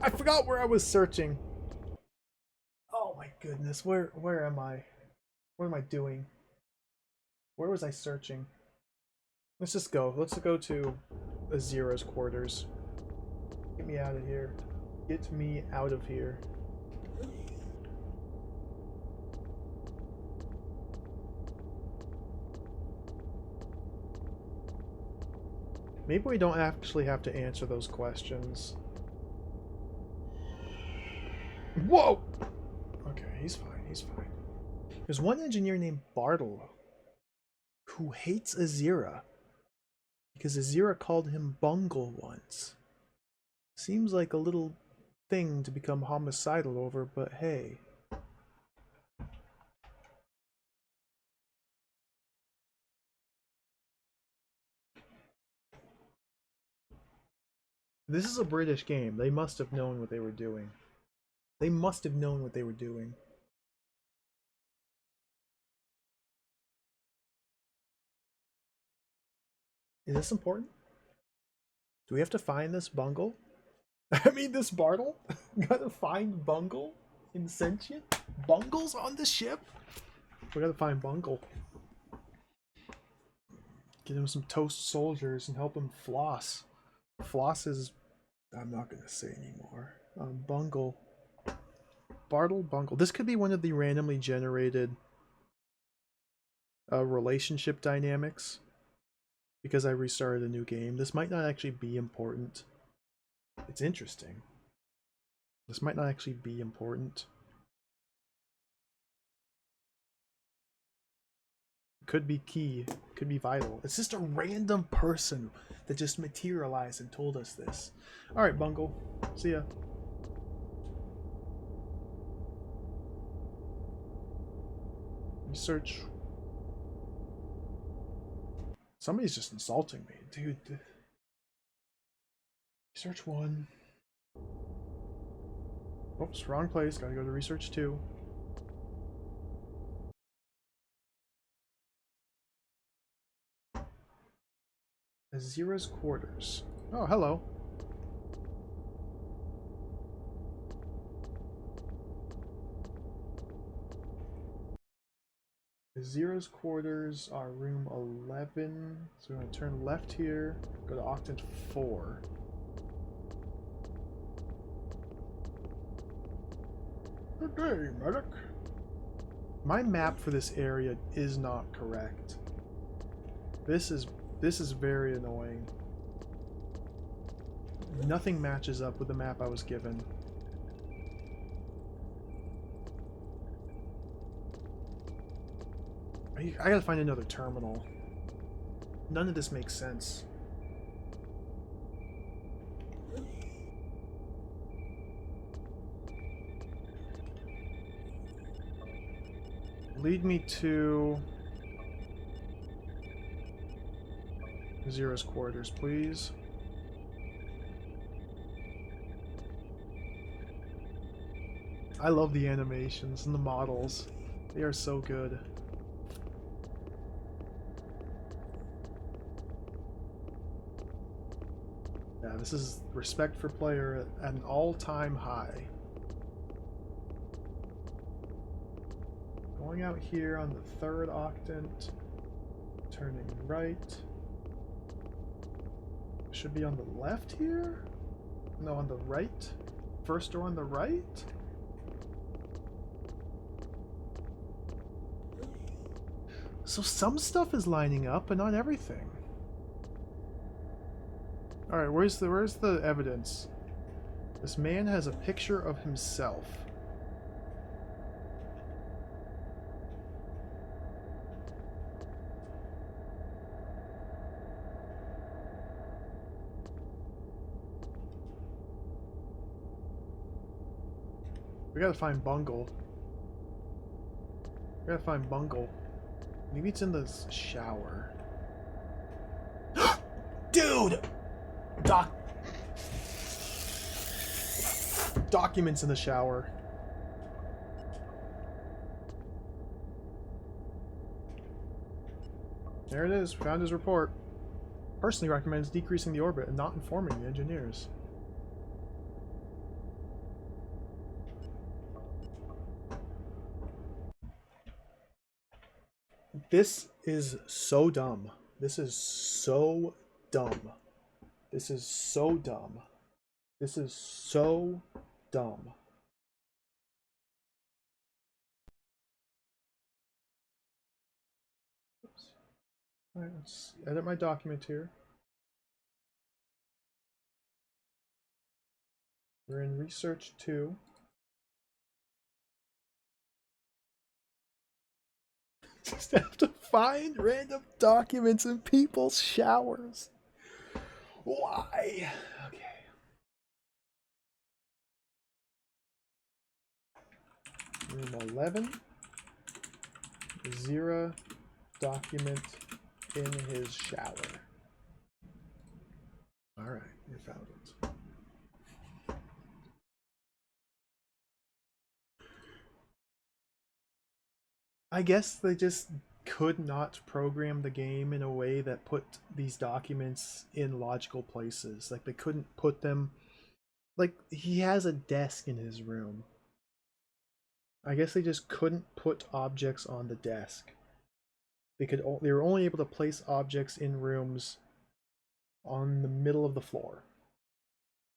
I forgot where I was searching. Oh my goodness, where am I? What am I doing? Where was I searching? Let's just go. Let's go to Azira's quarters. Get me out of here. Get me out of here. Maybe we don't actually have to answer those questions. Whoa! Okay, he's fine, he's fine. There's one engineer named Bartle who hates Azira because Azira called him Bungle once. Seems like a little thing to become homicidal over, but hey. This is a British game. They must have known what they were doing. They must have known what they were doing. Is this important? Do we have to find this Bungle? I mean, this Bartle? Gotta find Bungle in Sentient? Bungle's on the ship? We gotta find Bungle. Get him some toast soldiers and help him floss. Floss is... I'm not gonna say anymore. Bungle. Bartle Bungle. This could be one of the randomly generated relationship dynamics. Because I restarted a new game. This might not actually be important. It's interesting. This might not actually be important. Could be key. Could be vital. It's just a random person that just materialized and told us this. Alright, Bungle. See ya. Research. Somebody's just insulting me. Dude. Research 1. Oops, wrong place. Gotta go to research 2. Azira's quarters. Oh, hello. Azira's quarters are room 11. So we're going to turn left here, go to Octant 4. Good day, medic. My map for this area is not correct. This is very annoying. Nothing matches up with the map I was given. I gotta find another terminal. None of this makes sense. Lead me to Azira's quarters, please. I love the animations and the models. They are so good. Yeah, this is respect for player at an all-time high. Going out here on the 3rd octant, turning right. should be on the left here? No, on the right? First door on the right? So some stuff is lining up, but not everything. Alright, where's the evidence? This man has a picture of himself. We gotta find Bungle. We gotta find Bungle. Maybe it's in the shower. Dude! Documents in the shower. There it is. Found his report. Personally recommends decreasing the orbit and not informing the engineers. This is so dumb. This is so dumb. This is so dumb. This is so dumb. Oops. All right, let's edit my document here. We're in research 2. Just have to find random documents in people's showers. Why? Okay. Room 11. Zira document in his shower. Alright, we found it. I guess they just could not program the game in a way that put these documents in logical places. Like, they couldn't put them... Like, he has a desk in his room. I guess they just couldn't put objects on the desk. They were only able to place objects in rooms on the middle of the floor.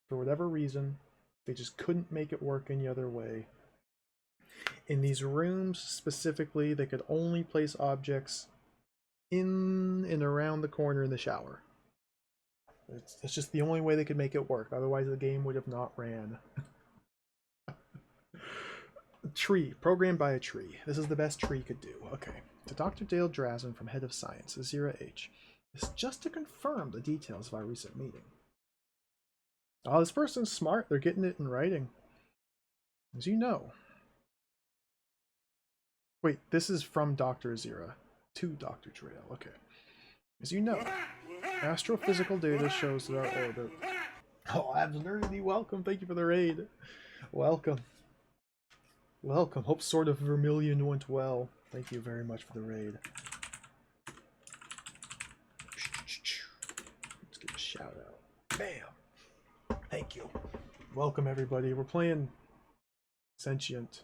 For whatever reason, they just couldn't make it work any other way. In these rooms specifically, they could only place objects in and around the corner in the shower. It's just the only way they could make it work. Otherwise, the game would have not ran. Tree. Programmed by a tree. This is the best tree could do. Okay. To Dr. Dale Drazen from Head of Science, Azira H. This is just to confirm the details of our recent meeting. Oh, this person's smart. They're getting it in writing. As you know. Wait, this is from Dr. Azira to Dr. Trail. Okay. As you know, astrophysical data shows that our orbit... Oh, absolutely welcome. Thank you for the raid. Welcome. Welcome. Hope Sword of Vermilion went well. Thank you very much for the raid. Let's give a shout out. Bam! Thank you. Welcome, everybody. We're playing Sentient.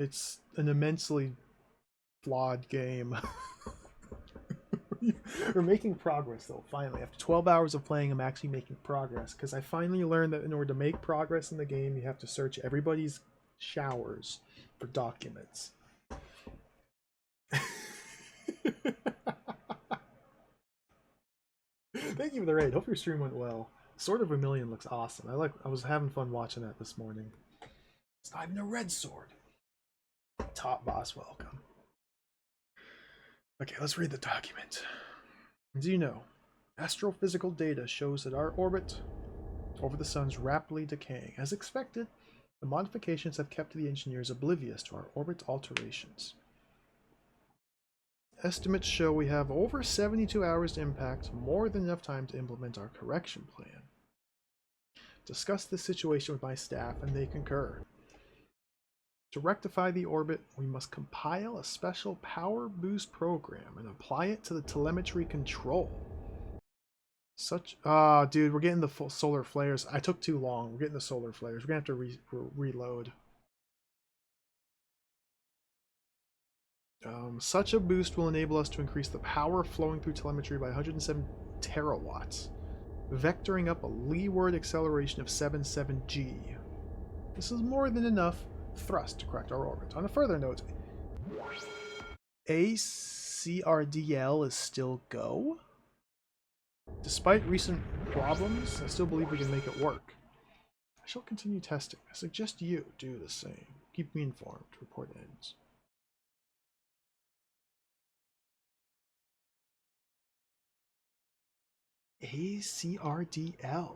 It's an immensely flawed game. We're making progress, though, finally. After 12 hours of playing, I'm actually making progress, because I finally learned that in order to make progress in the game, you have to search everybody's showers for documents. Thank you for the raid. Hope your stream went well. Sword of Vermilion looks awesome. I was having fun watching that this morning. It's not even a red sword. Top boss, welcome. Okay, let's read the document. As you know, astrophysical data shows that our orbit over the sun is rapidly decaying. As expected, the modifications have kept the engineers oblivious to our orbit alterations. Estimates show we have over 72 hours to impact, more than enough time to implement our correction plan. Discuss this situation with my staff and they concur. To rectify the orbit, we must compile a special power boost program and apply it to the telemetry control. Dude, we're getting the full solar flares. I took too long. We're getting the solar flares. We're gonna have to reload. Such a boost will enable us to increase the power flowing through telemetry by 107 terawatts, vectoring up a leeward acceleration of 77 g. This is more than enough thrust to correct our orbit. On a further note, ACRDL is still go. Despite recent problems, I still believe we can make it work. I shall continue testing. I suggest you do the same. Keep me informed. Report ends. ACRDL.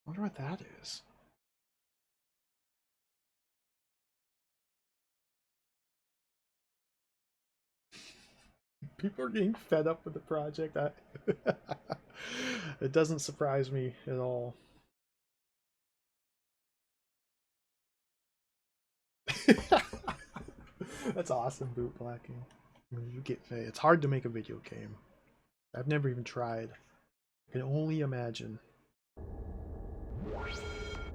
Wonder what that is. People are getting fed up with the project. It doesn't surprise me at all. That's awesome, boot blacking. It's hard to make a video game. I've never even tried. I can only imagine.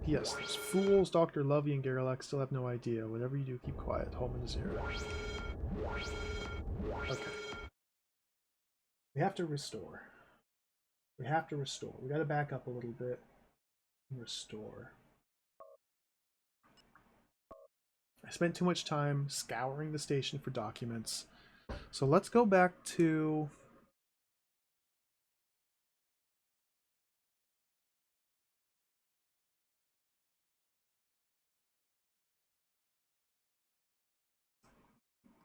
P.S. Those fools, Dr. Lovey and Garrelac still have no idea. Whatever you do, keep quiet. Home in 0. Okay. We have to restore. We have to restore. We gotta back up a little bit and restore. I spent too much time scouring the station for documents. So let's go back to...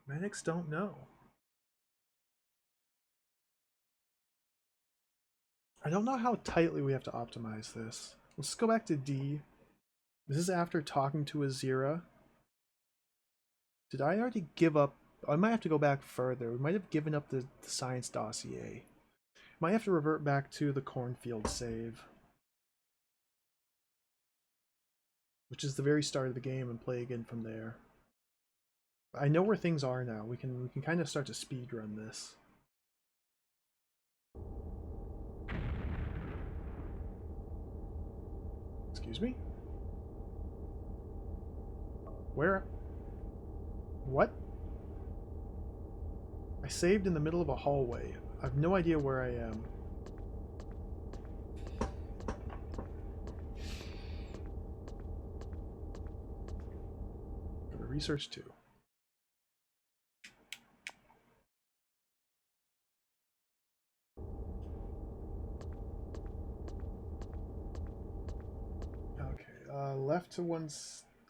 Medics don't know. I don't know how tightly we have to optimize this. Let's go back to D. This is after talking to Azira. Did I already give up? I might have to go back further. We might have given up the science dossier. Might have to revert back to the cornfield save, which is the very start of the game, and play again from there. I know where things are now. We can kind of start to speed run this. Excuse me? Where? What? I saved in the middle of a hallway. I have no idea where I am. Go to research 2.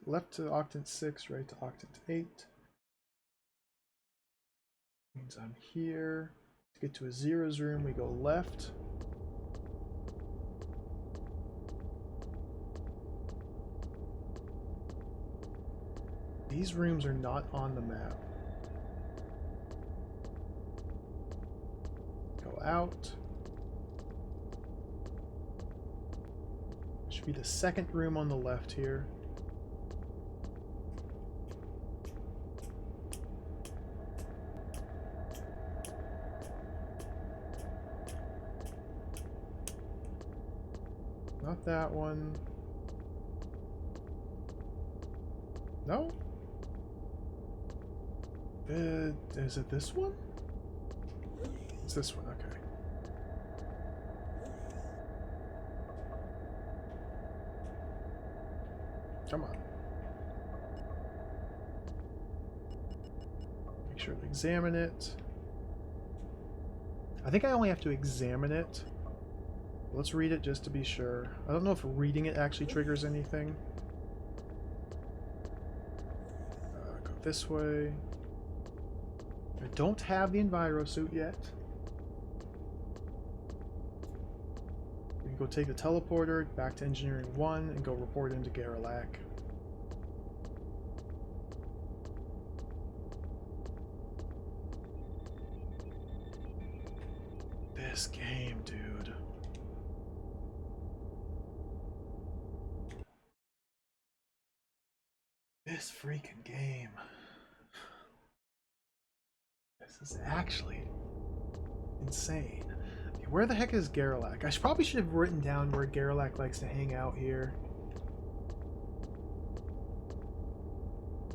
Left to octant 6, right to octant 8. Means I'm here. To get to Azira's room, we go left. These rooms are not on the map. Go out. Should be the second room on the left here. Not that one. No? Is it this one? It's this one, okay. Come on. Make sure to examine it. I think I only have to examine it. Let's read it just to be sure. I don't know if reading it actually triggers anything. Go this way. I don't have the Enviro suit yet. We can go take the teleporter back to Engineering 1 and go report into Garrelac. This game, dude. This freaking game. This is actually insane. Okay, where the heck is Garrelac? I probably should have written down where Garrelac likes to hang out here.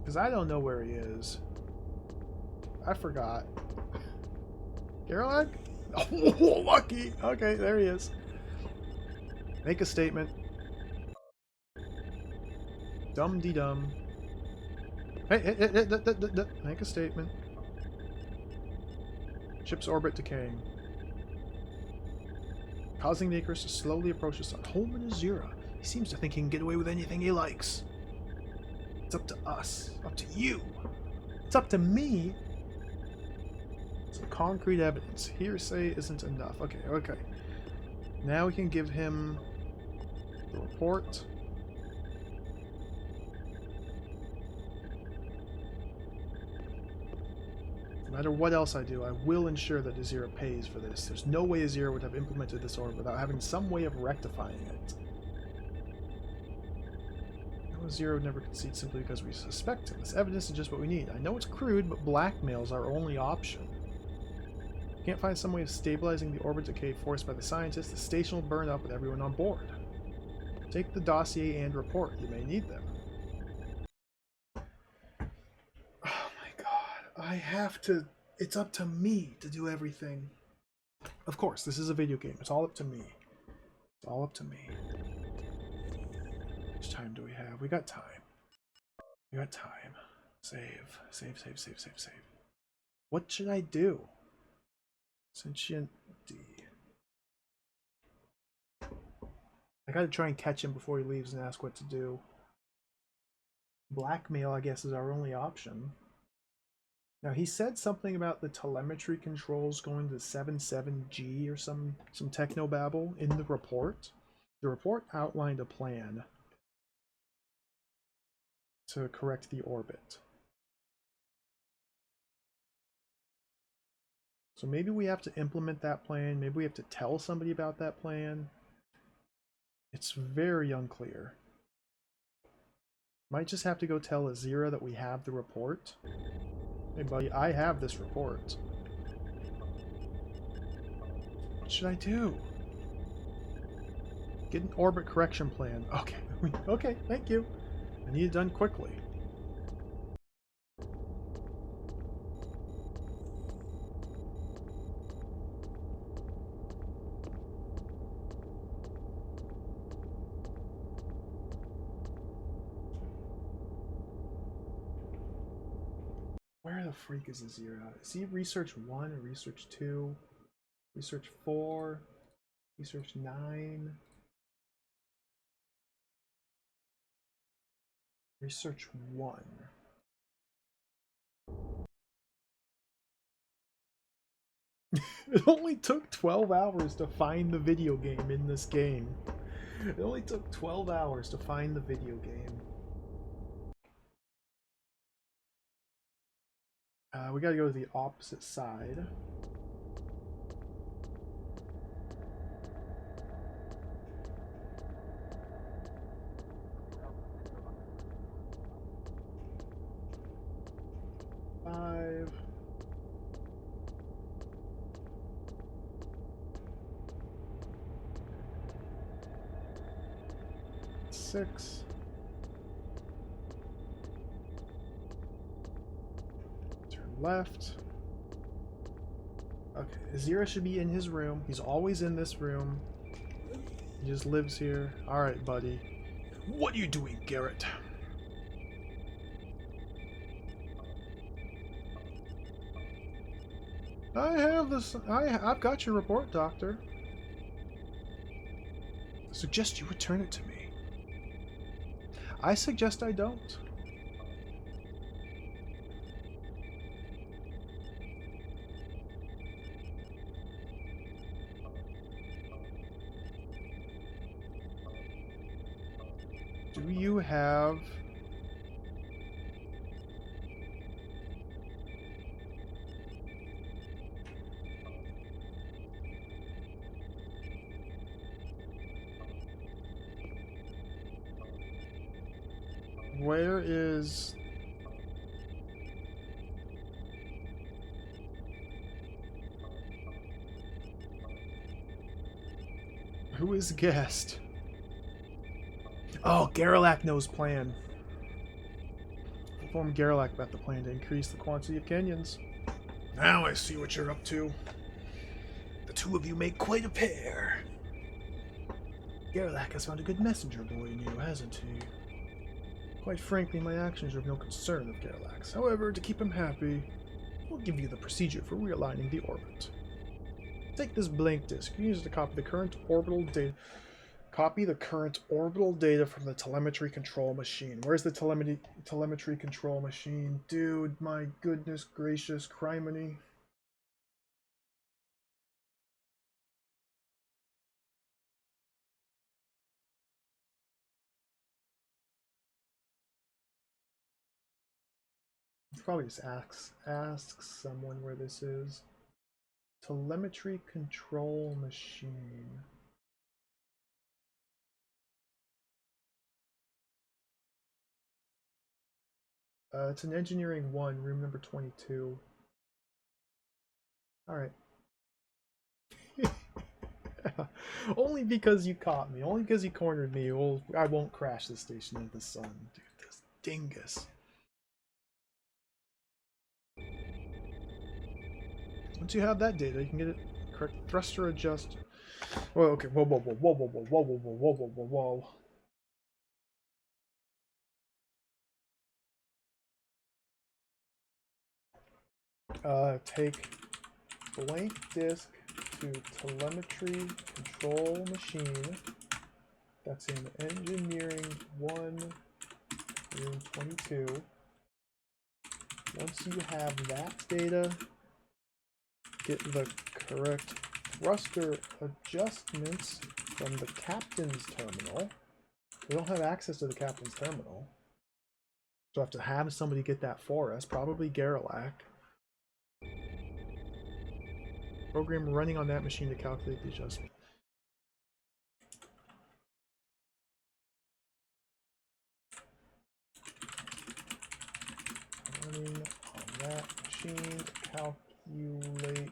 Because I don't know where he is. I forgot. Gerlach? Oh, lucky! Okay, there he is. Make a statement. Dum-de-dum. Hey, make a statement. Ship's orbit decaying. Causing the Icarus to slowly approach the sun. Home in Azura. He seems to think he can get away with anything he likes. It's up to us. Up to you. It's up to me. Some concrete evidence. Hearsay isn't enough. Okay, okay. Now we can give him the report. No matter what else I do, I will ensure that Azira pays for this. There's no way Azira would have implemented this order without having some way of rectifying it. No, Azira would never concede simply because we suspect him. This evidence is just what we need. I know it's crude, but blackmail's our only option. If we can't find some way of stabilizing the orbit decay forced by the scientists, the station will burn up with everyone on board. Take the dossier and report. You may need them. I have to... It's up to me to do everything. Of course, this is a video game. It's all up to me. It's all up to me. How much time do we have? We got time. We got time. Save. Save, save, save, save, save. What should I do? Sentient D. I gotta try and catch him before he leaves and ask what to do. Blackmail, I guess, is our only option. Now, he said something about the telemetry controls going to 77G or some technobabble in the report. The report outlined a plan to correct the orbit. So maybe we have to implement that plan. Maybe we have to tell somebody about that plan. It's very unclear. Might just have to go tell Azira that we have the report. Hey buddy, I have this report. What should I do? Get an orbit correction plan. Okay, okay, thank you. I need it done quickly. Where the freak is Azira? Is he research 1 or research 2? Research 4? Research 9? Research 1. It only took 12 hours to find the video game in this game. It only took 12 hours to find the video game. We gotta go to the opposite side. Five. 6. Left. Okay, Azira should be in his room. He's always in this room. He just lives here. Alright, buddy. What are you doing, Garrett? I have this. I've got your report, Doctor. I suggest you return it to me. I suggest I don't. Do you have... Where is... Who is guest? Oh, Gerlach knows plan. Inform Gerlach about the plan to increase the quantity of Kenyans. Now I see what you're up to. The two of you make quite a pair. Gerlach has found a good messenger boy in you, hasn't he? Quite frankly, my actions are of no concern of Gerlach's. However, to keep him happy, we'll give you the procedure for realigning the orbit. Take this blank disk. Use it to copy the current orbital data. Copy the current orbital data from the telemetry control machine. Where's the telemetry control machine? Dude, my goodness gracious, criminy. Probably just ask someone where this is. Telemetry control machine. It's an engineering 1, room number 22. Alright. Only because you caught me. Only because you cornered me. Well, I won't crash the station into the sun. Dude, this dingus. Once you have that data, you can get it correct thruster adjust. Well, okay. Whoa, whoa, whoa, whoa, whoa, whoa, whoa, whoa, whoa, whoa, whoa, whoa. Take blank disk to telemetry control machine. That's in engineering 1, room 22. Once you have that data, get the correct thruster adjustments from the captain's terminal. We don't have access to the captain's terminal, so I have to have somebody get that for us, probably Gerlach. Program running on that machine to calculate the adjustment. Running on that machine to calculate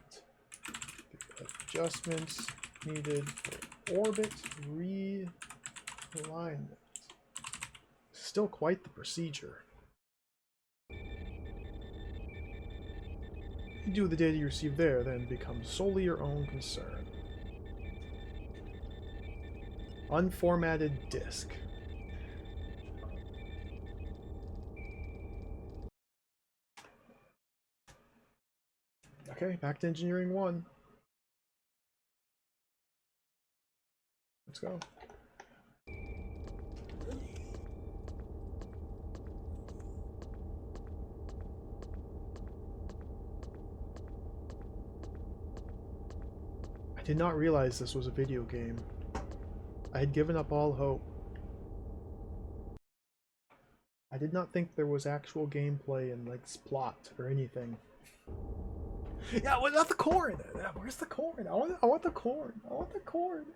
the adjustments needed for orbit realignment. Still quite the procedure. You do the data you receive there, then becomes solely your own concern. Unformatted disk. Okay, back to engineering 1. Let's go. I did not realize this was a video game. I had given up all hope. I did not think there was actual gameplay and like plot or anything. Yeah, what about the corn? Where's the corn? I want the corn. I want the corn.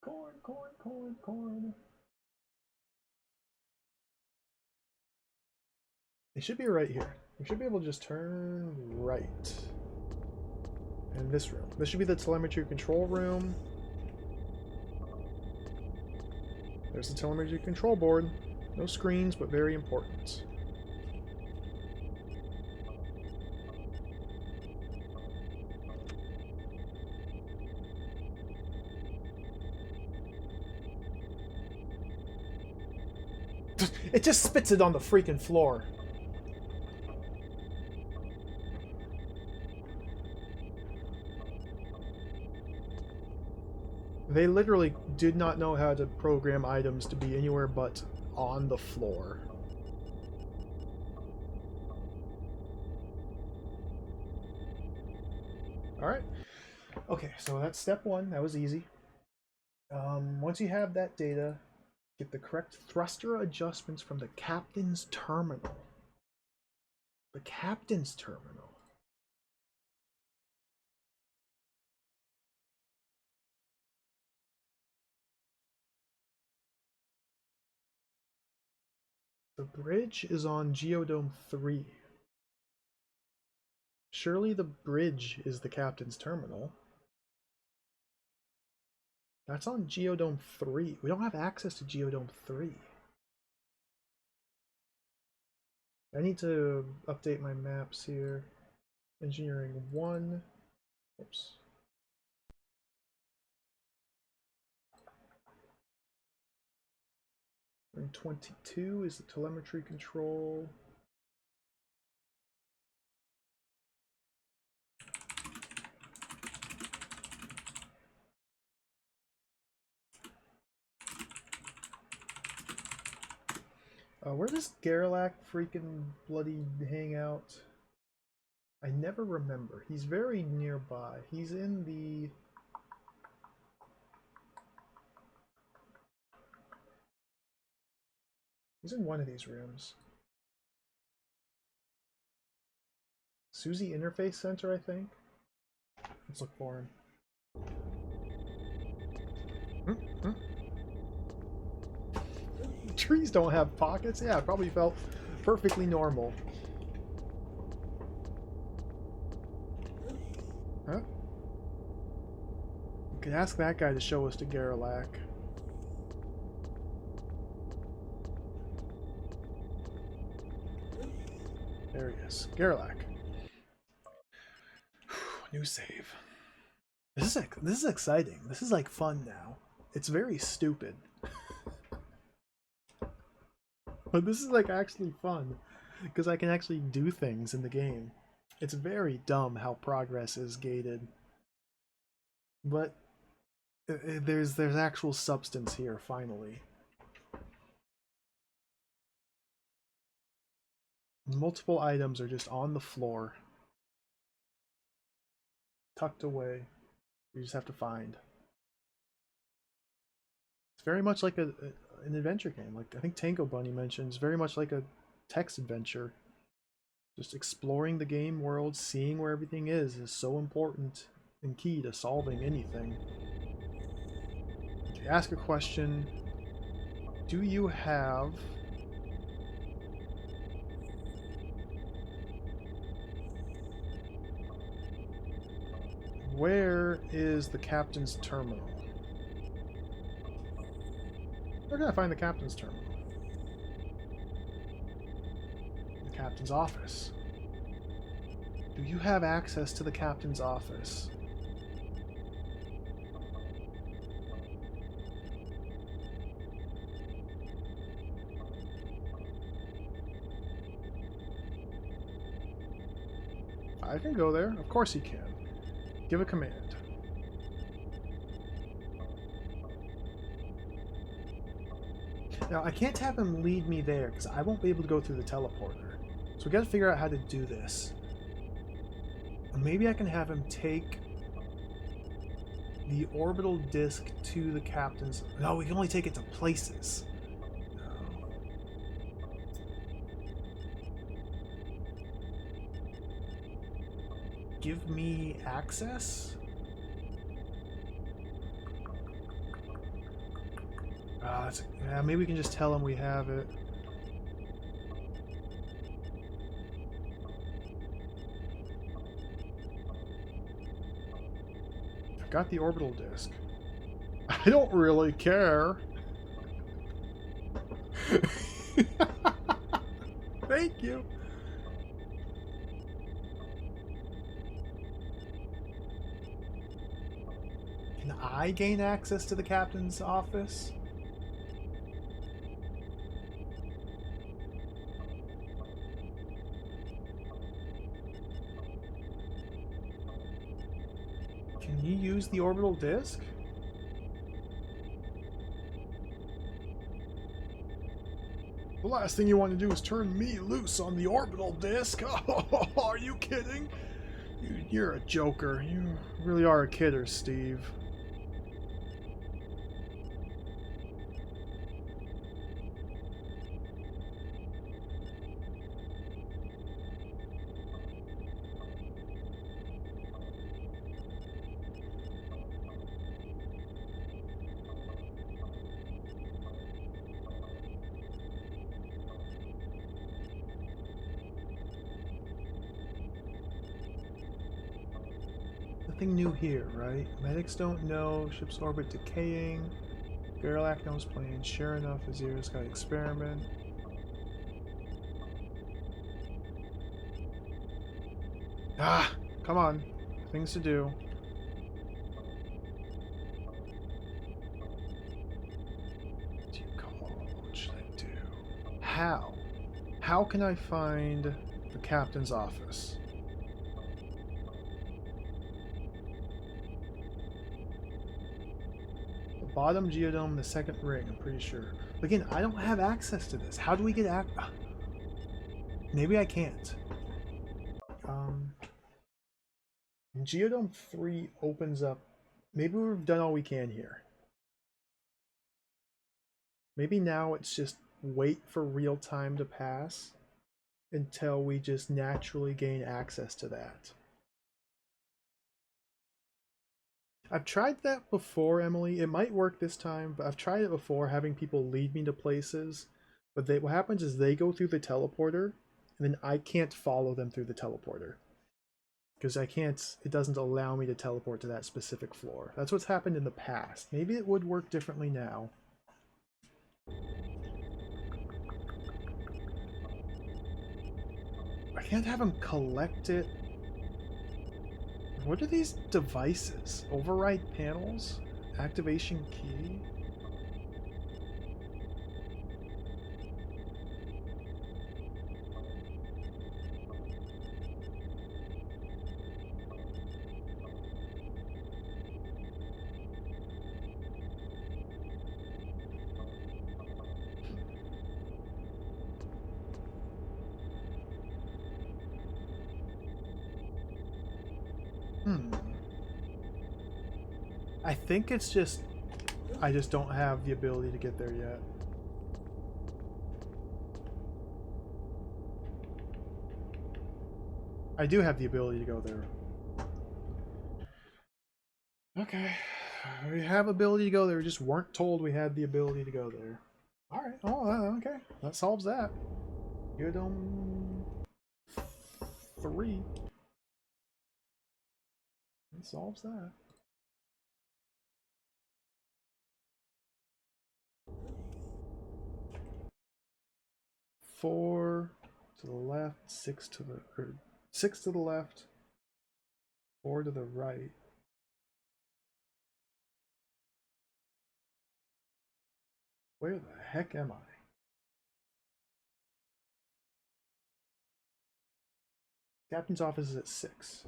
Corn, corn, corn, corn. It should be right here. We should be able to just turn right. In this room. This should be the telemetry control room. There's the telemetry control board. No screens, but very important. It just spits it on the freaking floor. They literally did not know how to program items to be anywhere but on the floor. Alright. Okay, so that's step 1. That was easy. Once you have that data, get the correct thruster adjustments from the captain's terminal. The captain's terminal. The bridge is on Geodome 3. Surely the bridge is the captain's terminal. That's on Geodome 3. We don't have access to Geodome 3. I need to update my maps here. Engineering 1. Oops. And 22 is the telemetry control. Where does Gerlach freaking bloody hang out? I never remember. He's very nearby. He's in the... He's in one of these rooms. Susie Interface Center, I think? Let's look for him. Trees don't have pockets? Yeah, it probably felt perfectly normal. Huh? We could ask that guy to show us to Gerlach. There he is. Gerlach. New save. This is exciting. This is like fun now. It's very stupid. But this is like actually fun because I can actually do things in the game. It's very dumb how progress is gated. But there's actual substance here finally. Multiple items are just on the floor, tucked away. You just have to find. It's very much like an adventure game. Like I think Tango Bunny mentions, very much like a text adventure. Just exploring the game world, seeing where everything is so important and key to solving anything. Okay, ask a question. Do you have... Where is the captain's terminal? Where can I find the captain's terminal? The captain's office. Do you have access to the captain's office? I can go there. Of course he can. Give a command. Now, I can't have him lead me there because I won't be able to go through the teleporter. So we gotta figure out how to do this. Maybe I can have him take the orbital disc to the captain's... No, we can only take it to places. No. Give me access? Yeah, maybe we can just tell him we have it. I've got the orbital disc. I don't really care. Thank you. Can I gain access to the captain's office? Can you use the orbital disc? The last thing you want to do is turn me loose on the orbital disc. Oh, are you kidding? You're a joker. You really are a kidder, Steve. Nothing new here, right? Medics don't know. Ship's orbit decaying. Gerlach knows plane. Sure enough, Azira's got experiment. Ah, come on. Things to do. What do you call? What should I do? How? How can I find the captain's office? The bottom geodome, the second ring, I'm pretty sure. But again, I don't have access to this. How do we get maybe I can't. Geodome 3 opens up. Maybe we've done all we can here. Maybe now it's just wait for real time to pass until we just naturally gain access to that. I've tried that before, Emily. It might work this time, but I've tried it before, having people lead me to places. But what happens is they go through the teleporter, and then I can't follow them through the teleporter. Because I can't, it doesn't allow me to teleport to that specific floor. That's what's happened in the past. Maybe it would work differently now. I can't have him collect it. What are these devices? Override panels? Activation key? I think it's just... I just don't have the ability to get there yet. I do have the ability to go there. Okay. We have ability to go there. We just weren't told we had the ability to go there. Alright. Oh, okay. That solves that. Geodome 3. That solves that. Four to the left, six to the left, 4 to the right. Where the heck am I? Captain's office is at 6.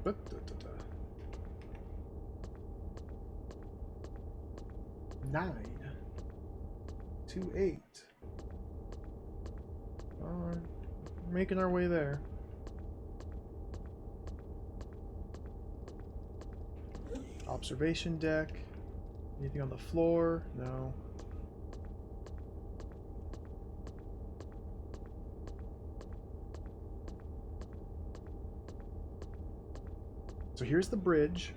But 9 to 8. Making our way there. Observation deck. Anything on the floor? No. So here's the bridge.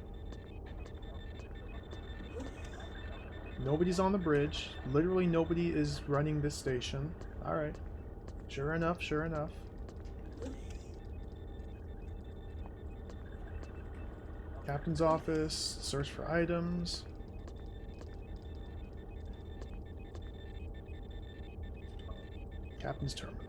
Nobody's on the bridge. Literally nobody is running this station. Alright. Sure enough, sure enough. Captain's office. Search for items. Captain's terminal.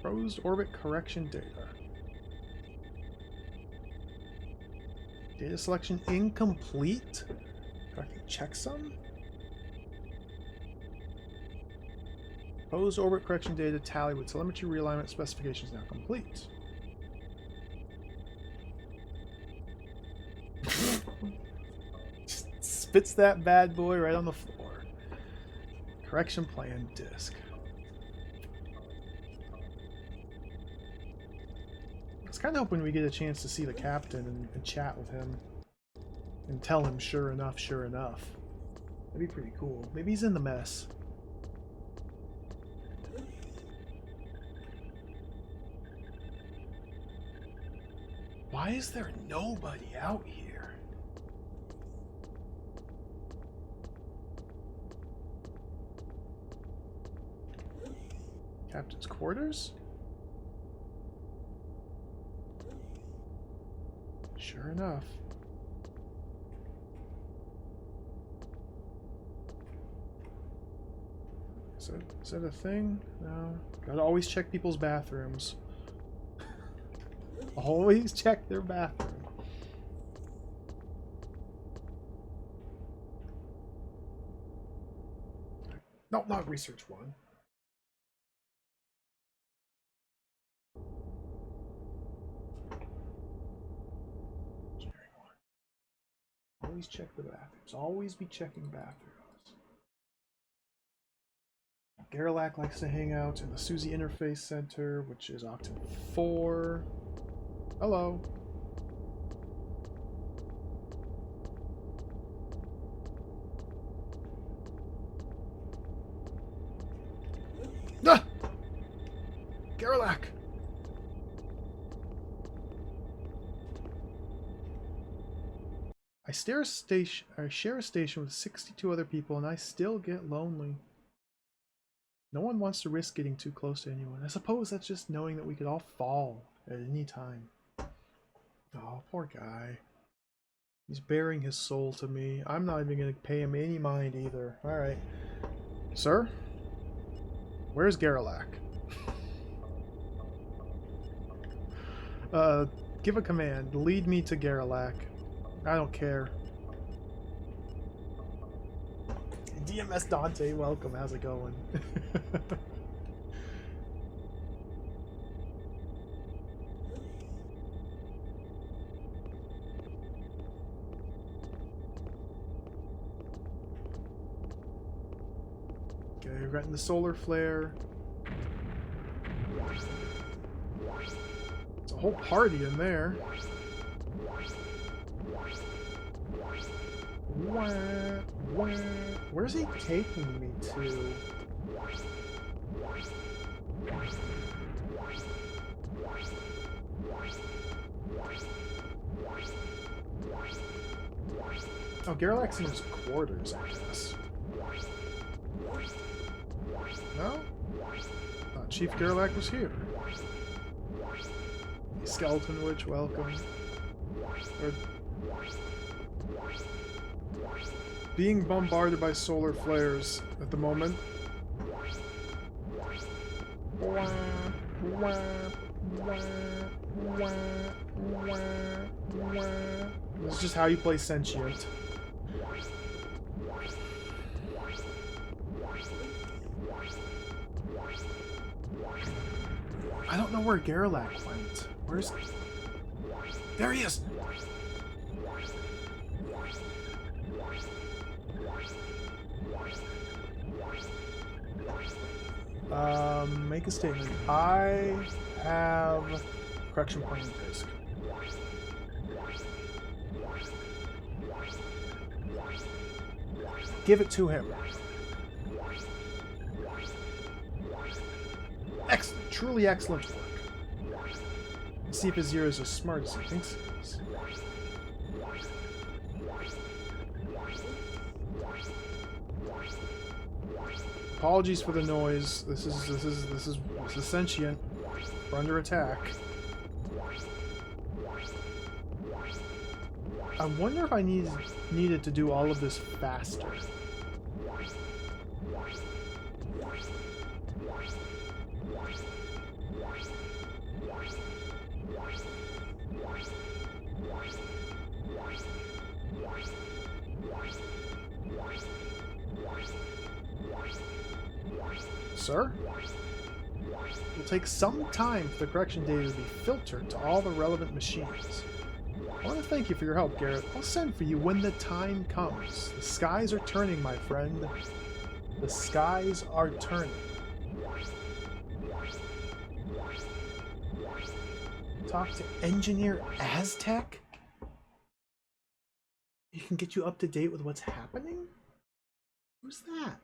Closed orbit correction data. Data selection incomplete? Do I can check some? Proposed orbit correction data tally with telemetry realignment specifications now complete. Spits that bad boy right on the floor. Correction plan disk. I was kind of hoping we get a chance to see the captain and chat with him. And tell him, sure enough, sure enough. That'd be pretty cool. Maybe he's in the mess. Why is there nobody out here? Captain's quarters? Sure enough. Is that a thing? No. Gotta always check people's bathrooms. Always check their bathroom. No, not research one. Always check the bathrooms. Always be checking bathrooms. Garrelac likes to hang out in the Susie Interface Center, which is Octave 4. Hello. Ah! Garrelac! I share a station with 62 other people, and I still get lonely. No one wants to risk getting too close to anyone. I suppose that's just knowing that we could all fall at any time. Oh, poor guy. He's bearing his soul to me. I'm not even going to pay him any mind either. Alright. Sir? Where's Garrelac? Give a command. Lead me to Garrelac. I don't care. DMS Dante, welcome. How's it going? Okay, we're getting the solar flare. It's a whole party in there. Where's he taking me to? Oh, Garrelac's in his quarters, I guess. No? Chief Garrelac was here. Skeleton Witch, welcome. Being bombarded by solar flares at the moment. This is just how you play Sentient. I don't know where Garrelac went. Where's... There he is! Make a statement. I have correction point disc. Give it to him. Excellent, truly excellent work. Let's see if his ear is as smart as he thinks it is. Apologies for the noise. This is Sentient. We're under attack. I wonder if I needed to do all of this faster. Sir? It will take some time for the correction data to be filtered to all the relevant machines. I want to thank you for your help, Garrett. I'll send for you when the time comes. The skies are turning, my friend. The skies are turning. Talk to Engineer Aztec? He can get you up to date with what's happening? Who's that?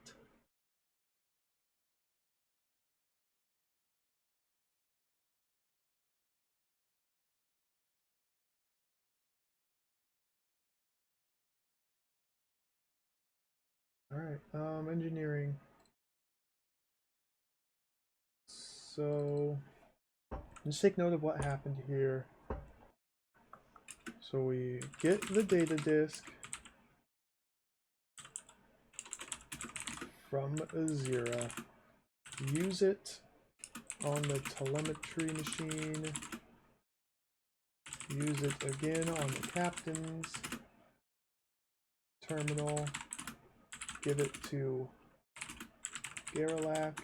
Alright, engineering. So, just take note of what happened here. So we get the data disk from Azira, use it on the telemetry machine, use it again on the captain's terminal, give it to Garrelak.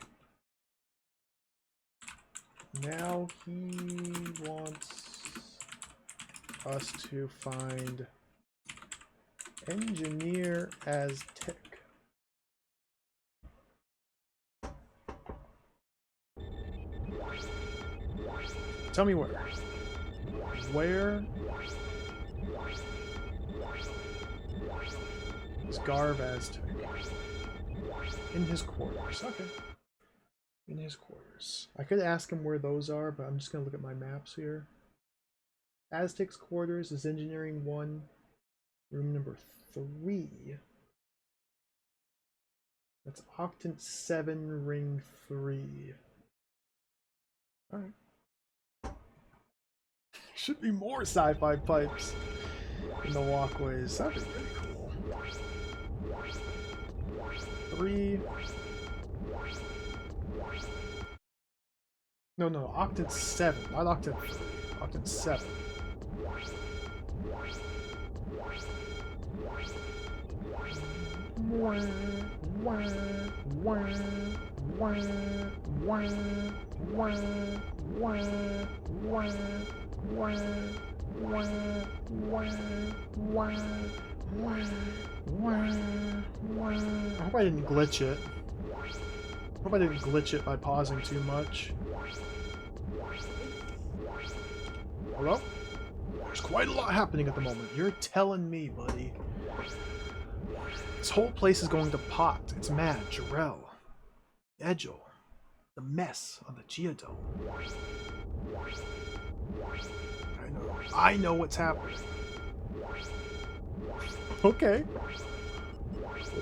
Now he wants us to find Engineer Aztec. Tell me where. Where is Garv Aztec? In his quarters. Okay. In his quarters. I could ask him where those are, but I'm just going to look at my maps here. Aztec's quarters is Engineering 1, room number 3. That's Octant 7, ring 3. Alright. Should be more sci-fi pipes in the walkways. That'd be pretty cool. 3. No, Octant 7, not Octant 3. Octant 7. I hope I didn't glitch it. I hope I didn't glitch it by pausing too much. Hello? There's quite a lot happening at the moment. You're telling me, buddy. This whole place is going to pot. It's mad. Jarrell. Edgel. The mess on the Geodome. I know what's happening. Okay.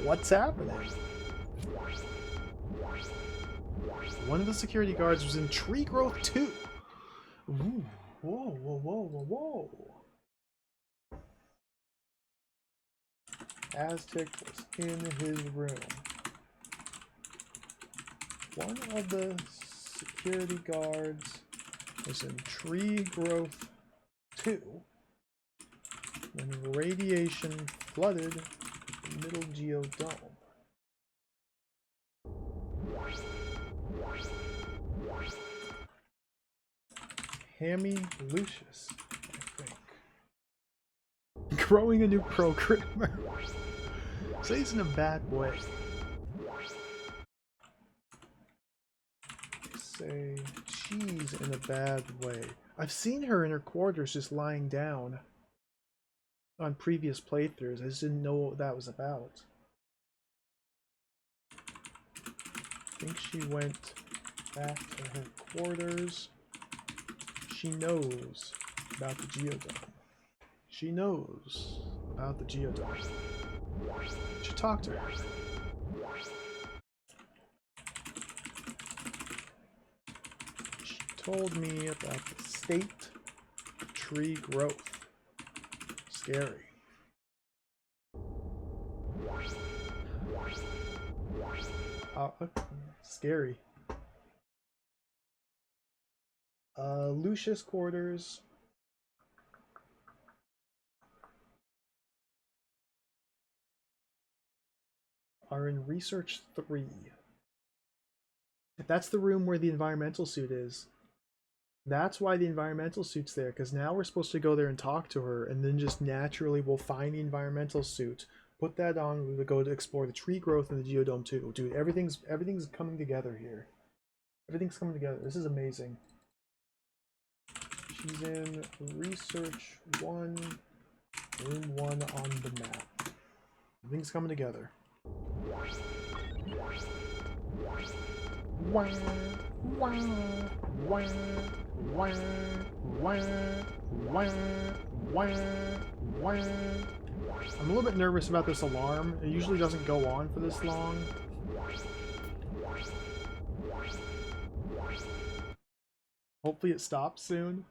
What's happening? One of the security guards was in Tree Growth 2. Ooh. Whoa. Aztec was in his room. One of the security guards was in Tree Growth 2 when radiation flooded the middle geodome. Hammy Lucius, I think. Growing a new programmer. So he's in a bad way. Say she's in a bad way. I've seen her in her quarters just lying down on previous playthroughs. I just didn't know what that was about. I think she went back to her quarters. She knows about the Geodome. She knows about the Geodome. You should talk to her. She told me about the state of tree growth. Scary. Scary. Lucius quarters. Are in Research 3. That's the room where the environmental suit is. That's why the environmental suit's there, because now we're supposed to go there and talk to her, and then just naturally we'll find the environmental suit, put that on, we would go to explore the tree growth in the Geodome too. Dude, everything's coming together here. Everything's coming together. This is amazing. She's in Research 1, Room 1 on the map. Everything's coming together. I'm a little bit nervous about this alarm. It usually doesn't go on for this long. Hopefully it stops soon.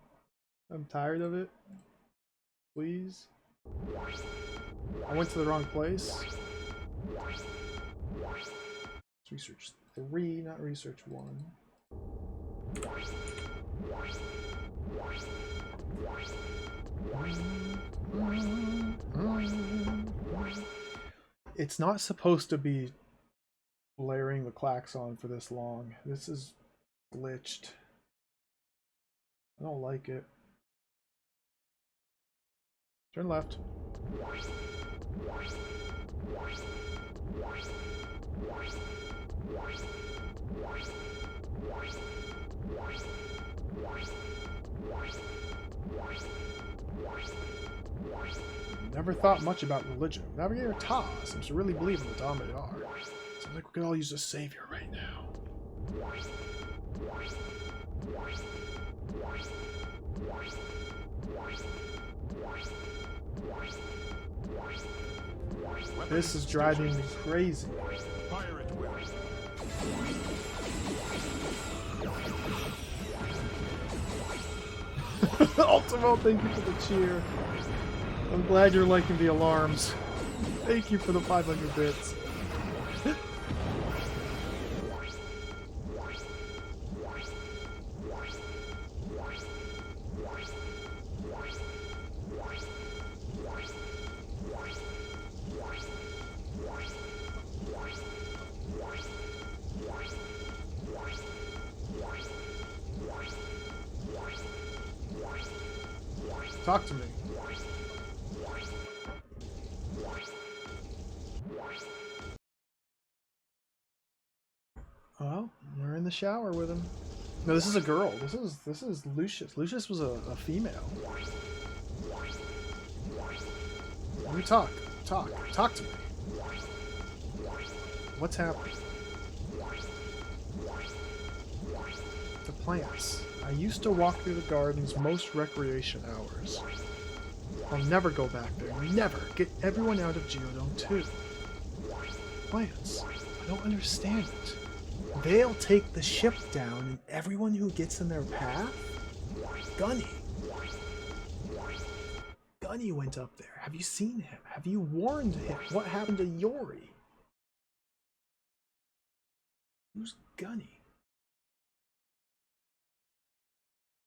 I'm tired of it. Please. I went to the wrong place. It's research 3, not research 1. It's not supposed to be layering the klaxon for this long. This is glitched. I don't like it. Turn left. Never thought much about religion. Navigator Ta seems to really believe in the Damodar. Sounds like we could all use a savior right now. This is driving me crazy. Pirate will. Ultimo, thank you for the cheer. I'm glad you're liking the alarms. Thank you for the 500 bits. Talk to me. Well, we're in the shower with him. No, this is a girl. This is Lucius. Lucius was a female. Let me talk to me. What's happening? The plants. I used to walk through the gardens most recreation hours. I'll never go back there. Never. Get everyone out of Geodome 2. Plants. I don't understand it. They'll take the ship down and everyone who gets in their path? Gunny. Gunny went up there. Have you seen him? Have you warned him? What happened to Yori? Who's Gunny?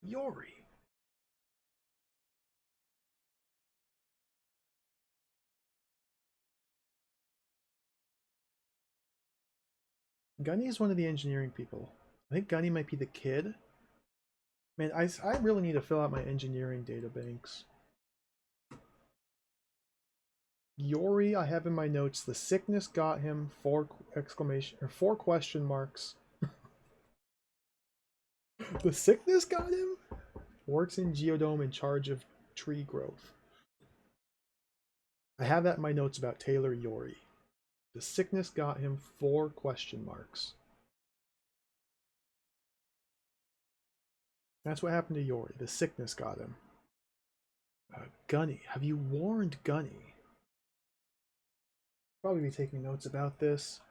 Yori. Gunny is one of the engineering people. I think Gunny might be the kid. Man, I really need to fill out my engineering databanks. Yori, I have in my notes, the sickness got him, 4 question marks. The sickness got him? Works in Geodome in charge of tree growth. I have that in my notes about Taylor Yori. The sickness got him, 4 question marks. That's what happened to Yori. The sickness got him. Gunny. Have you warned Gunny? Probably be taking notes about this.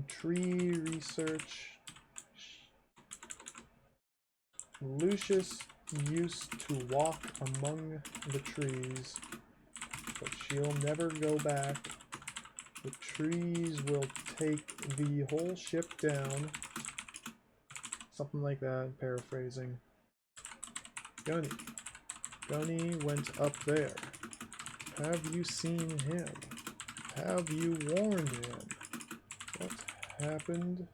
Tree research. Lucius used to walk among the trees, but she'll never go back. The trees will take the whole ship down. Something like that, paraphrasing. Gunny. Gunny went up there. Have you seen him? Have you warned him? What happened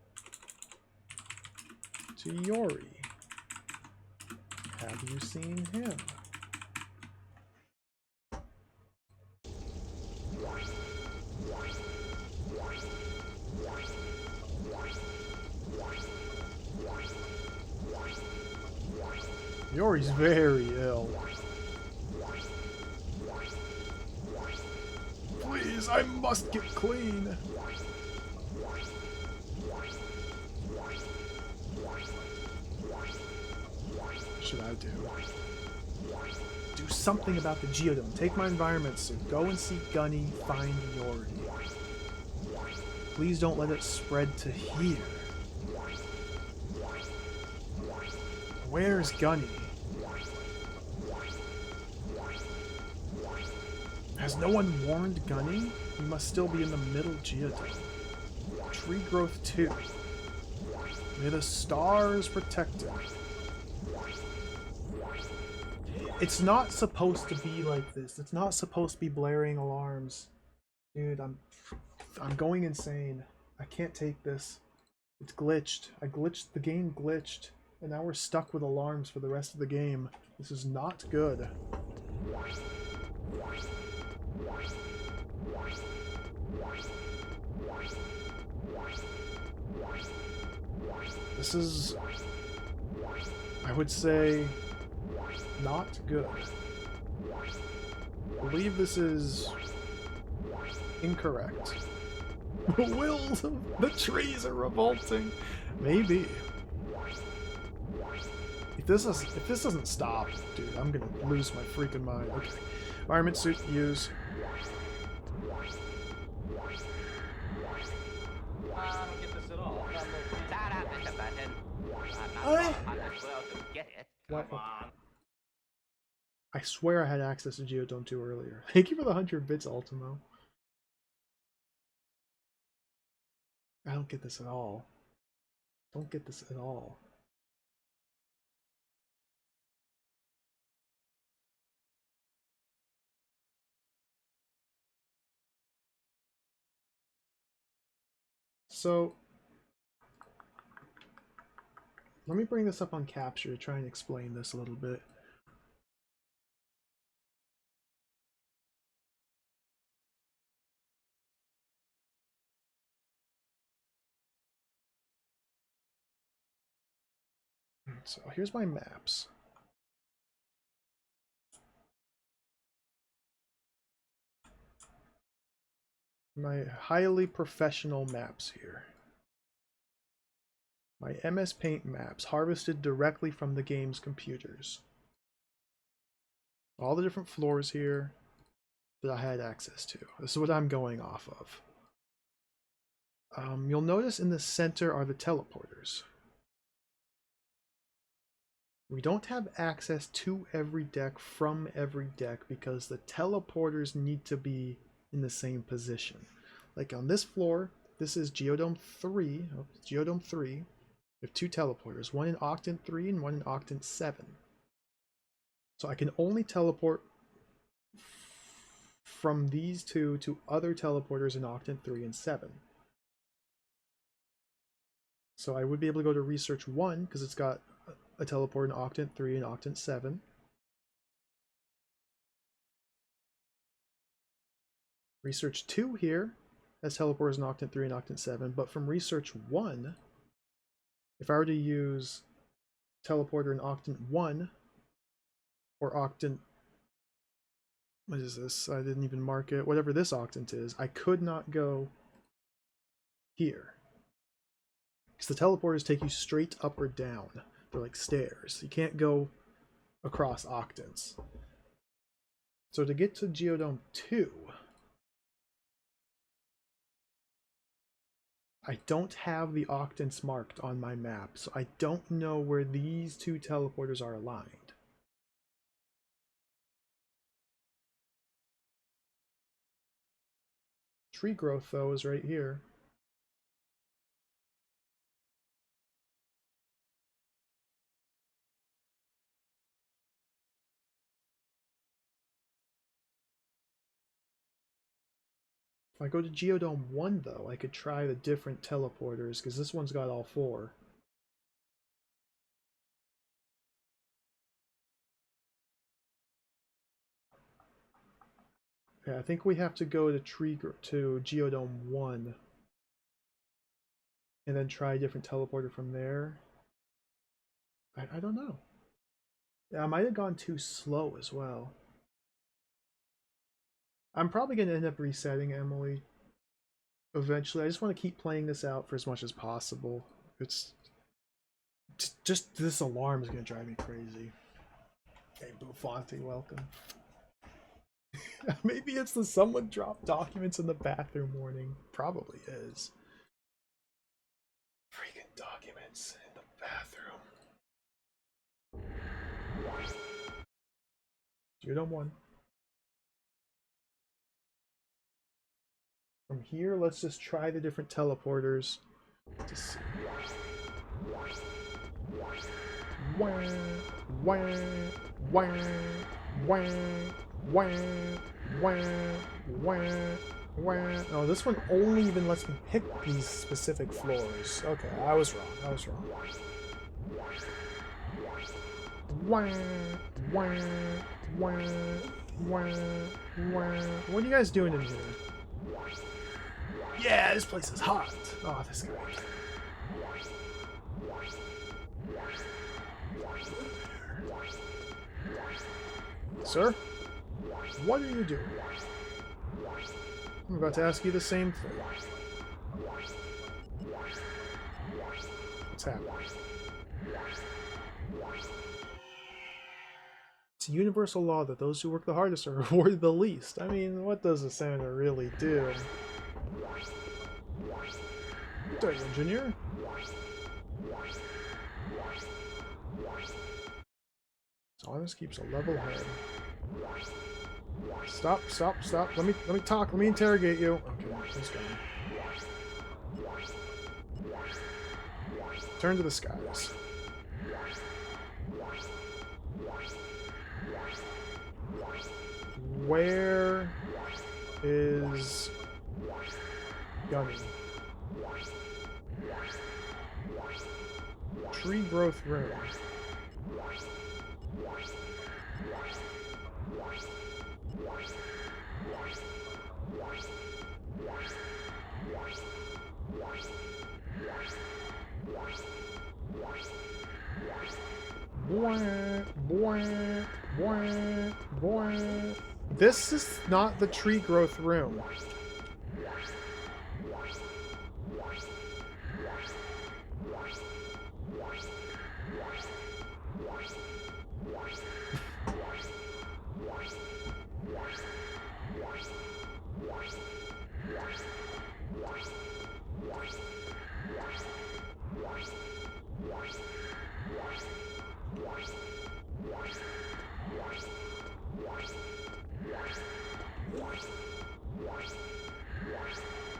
to Yori? Have you seen him? Yori's very ill. Please, I must get clean. What should I do? Do something about the Geodome. Take my environment suit. Go and see Gunny. Find Yori. Please don't let it spread to here. Where's Gunny? Has no one warned Gunny? We must still be in the middle geodome. Tree growth 2. May the stars protect him. It's not supposed to be like this. It's not supposed to be blaring alarms. Dude, I'm going insane. I can't take this. It's glitched. The game glitched. And now we're stuck with alarms for the rest of the game. This is not good. This is, I would say, not good. I believe this is incorrect. The wills of the trees are revolting. Maybe. If this doesn't stop, dude, I'm gonna lose my freaking mind. Okay. Environment suit use. I don't get this at all. Start up, Mr. Button. I'm not What? on this world to get it. What? Come on. I swear I had access to Geodome 2 earlier. Thank you for the 100 bits, Ultimo. I don't get this at all. Don't get this at all. So, let me bring this up on capture to try and explain this a little bit. So here's my maps. My highly professional maps here. My MS Paint maps harvested directly from the game's computers. All the different floors here that I had access to. This is what I'm going off of. You'll notice in the center are the teleporters. We don't have access to every deck from every deck because the teleporters need to be in the same position. Like on this floor, this is Geodome 3. Oh, Geodome 3. We have 2 teleporters, one in Octant 3 and one in Octant 7. So I can only teleport from these 2 to other teleporters in Octant 3 and 7. So I would be able to go to Research 1 because it's got a teleport in Octant 3 and Octant 7. Research 2 here has teleporters in Octant 3 and Octant 7, but from Research 1, if I were to use teleporter in Octant 1 or Octant, what is this? I didn't even mark it. Whatever this Octant is, I could not go here. Because the teleporters take you straight up or down. They're like stairs. You can't go across Octants. So to get to Geodome 2, I don't have the Octants marked on my map, so I don't know where these 2 teleporters are aligned. Tree growth, though, is right here. If I go to Geodome 1, though, I could try the different teleporters, because this one's got all 4. Yeah, I think we have to go to Geodome 1. And then try a different teleporter from there. I don't know. Yeah, I might have gone too slow as well. I'm probably going to end up resetting Emily eventually. I just want to keep playing this out for as much as possible. It's just this alarm is going to drive me crazy. Hey, Buffonte, welcome. Maybe it's the someone dropped documents in the bathroom warning. Probably is. Freaking documents in the bathroom. Geodome 1. From here, let's just try the different teleporters to see. Wah, wah, wah, wah, wah, wah, wah, wah. No, this one only even lets me pick these specific floors. Okay, I was wrong. I was wrong. Wah, wah, wah, wah, wah. What are you guys doing in here? Yeah, this place is hot. Oh, this guy. Sir? What are you doing? I'm about to ask you the same thing. What's happening? It's a universal law that those who work the hardest are rewarded the least. I mean, what does a senator really do? What are you, engineer? Honest keeps a level head. Stop, stop, stop. Let me talk. Let me interrogate you. Okay, he's gone. Turn to the skies. Where is Gunny? Tree growth room. Boing, boing, boing, boing. This is not the tree growth room.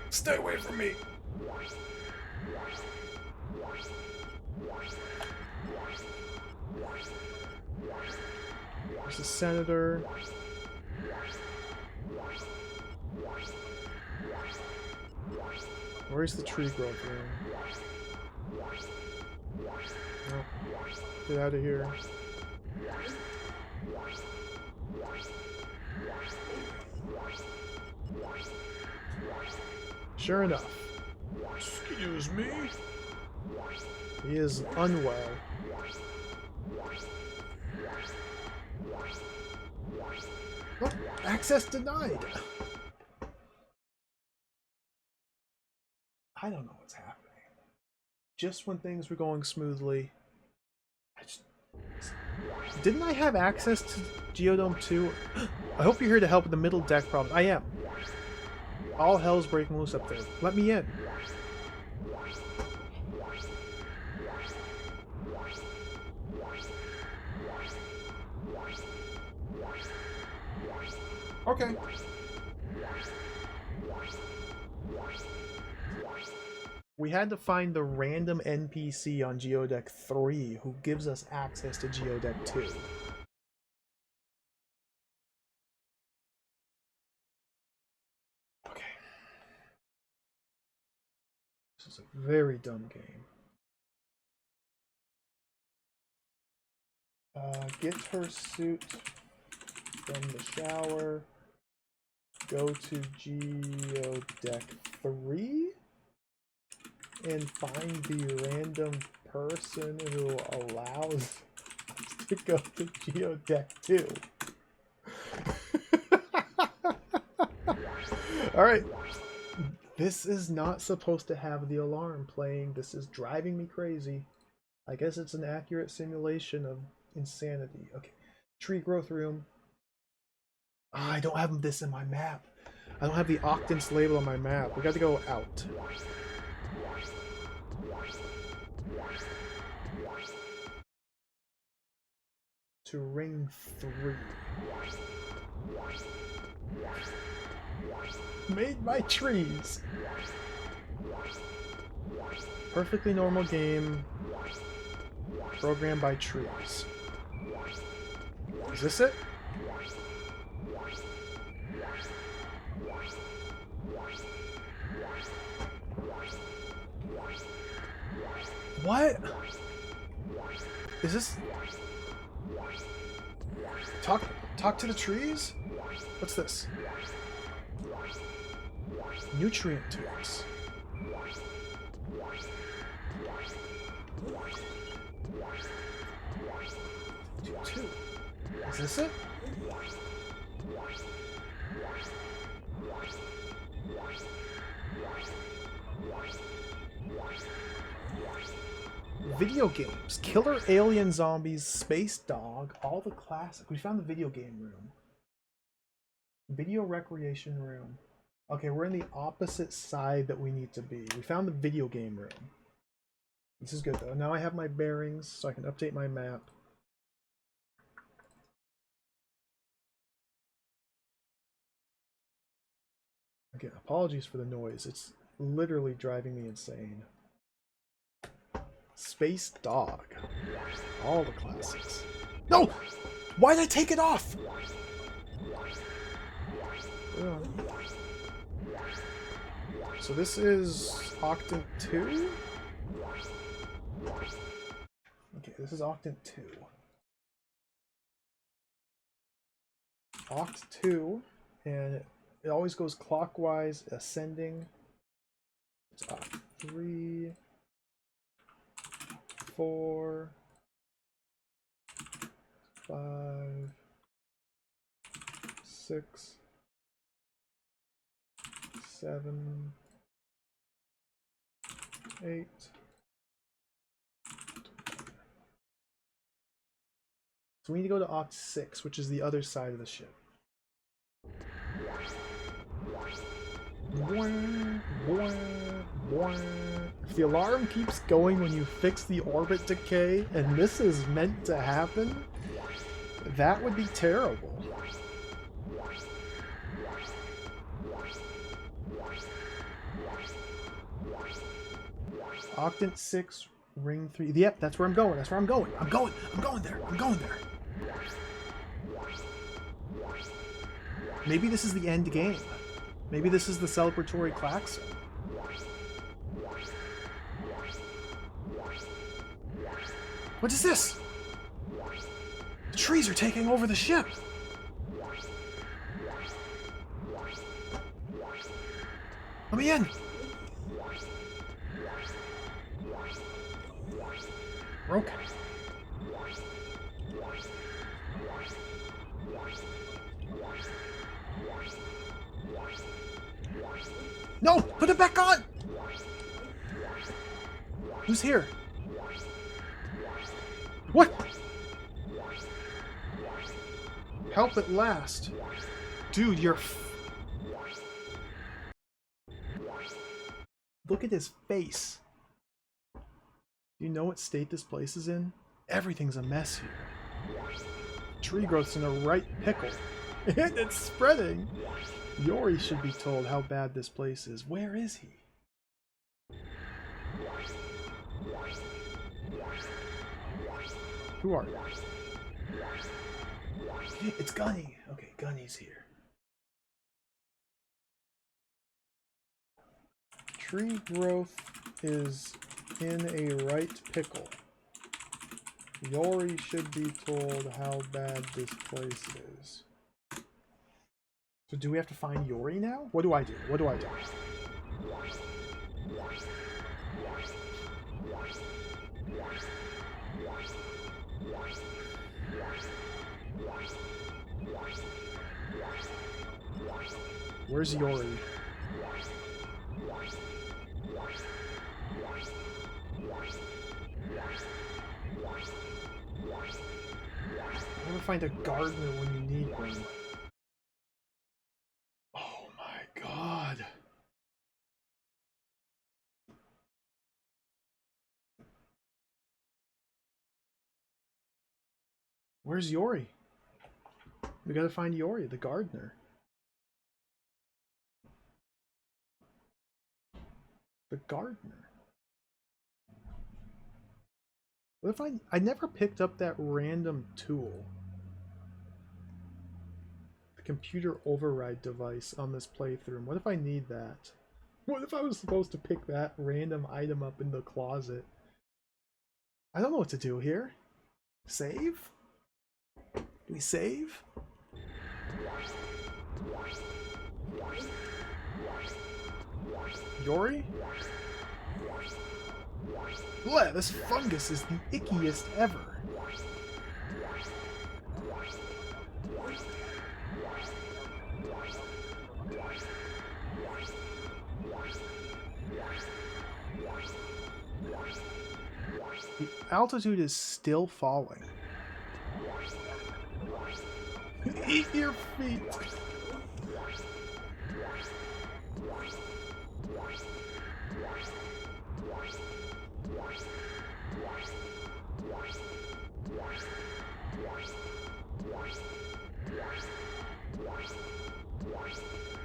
Stay away from me. There's the senator. Where's the tree growth room? Oh, get out of here. Sure enough. Excuse me? He is unwell. Oh, access denied! I don't know what's happening. Just when things were going smoothly, didn't I have access to Geodome 2? I hope you're here to help with the middle deck problem. I am. All hell's breaking loose up there. Let me in. Okay. We had to find the random NPC on Geodeck 3 who gives us access to Geodeck 2. Okay. This is a very dumb game. Get her suit from the shower. Go to Geodeck 3. And find the random person who allows us to go to Geodeck 2. Alright. This is not supposed to have the alarm playing. This is driving me crazy. I guess it's an accurate simulation of insanity. Okay. Tree growth room. I don't have this in my map. I don't have the Octans label on my map. We got to go out. To ring 3. Made by trees. Perfectly normal game. Programmed by trees. Is this it? What? Is this... Talk to the trees? What's this? Nutrient tubes. Two. Is this it? Video games. Killer Alien Zombies, Space Dog, all the classic. We found the video game room. Video recreation room. Okay, we're in the opposite side that we need to be. We found the video game room. This is good though. Now I have my bearings so I can update my map. Again, apologies for the noise. It's literally driving me insane. Space Dog. All the classics. No! Why did I take it off? So this is Octant 2? Okay, this is Octant 2. Oct 2, and it always goes clockwise, ascending. It's Oct 3, 4, 5, 6, 7, 8. So we need to go to Oct 6, which is the other side of the ship. If the alarm keeps going when you fix the orbit decay, and this is meant to happen, that would be terrible. Octant 6, Ring 3. Yep, that's where I'm going. That's where I'm going. I'm going there. I'm going there. Maybe this is the end game. Maybe this is the celebratory klaxon. What is this? The trees are taking over the ship. Let me in. Okay. No! Put it back on! Who's here? What? Help at last. Dude, you're... Look at his face. Do you know what state this place is in? Everything's a mess here. Tree growth's in a right pickle. And it's spreading. Yori should be told how bad this place is. Where is he? Who are you? It's Gunny. Okay, Gunny's here. Tree growth is in a right pickle. Yori should be told how bad this place is. So do we have to find Yori now? What do I do? What do I do? Where's Yori? Never find a gardener when you need one. Oh my god. Where's Yori? We gotta find Yori, the gardener. The gardener. What if I never picked up that random tool? The computer override device on this playthrough. What if I need that? What if I was supposed to pick that random item up in the closet? I don't know what to do here. Save? Do we save? Yori? Bleh, this fungus is the ickiest ever. The altitude is still falling. Eat your feet!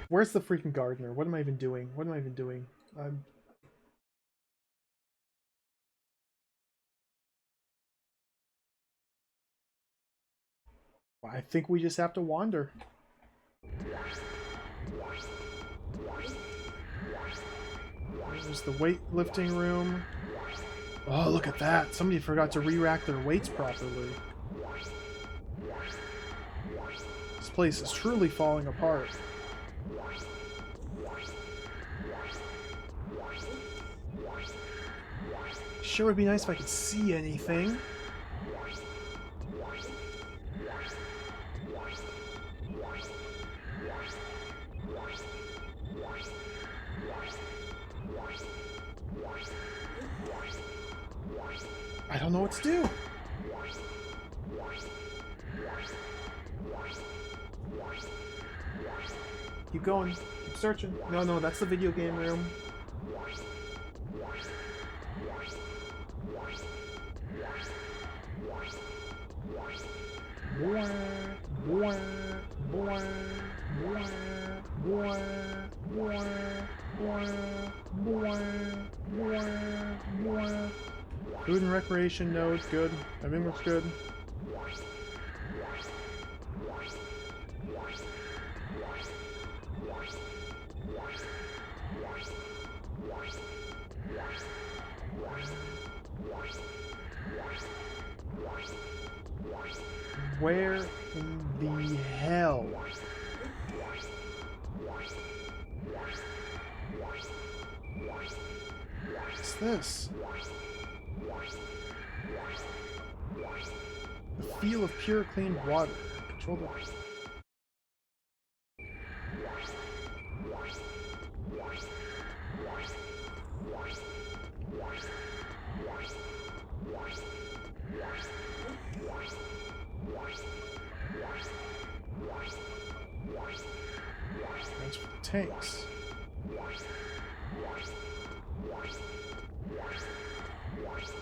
Where's the freaking gardener? What am I even doing? What am I even doing? I think we just have to wander. There's the weightlifting room. Oh, look at that. Somebody forgot to re-rack their weights properly. This place is truly falling apart. Sure would be nice if I could see anything. I don't know what to do. Keep going. Keep searching. No, that's the video game room. Food and recreation node, good. Everything looks good. Where in the hell? What's this? The feel of pure, clean water. Control the... That's for the tanks.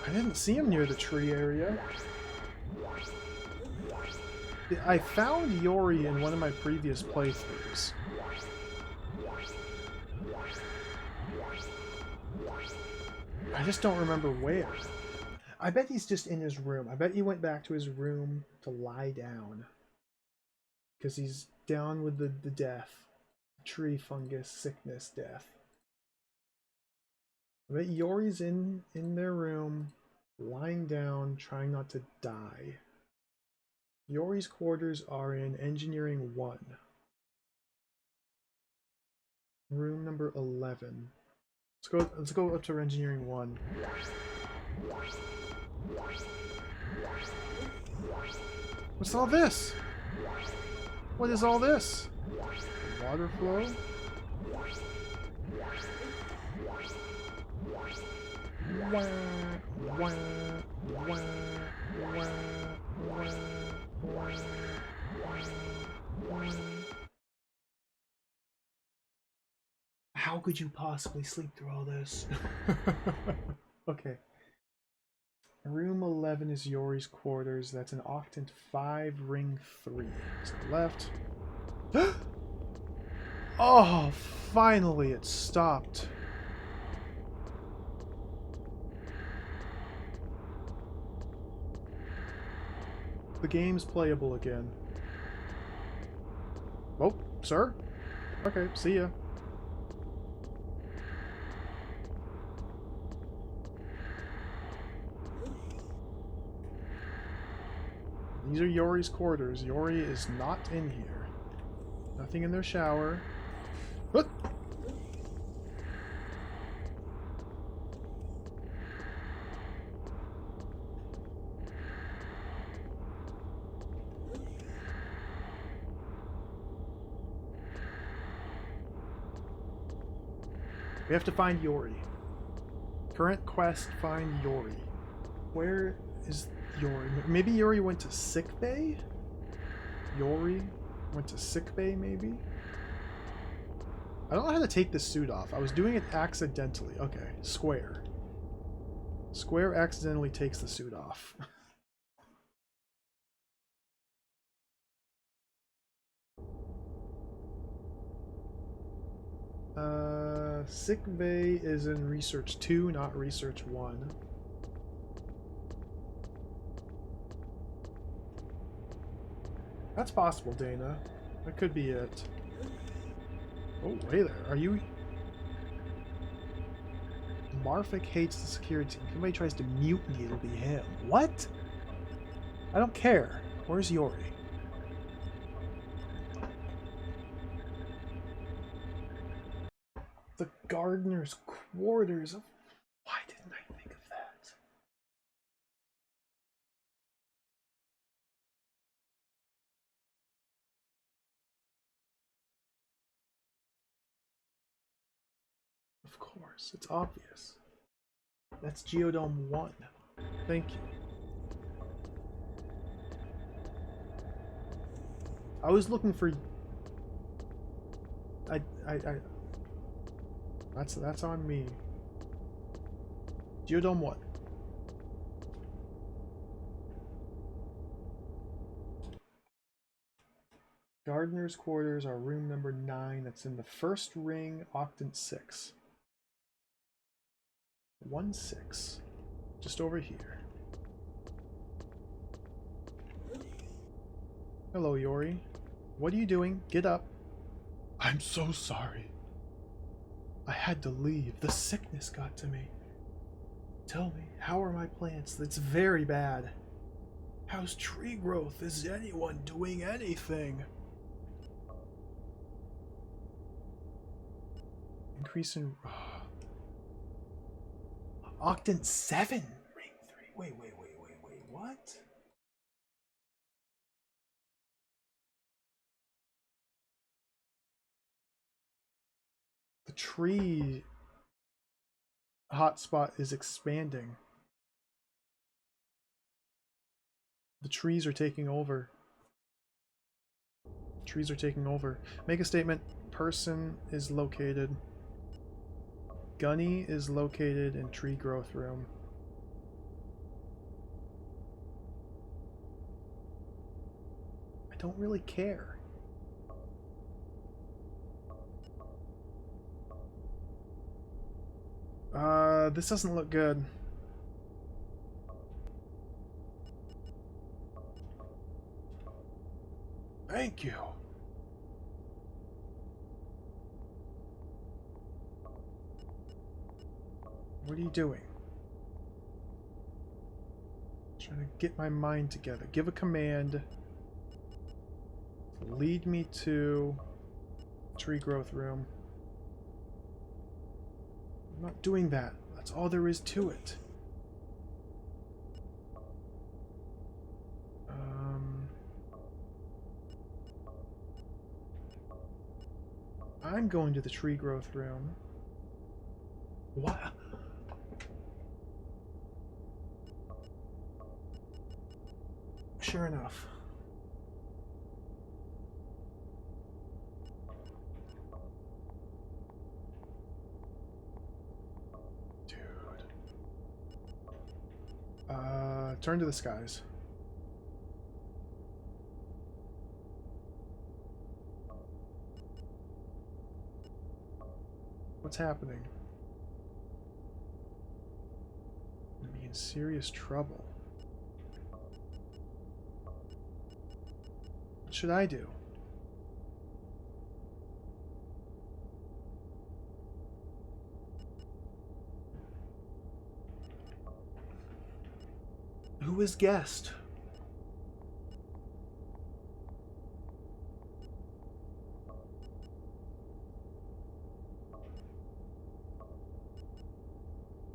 I didn't see him near the tree area. I found Yori in one of my previous playthroughs. I just don't remember where. I bet he's just in his room. I bet he went back to his room to lie down. Because he's down with the death. Tree fungus, sickness, death. I bet Yori's in their room, lying down, trying not to die. Yori's quarters are in Engineering 1. Room number 11. Let's go up to Engineering 1. What's all this? What is all this? Water flow? How could you possibly sleep through all this? Okay. Room 11 is Yori's quarters. That's an Octant 5, Ring 3. To the left. Oh, finally it stopped. The game's playable again. Oh, sir? Okay, see ya. These are Yori's quarters. Yori is not in here. Nothing in their shower. What? We have to find Yori. Current quest, find Yori. Where is Yori? Maybe Yori went to sickbay? Yori went to sickbay, maybe? I don't know how to take this suit off. I was doing it accidentally. Okay, square. Square accidentally takes the suit off. Sick bay is in research 2, not research 1. That's possible, Dana. That could be it. Oh, hey there. Are you... Marfic hates the security team. If anybody tries to mutiny, it'll be him. What? I don't care. Where's Yori? The gardener's quarters. Why didn't I think of that? Of course, it's obvious. That's Geodome 1. Thank you. I was looking for... That's on me. Geodome 1. Gardener's quarters are room number 9. That's in the first ring, octant 6. 1-6. Just over here. Hello, Yori. What are you doing? Get up. I'm so sorry. I had to leave. The sickness got to me. Tell me, how are my plants? That's very bad. How's tree growth? Is anyone doing anything? Increase in... Octant 7! Ring 3. Wait, what? The tree hotspot is expanding. The trees are taking over. Trees are taking over. Make a statement. Person is located. Gunny is located in tree growth room. I don't really care. This doesn't look good. Thank you. What are you doing? Trying to get my mind together. Give a command. Lead me to tree growth room. I'm not doing that. That's all there is to it. I'm going to the tree growth room. What? Sure enough. Dude. Turn to the skies. What's happening? I'm gonna be in serious trouble. should I do? Who is guest?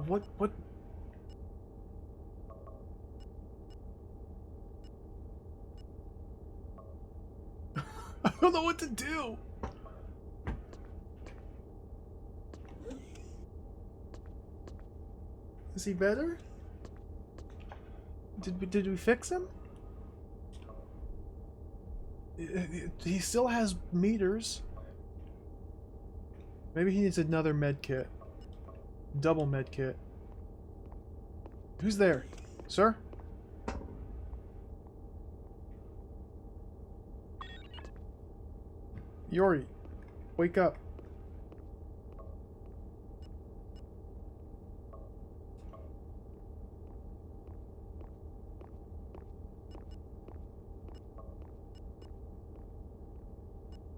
What? I don't know what to do. Is he better? Did we fix him? He still has meters. Maybe he needs another med kit. Double med kit. Who's there? Sir? Yori, wake up.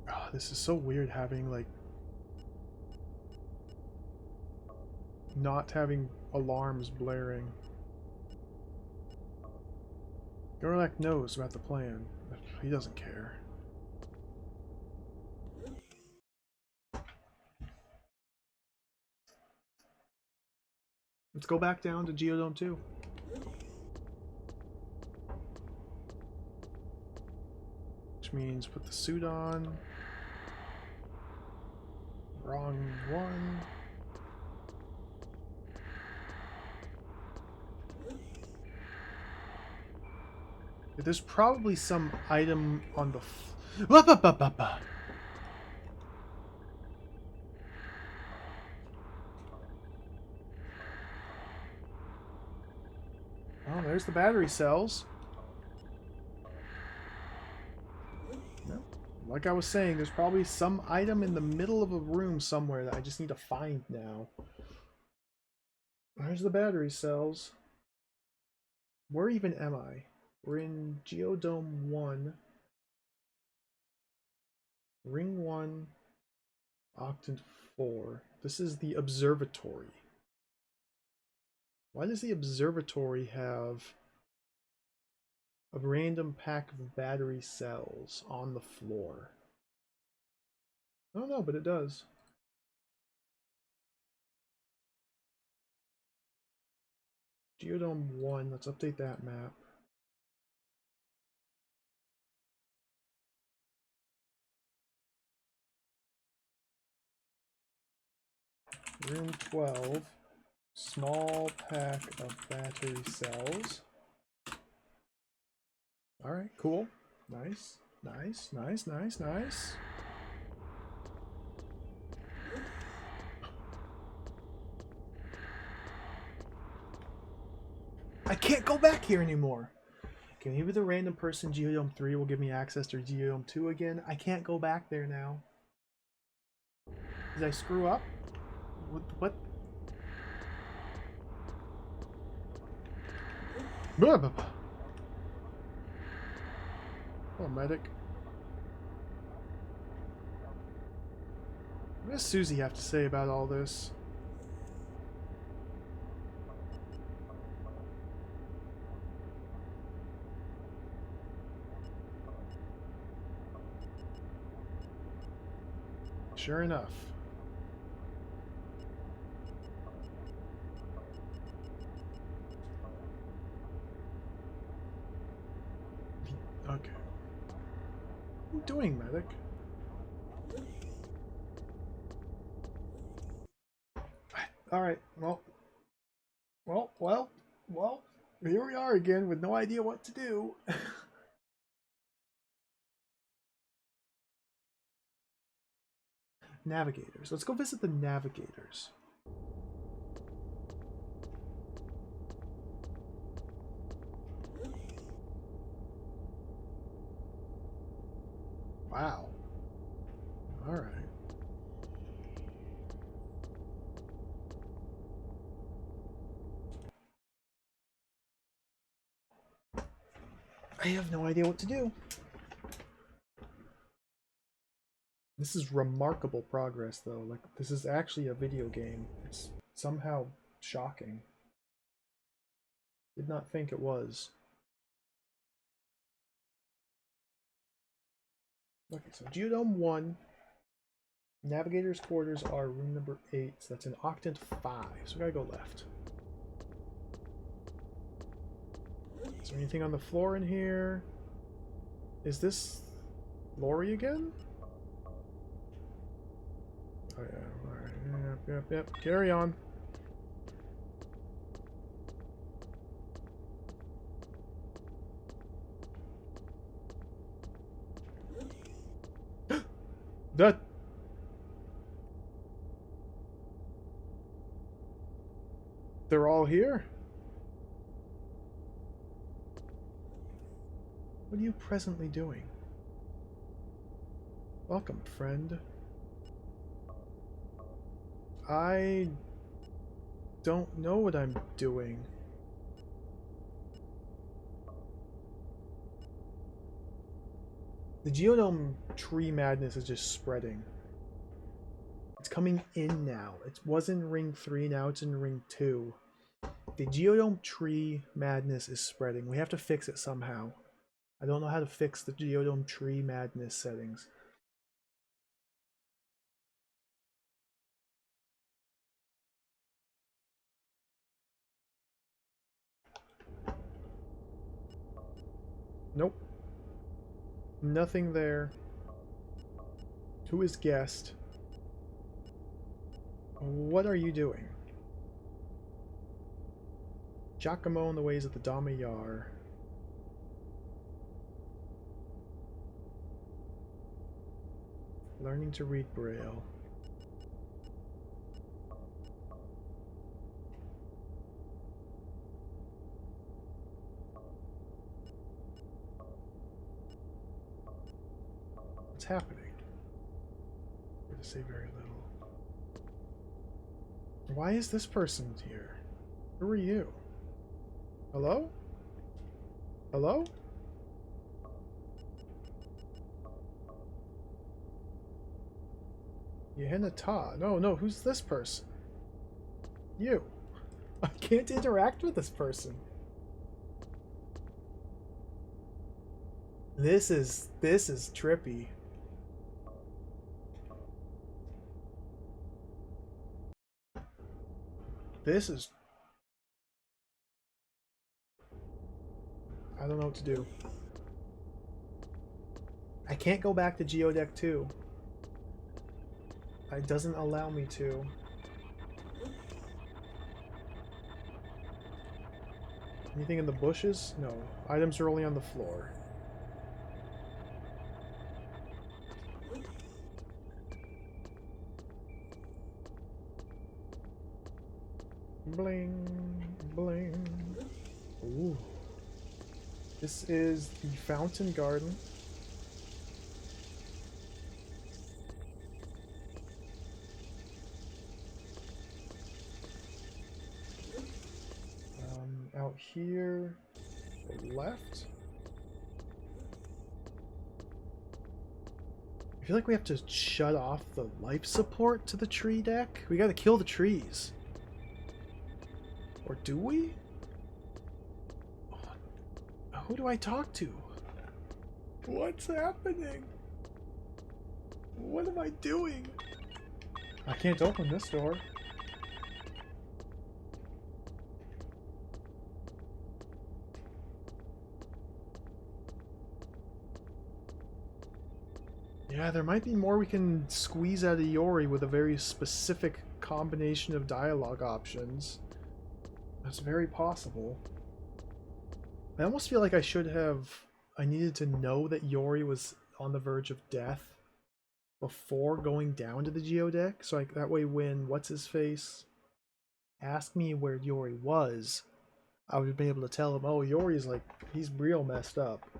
Oh, this is so weird having, like, not having alarms blaring. Gorlak knows about the plan, but he doesn't care. Let's go back down to Geodome 2. Which means put the suit on. Wrong one. There's probably some item on the Oh, there's the battery cells. No. Like I was saying, there's probably some item in the middle of a room somewhere that I just need to find now. There's the battery cells. Where even am I? We're in Geodome 1. Ring 1. Octant 4. This is the observatory. Why does the observatory have a random pack of battery cells on the floor? I don't know, but it does. Geodome 1, let's update that map. Room 12, small pack of battery cells. Alright, cool. Nice, nice, nice, nice, nice. I can't go back here anymore. Okay, maybe the random person Geodome 3 will give me access to Geodome 2 again. I can't go back there now. Did I screw up? What? Oh, medic. What does Susie have to say about all this? Sure enough. Okay. What are you doing, medic? Alright, well, here we are again with no idea what to do. Navigators. Let's go visit the navigators. Wow. Alright. I have no idea what to do. This is remarkable progress, though. Like, this is actually a video game. It's somehow shocking. Did not think it was. Okay, so Geodome 1. Navigator's quarters are room number 8. So that's an octant 5. So we gotta go left. Is there anything on the floor in here? Is this Lori again? Oh yeah, alright. Yep. Carry on. That... They're all here? What are you presently doing? Welcome, friend. I don't know what I'm doing. The Geodome tree madness is just spreading. It's coming in now. It was in ring 3, now it's in ring 2. The Geodome tree madness is spreading. We have to fix it somehow. I don't know how to fix the Geodome tree madness settings. Nope. Nothing there. Who is guest? What are you doing? Giacomo in the ways of the Damayar. Learning to read Braille. What's happening? I'm going to say very little. Why is this person here? Who are you? Hello? Hello? Yehenata. No, who's this person? You. I can't interact with this person. This is trippy. This is... I don't know what to do. I can't go back to Geodeck 2. It doesn't allow me to. Anything in the bushes? No. Items are only on the floor. Bling, bling. Ooh. This is the Fountain Garden. Out here, left. I feel like we have to shut off the life support to the tree deck. We gotta kill the trees. Or do we? Who do I talk to? What's happening? What am I doing? I can't open this door. Yeah, there might be more we can squeeze out of Yori with a very specific combination of dialogue options. That's very possible. I almost feel like I needed to know that Yori was on the verge of death before going down to the Geodeck, so that way when what's-his-face asked me where Yori was, I would have been able to tell him, oh, Yori's like, he's real messed up.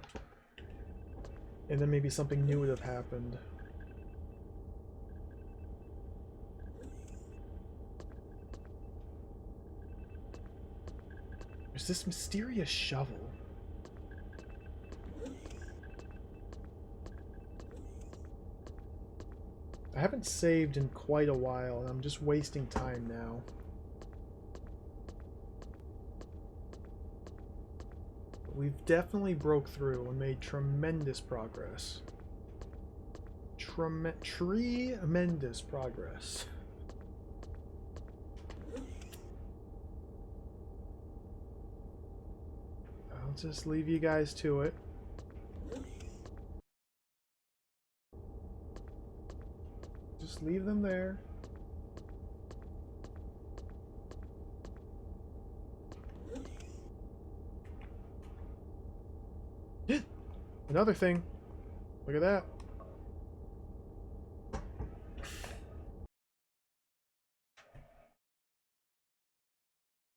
And then maybe something new would have happened. There's this mysterious shovel. I haven't saved in quite a while, and I'm just wasting time now. We've definitely broke through and made tremendous progress. Tremendous progress. I'll just leave you guys to it. Just leave them there. Another thing. Look at that.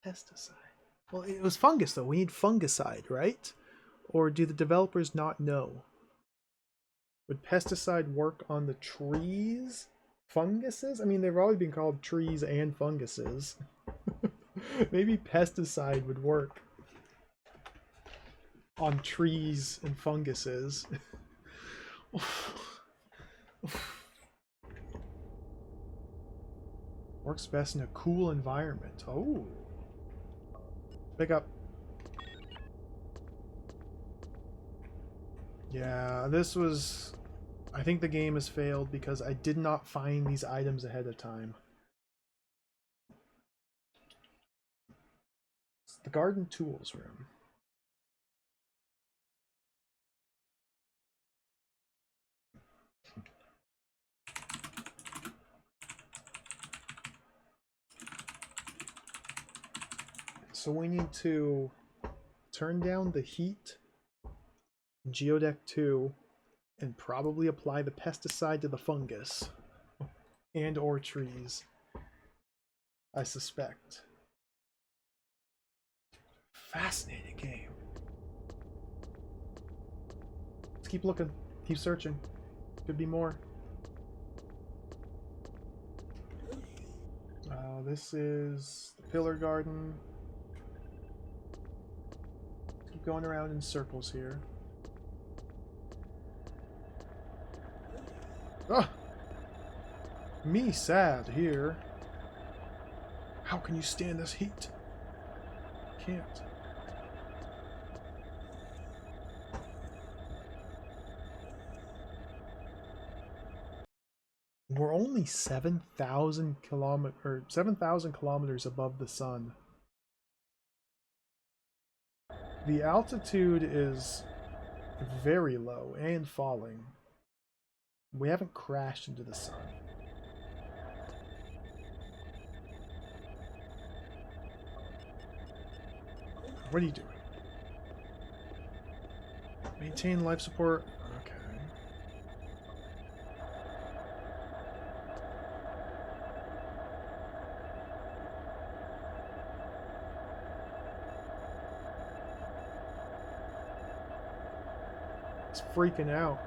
Pesticide. Well, it was fungus though. We need fungicide, right? Or do the developers not know? Would pesticide work on the trees? Funguses? I mean, they've always been called trees and funguses. Maybe pesticide would work on trees and funguses. Works best in a cool environment. Oh. Pick up. Yeah, this was... I think the game has failed because I did not find these items ahead of time. It's the garden tools room. So we need to turn down the heat, Geodeck 2, and probably apply the pesticide to the fungus and or trees, I suspect. Fascinating game. Let's keep looking, keep searching. Could be more. This is the pillar garden. Keep going around in circles here. Ah! Me sad here. How can you stand this heat? Can't. We're only 7,000 kilometers above the sun. The altitude is very low and falling. We haven't crashed into the sun. What are you doing? Maintain life support. Okay. He's freaking out.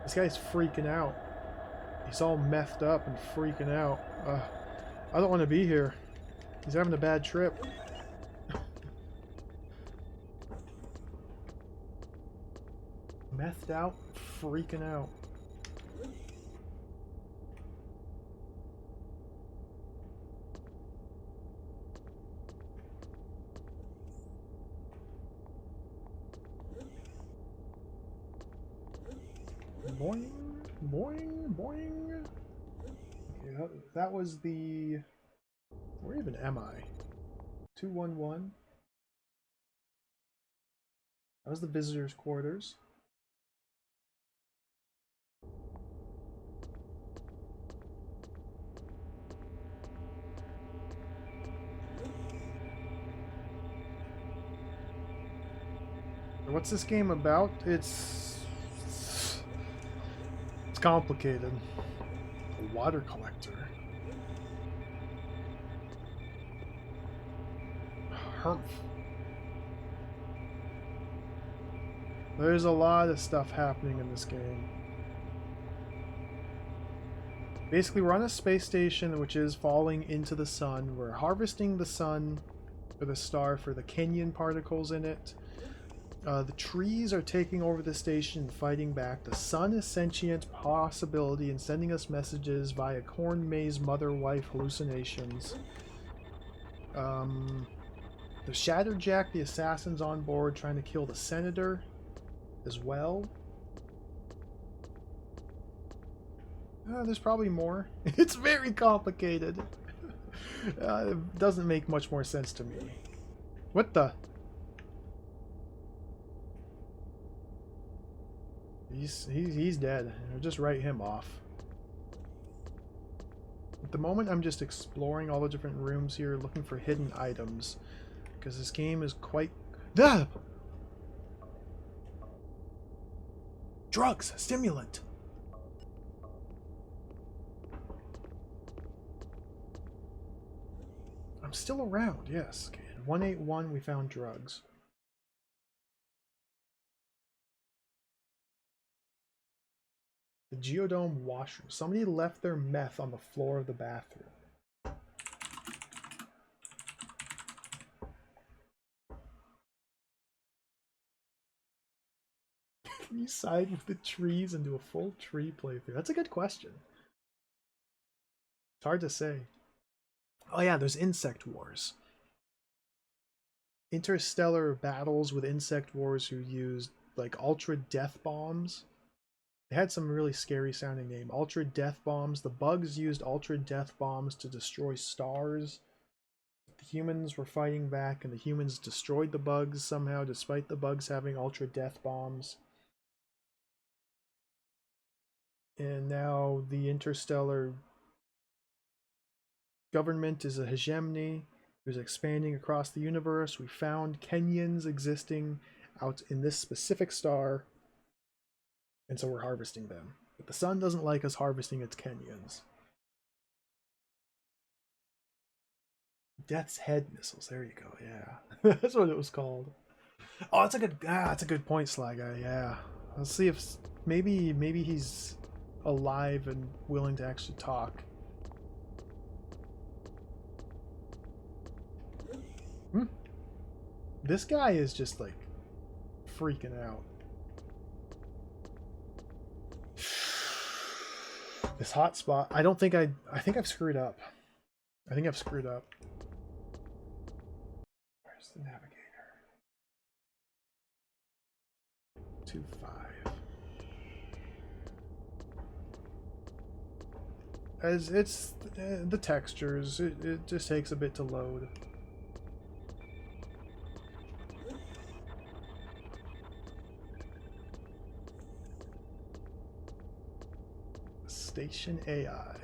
This guy's freaking out. He's all methed up and freaking out. I don't want to be here. He's having a bad trip. Methed out, freaking out. Boing, boing, boing. Okay, that was the... Where even am I? 211. That was the visitors' quarters. What's this game about? It's complicated. A water collector. Humph. There's a lot of stuff happening in this game. Basically, we're on a space station which is falling into the sun. We're harvesting the sun, or the star, for the Kenyan particles in it. The trees are taking over the station and fighting back. The sun is sentient possibility and sending us messages via corn maze mother-wife hallucinations. The Shatterjack, the assassin's on board trying to kill the senator as well. There's probably more. It's very complicated. It doesn't make much more sense to me. What the? He's dead. I'll just write him off. At the moment, I'm just exploring all the different rooms here, looking for hidden items, because this game is quite... Ah! Drugs! Stimulant! I'm still around, yes. Okay, in 181 we found drugs. The Geodome washroom. Somebody left their meth on the floor of the bathroom. Can you side with the trees and do a full tree playthrough? That's a good question. It's hard to say. Oh yeah, there's insect wars. Interstellar battles with insect wars who used like ultra death bombs. They had some really scary sounding name. Ultra death bombs. The bugs used ultra death bombs to destroy stars. The humans were fighting back and the humans destroyed the bugs somehow despite the bugs having ultra death bombs. And now the interstellar government is a hegemony who's expanding across the universe. We found Kenyans existing out in this specific star, and so we're harvesting them. But the sun doesn't like us harvesting its Kenyans. Death's Head missiles. There you go. Yeah, that's what it was called. Oh, that's a good. That's a good point, Sly Guy. Yeah, let's see if maybe he's alive and willing to actually talk. This guy is just like freaking out. This hotspot. I don't think I think I've screwed up. I think I've screwed up. Where's the navigator? 2.5. As it's the textures, it just takes a bit to load. Station AI.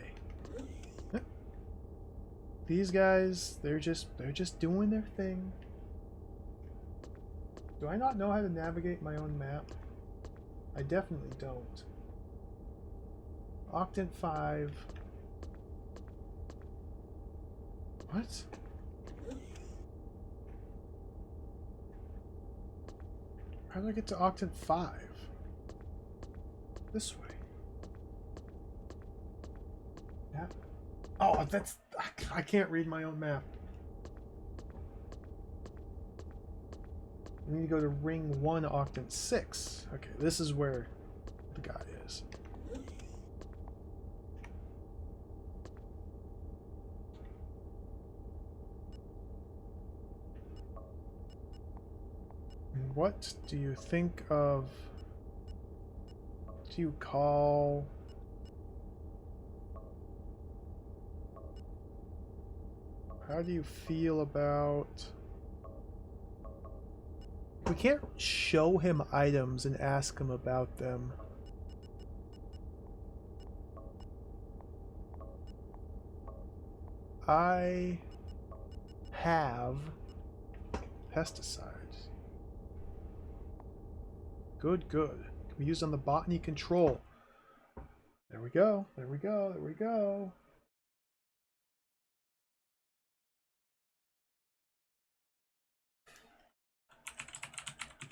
These guys, they're just doing their thing. Do I not know how to navigate my own map? I definitely don't. Octant 5. What? How do I get to Octant 5? This way. Yeah. Oh, that's... I can't read my own map. I need to go to Ring 1, Octant 6. Okay, this is where the guy is. What do you think of... What do you call... How do you feel about... We can't show him items and ask him about them. I have pesticides. Good, good. Can be used on the botany control. There we go. There we go. There we go.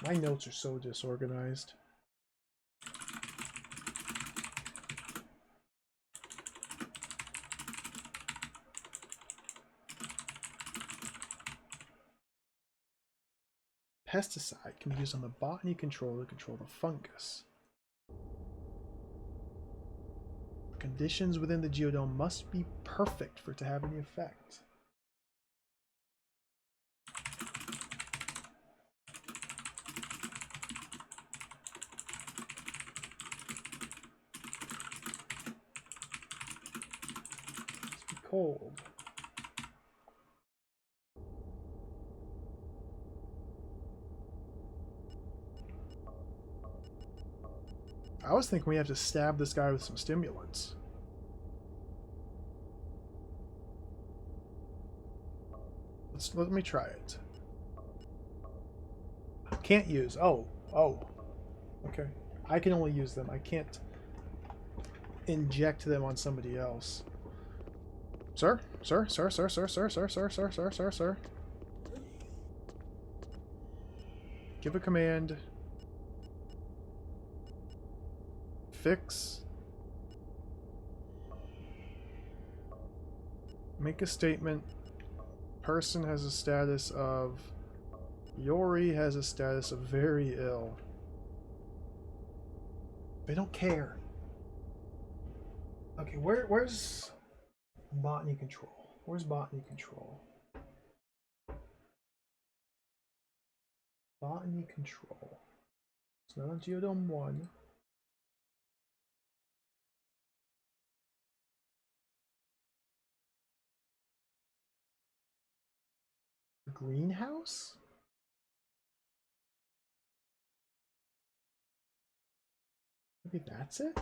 My notes are so disorganized. pesticide can be used on the botany controller to control the fungus. Conditions within the geodome must be perfect for it to have any effect. Must be cold. I was thinking we have to stab this guy with some stimulants. Let me try it. Can't use. Oh. Okay. I can only use them. I can't inject them on somebody else. Sir? Sir? Sir? Sir? Sir? Sir? Sir? Sir? Sir? Sir? Sir? Sir? Give a command. Fix. Make a statement. Person has a status of... Yori has a status of very ill. They don't care. Okay, where's botany control? Where's botany control? Botany control. It's not on Geodome 1. Greenhouse? Maybe that's it?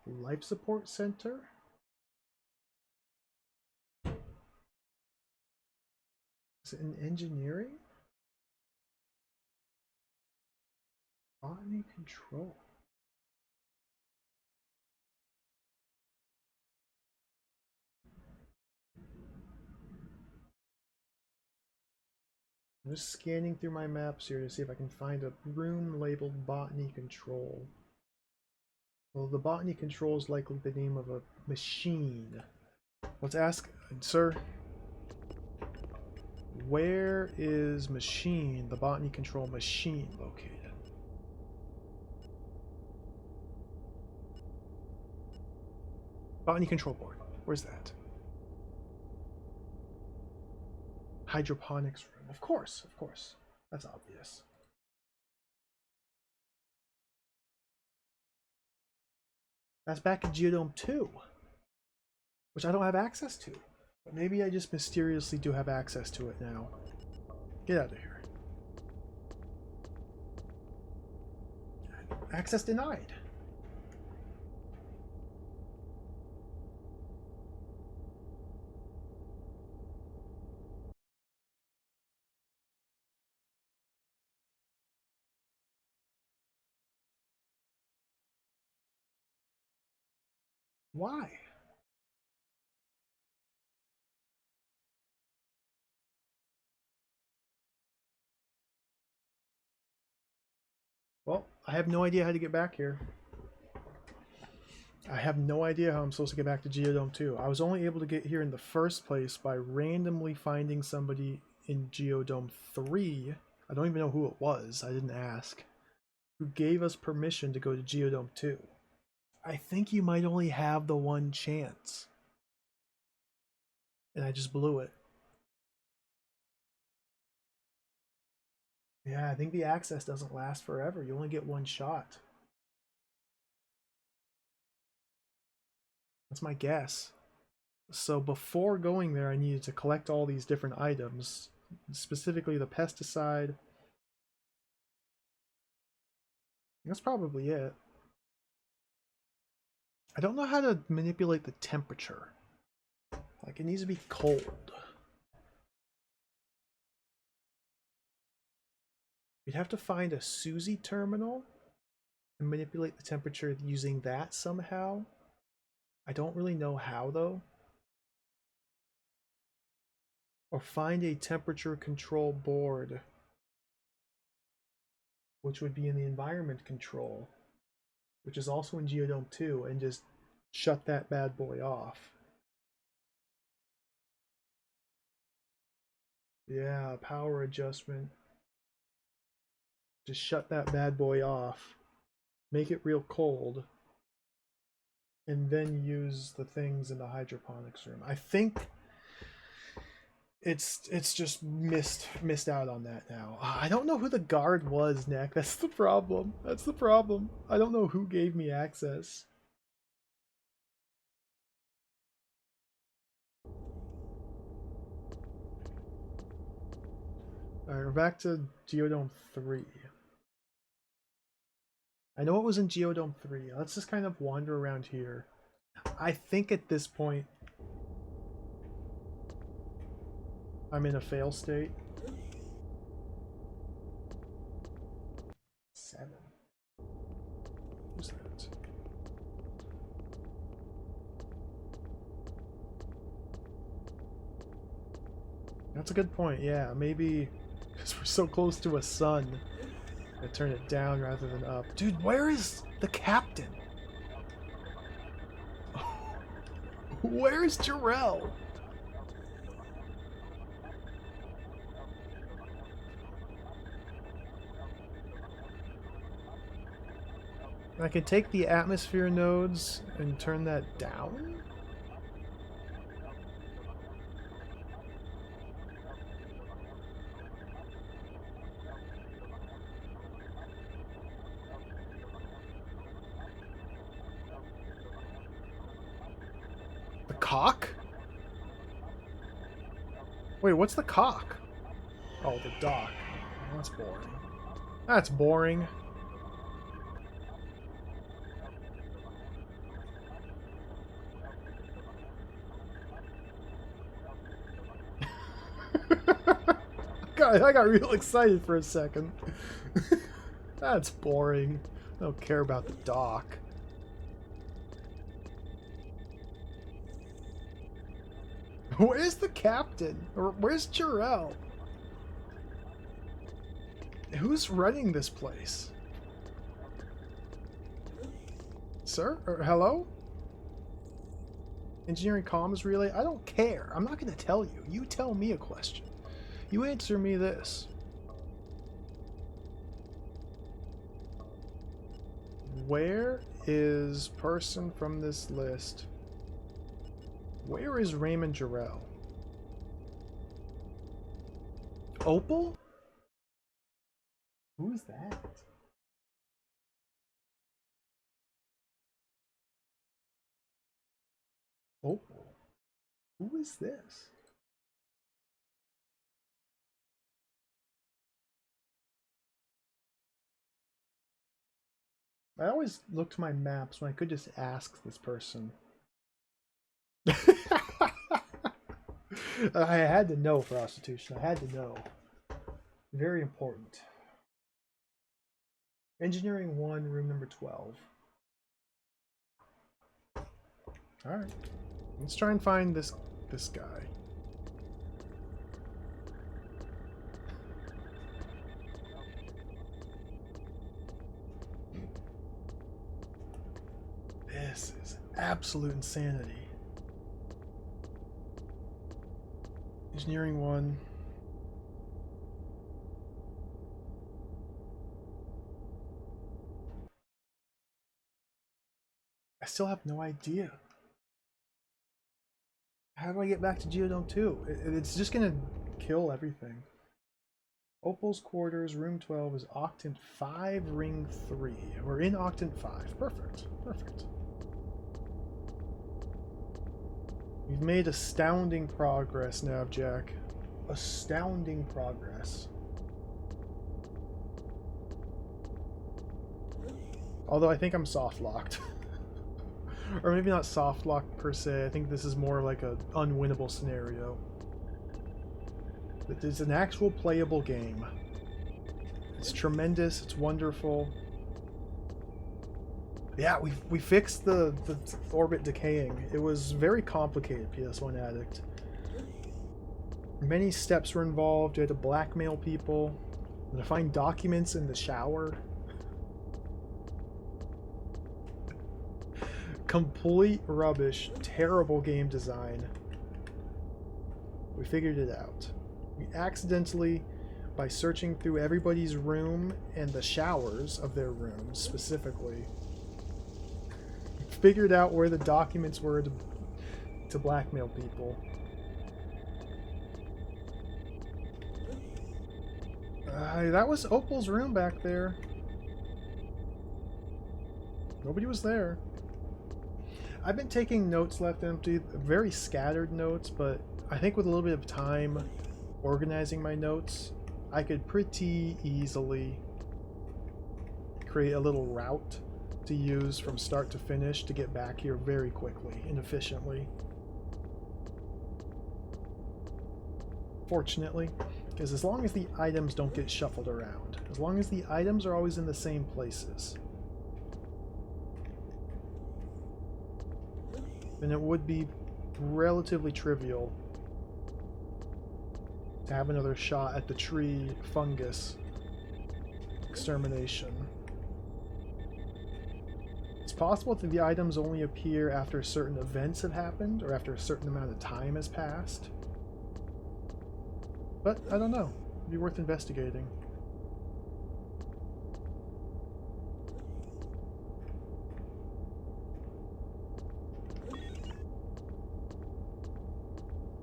Life Support Center? Is it in engineering? Botany control. I'm just scanning through my maps here to see if I can find a room labeled Botany Control. Well, the Botany Control is likely the name of a machine. Let's ask, sir, where is machine, the Botany Control machine, located? Botany Control Board. Where's that? Hydroponics room. Of course, of course. That's obvious. That's back in Geodome 2, which I don't have access to. But maybe I just mysteriously do have access to it now. Get out of here. Access denied. Why? Well, I have no idea how to get back here. I have no idea how I'm supposed to get back to Geodome 2. I was only able to get here in the first place by randomly finding somebody in Geodome 3. I don't even know who it was. I didn't ask. Who gave us permission to go to Geodome 2. I think you might only have the one chance. And I just blew it. Yeah, I think the access doesn't last forever. You only get one shot. That's my guess. So before going there, I needed to collect all these different items, specifically the pesticide. That's probably it. I don't know how to manipulate the temperature. Like, it needs to be cold. We'd have to find a SUSY terminal and manipulate the temperature using that somehow. I don't really know how, though. Or find a temperature control board, which would be in the environment control, which is also in Geodome 2, and just shut that bad boy off. Yeah, power adjustment. Just shut that bad boy off. Make it real cold. And then use the things in the hydroponics room. I think it's just missed out on that now. I don't know who the guard was, Nick. That's the problem. That's the problem. I don't know who gave me access. Alright, we're back to Geodome 3. I know it was in Geodome 3. Let's just kind of wander around here. I think at this point I'm in a fail state. 7. Who's that? That's a good point, yeah. Maybe because we're so close to a sun, I turn it down rather than up. Dude, where is the captain? Where's Jarrell? I can take the atmosphere nodes and turn that down? The cock? Wait, what's the cock? Oh, the dock. Oh, that's boring. That's boring. God, I got real excited for a second. That's boring. I don't care about the dock. Where's the captain? Or where's Jarrell? Who's running this place? Sir? Or hello? Engineering comms relay? I don't care. I'm not going to tell you. You tell me a question. You answer me this. Where is person from this list? Where is Raymond Jarrell? Opal? Who's that? Opal? Who is this? I always look to my maps when I could just ask this person. I had to know prostitution. I had to know. Very important. Engineering 1, room number 12. Alright. Let's try and find this guy. This is absolute insanity. Engineering 1. I still have no idea. How do I get back to Geodome 2? It's just gonna kill everything. Opal's quarters, room 12 is Octant 5, ring 3. We're in Octant 5. Perfect. Perfect. We've made astounding progress now, Jack. Astounding progress. Although I think I'm soft-locked. Or maybe not soft-locked per se. I think this is more like an unwinnable scenario. But it's an actual playable game. It's tremendous. It's wonderful. Yeah, we fixed the orbit decaying. It was very complicated, PS1 Addict. Many steps were involved. You had to blackmail people. You had to find documents in the shower. Complete rubbish. Terrible game design. We figured it out. We accidentally, by searching through everybody's room and the showers of their rooms specifically, figured out where the documents were to blackmail people. That was Opal's room back there. Nobody was there. I've been taking notes left empty, very scattered notes, but I think with a little bit of time organizing my notes, I could pretty easily create a little route to use from start to finish to get back here very quickly and efficiently. Fortunately, because as long as the items don't get shuffled around, as long as the items are always in the same places, then it would be relatively trivial to have another shot at the tree fungus extermination. It's possible that the items only appear after certain events have happened or after a certain amount of time has passed. But I don't know. It'd be worth investigating.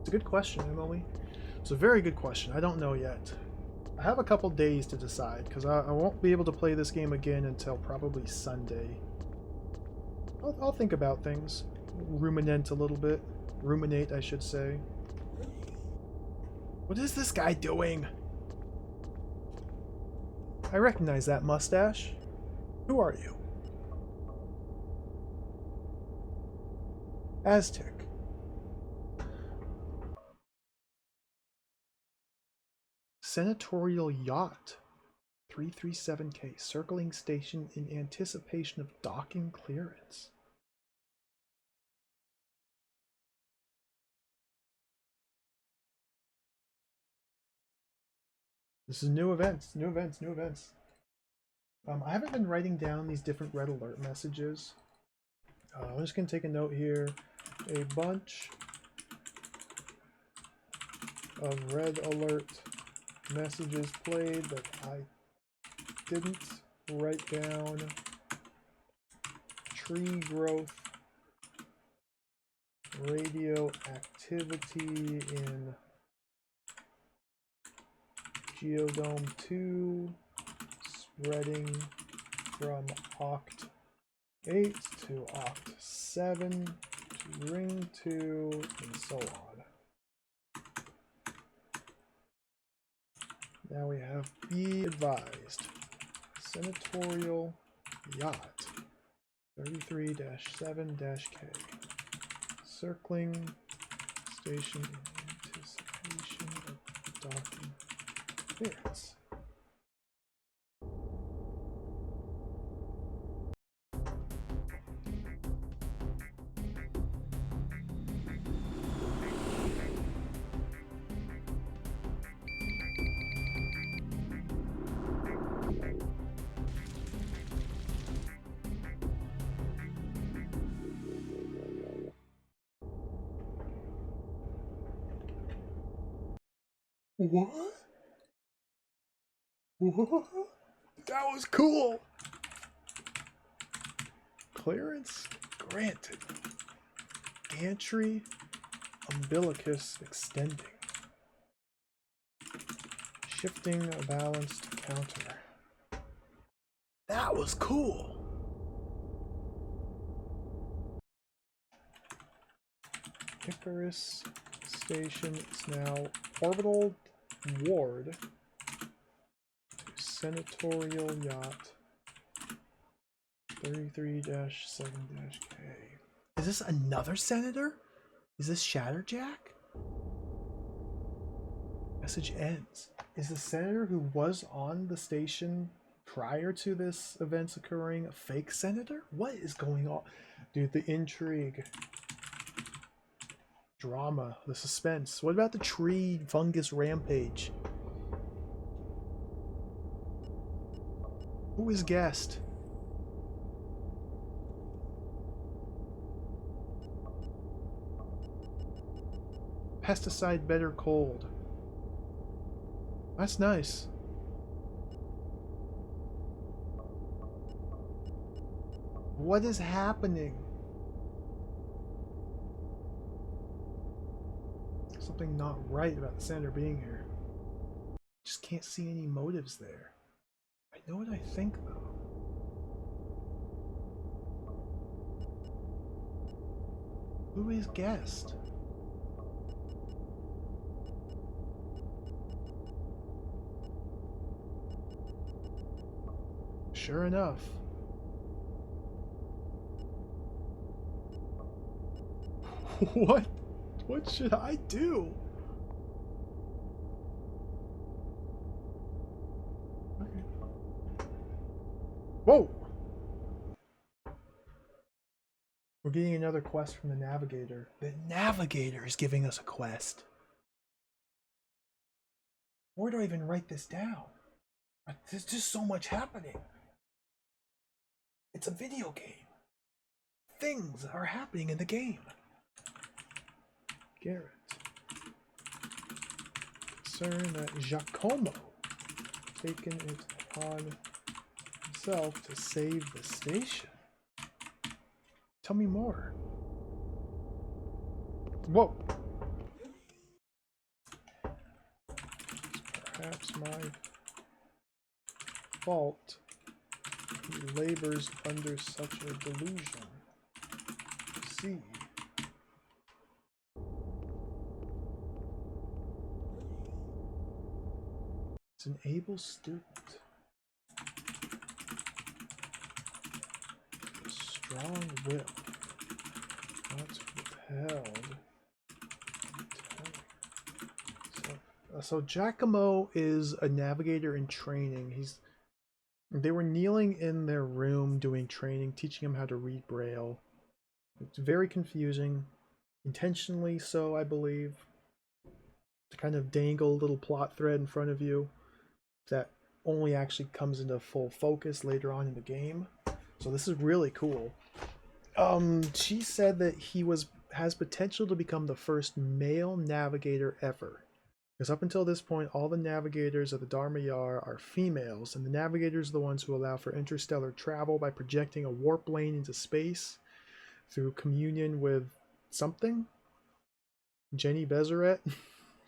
It's a good question, Emily. It's a very good question. I don't know yet. I have a couple days to decide, because I won't be able to play this game again until probably Sunday. I'll think about things. Ruminate a little bit. Ruminate, I should say. What is this guy doing? I recognize that mustache. Who are you? Aztec. Senatorial Yacht. 337K. Circling station in anticipation of docking clearance. This is new events, new events, new events. I haven't been writing down these different red alert messages. I'm just going to take a note here. A bunch of red alert messages played that I didn't write down. Tree growth, radioactivity in Geodome 2, spreading from Oct 8 to Oct 7 to Ring 2, and so on. Now we have be advised. Senatorial Yacht 33-7-K. Circling station in anticipation of docking clearance. What? What? That was cool! Clearance granted. Gantry umbilicus extending. Shifting a balanced counter. That was cool! Icarus Station is now orbital ward to Senatorial Yacht 33-7-K. Is this another senator? Is this Shatterjack? Message ends. Is the senator who was on the station prior to this events occurring a fake senator? What is going on? Dude, the intrigue. Drama, the suspense. What about the tree fungus rampage? Who is guest? Pesticide better cold. That's nice. What is happening? Something not right about the senator being here. Just can't see any motives there. I know what I think, though. Who is guest? Sure enough. What? What should I do? Okay. Whoa! We're getting another quest from the Navigator. The Navigator is giving us a quest. Where do I even write this down? There's just so much happening. It's a video game. Things are happening in the game. Garrett. Concerned that Giacomo taken it upon himself to save the station. Tell me more. Whoa. Perhaps my fault. He labors under such a delusion. See. It's an able student. A strong will. Not withheld. So Giacomo is a navigator in training. They were kneeling in their room doing training, teaching him how to read Braille. It's very confusing, intentionally so, I believe, to kind of dangle a little plot thread in front of you that only actually comes into full focus later on in the game. So this is really cool. She said that he has potential to become the first male navigator ever. Because up until this point, all the navigators of the Dharma Yar are females, and the navigators are the ones who allow for interstellar travel by projecting a warp lane into space through communion with something? Jenny Bezeret?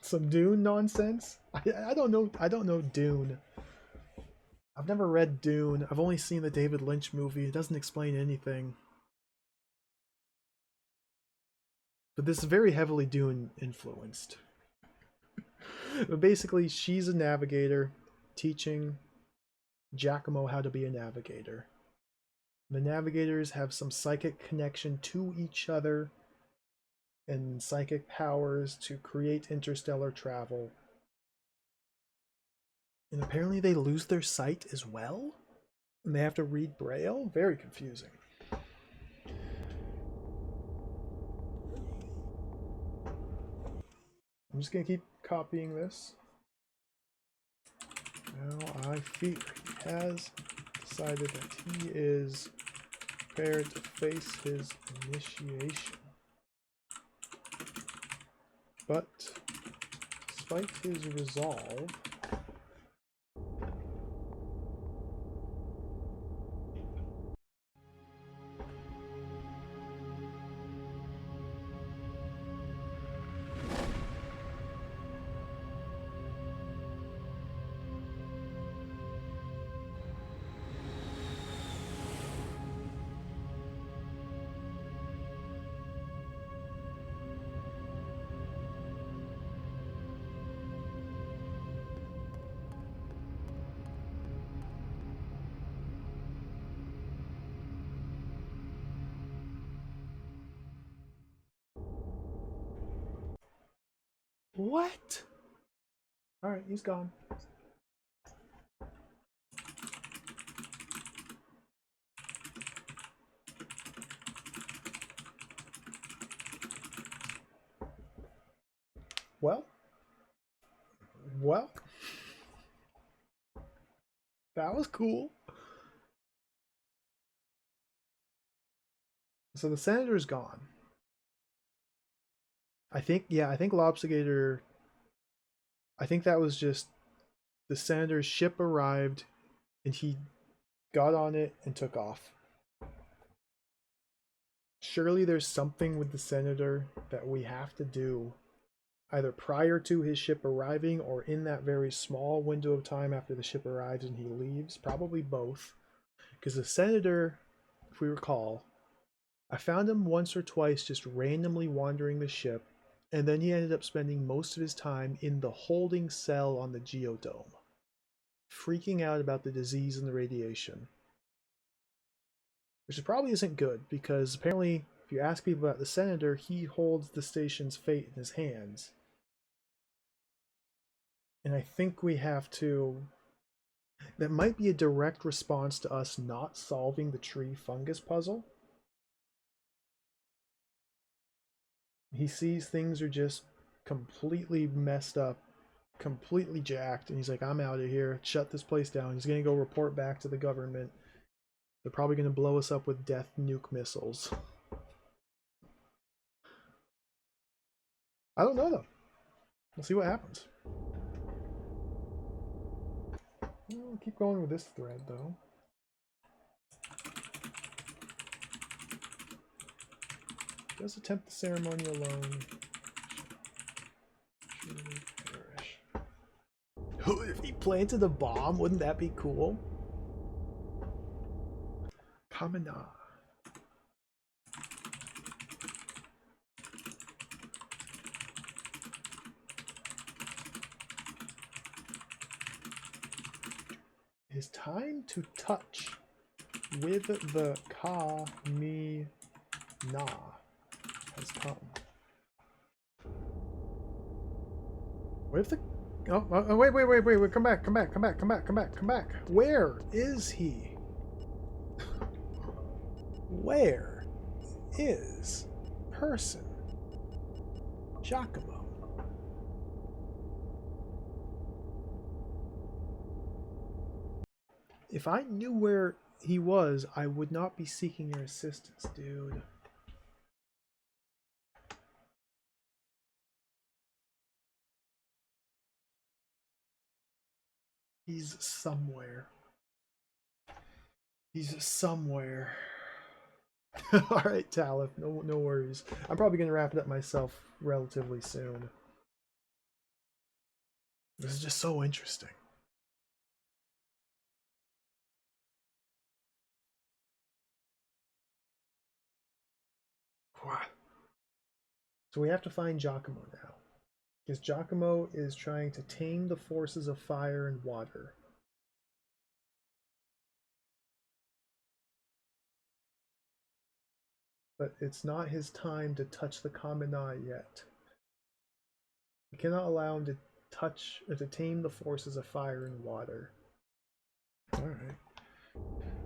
Some Dune nonsense? I don't know. I don't know Dune. I've never read Dune. I've only seen the David Lynch movie. It doesn't explain anything. But this is very heavily Dune influenced. But basically, she's a navigator teaching Giacomo how to be a navigator. The navigators have some psychic connection to each other and psychic powers to create interstellar travel. And apparently they lose their sight as well? And they have to read Braille? Very confusing. I'm just going to keep copying this. Now I fear he has decided that he is prepared to face his initiation. But despite his resolve, what? Alright, he's gone. Well, that was cool. So the senator's gone. I think Lobstigator, I think that was just the senator's ship arrived and he got on it and took off. Surely there's something with the senator that we have to do either prior to his ship arriving or in that very small window of time after the ship arrives and he leaves. Probably both. Because the senator, if we recall, I found him once or twice just randomly wandering the ship, and then he ended up spending most of his time in the holding cell on the geodome, freaking out about the disease and the radiation. Which probably isn't good, because apparently, if you ask people about the senator, he holds the station's fate in his hands. And I think we have to... That might be a direct response to us not solving the tree fungus puzzle. He sees things are just completely messed up, completely jacked, and he's like, I'm out of here. Shut this place down. He's going to go report back to the government. They're probably going to blow us up with death nuke missiles. I don't know, though. We'll see what happens. We'll keep going with this thread, though. Does attempt the ceremony alone. Surely perish. If he planted a bomb, wouldn't that be cool? Kamina. It is time to touch with the Kamina has come. What if the... Oh, wait, come back. Where is he? Where is person Giacomo? If I knew where he was, I would not be seeking your assistance, dude. He's somewhere. He's somewhere. Alright, Talif, no worries. I'm probably going to wrap it up myself relatively soon. This is just so interesting. So we have to find Giacomo now. Because Giacomo is trying to tame the forces of fire and water. But it's not his time to touch the Kamina yet. We cannot allow him to touch or to tame the forces of fire and water.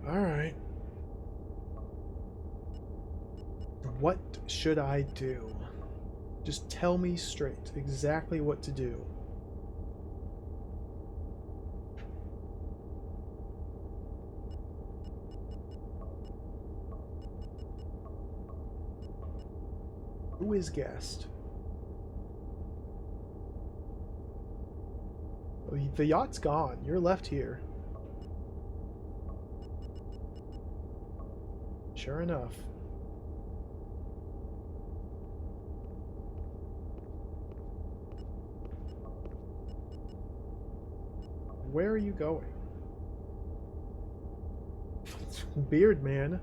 Alright. What should I do? Just tell me straight exactly what to do. Who is guest? The yacht's gone. You're left here. Sure enough. Where are you going? Beard man.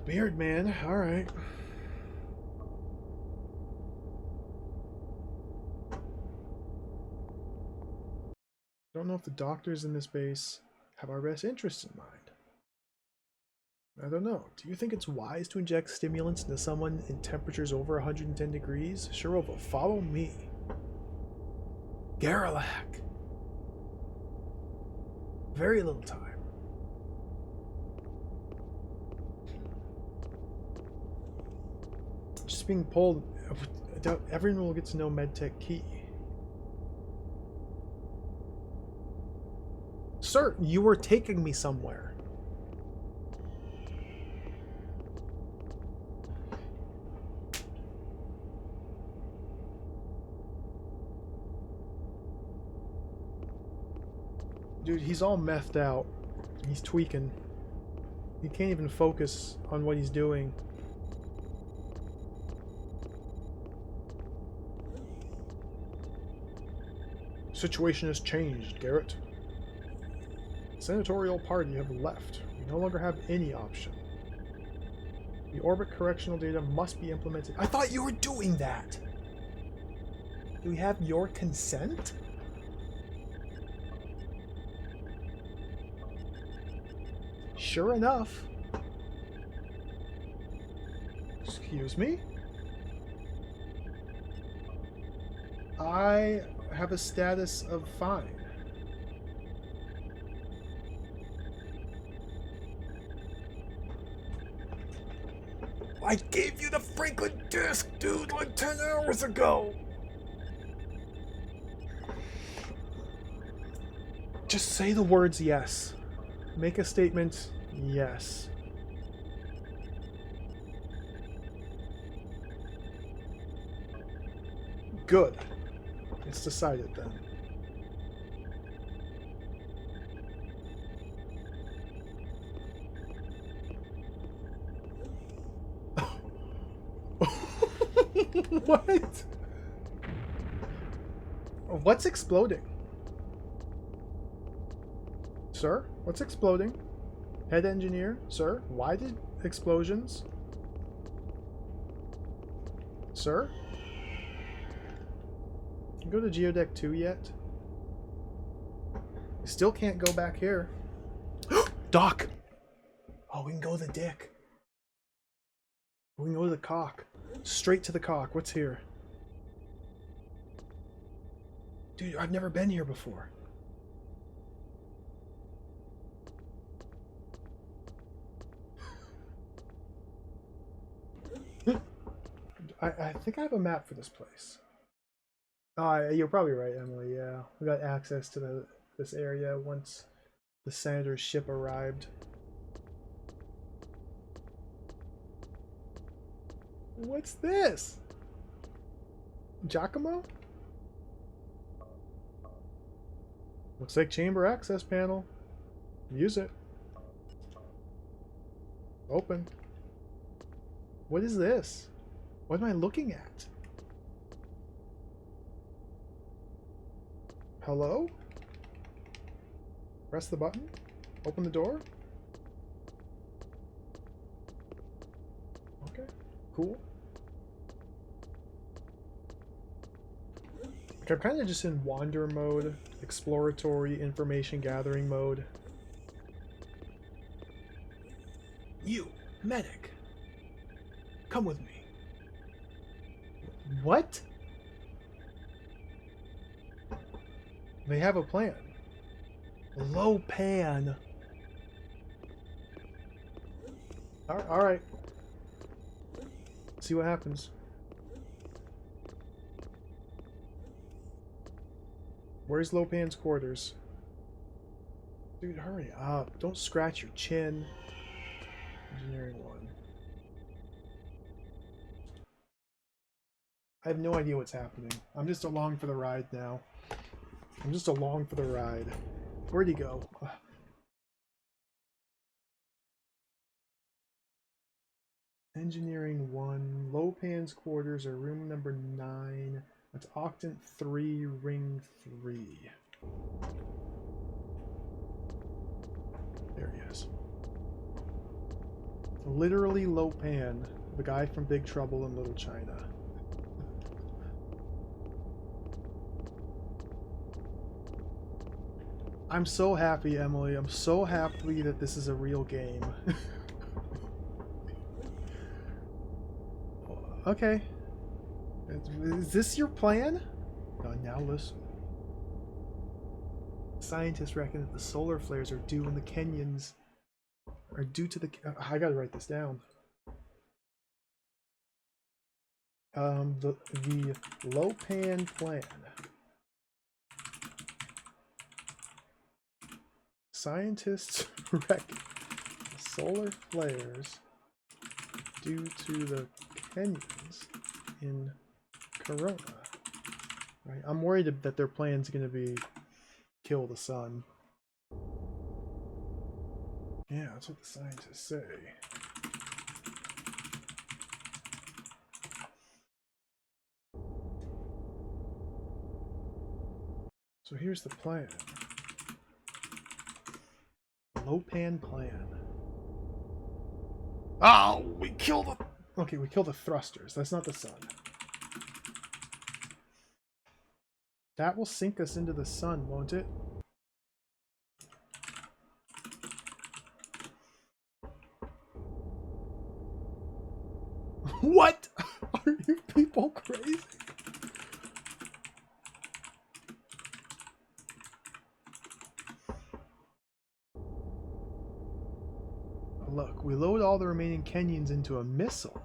Beard man, alright. Don't know if the doctors in this base have our best interests in mind. I don't know. Do you think it's wise to inject stimulants into someone in temperatures over 110 degrees? Shirova, follow me. Garrelak. Very little time. Just being pulled. I doubt everyone will get to know MedTech Key. Sir, you were taking me somewhere. Dude, he's all methed out. He's tweaking. He can't even focus on what he's doing. Situation has changed, Garrett. Senatorial party have left. We no longer have any option. The orbit correctional data must be implemented. I thought you were doing that! Do we have your consent? Sure enough. Excuse me? I have a status of fine. I gave you the Franklin disc, dude, like 10 hours ago! Just say the words yes. Make a statement, yes. Good. It's decided then. What? What's exploding? Sir? What's exploding? Head engineer? Sir? Why did explosions? Sir? Can you go to Geodeck 2 yet? You still can't go back here. Doc! Oh, we can go to the dick. We can go to the cock. Straight to the cock. What's here? Dude, I've never been here before. I think I have a map for this place. You're probably right, Emily. Yeah, we got access to this area once the senator's ship arrived. What's this? Giacomo? Looks like chamber access panel. Use it. Open. What is this? What am I looking at? Hello? Press the button. Open the door. Okay, cool. I'm kind of just in wander mode, exploratory information gathering mode. You, medic, come with me. What? They have a plan. Low pan. All right. See what happens. Where's Lopan's quarters? Dude, hurry up. Don't scratch your chin. Engineering 1. I have no idea what's happening. I'm just along for the ride now. I'm just along for the ride. Where'd he go? Engineering 1. Lopan's quarters are room number 9. That's Octant 3, Ring 3. There he is. Literally Lopan, the guy from Big Trouble in Little China. I'm so happy, Emily. I'm so happy that this is a real game. Okay. Is this your plan? Now listen. Scientists reckon that the solar flares are due in the Kenyans. Are due to the... I gotta write this down. The Lopan plan. Scientists reckon the solar flares due to the Kenyans in Corona. Right? I'm worried that their plan's going to be kill the sun. Yeah, that's what the scientists say. So here's the plan. Lopan plan. Oh, we kill the... Okay, we kill the thrusters. That's not the sun. That will sink us into the sun, won't it? What? Are you people crazy? Look, we load all the remaining Kenyans into a missile.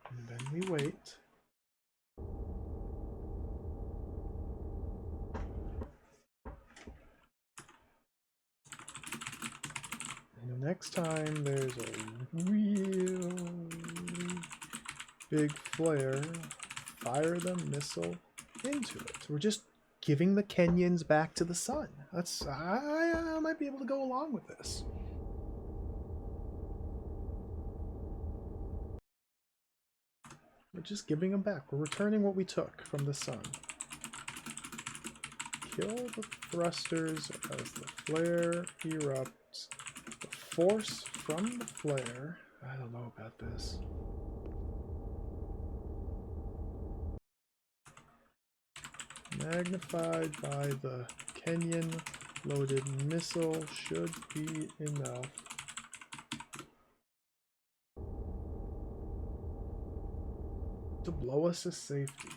And then we wait. And the next time there's a real big flare, fire the missile into it. We're just giving the Kenyans back to the sun. That's I might be able to go along with this. We're just giving them back. We're returning what we took from the sun. Kill the thrusters as the flare erupts. The force from the flare... I don't know about this. Magnified by the Kenyan loaded missile should be enough to blow us to safety.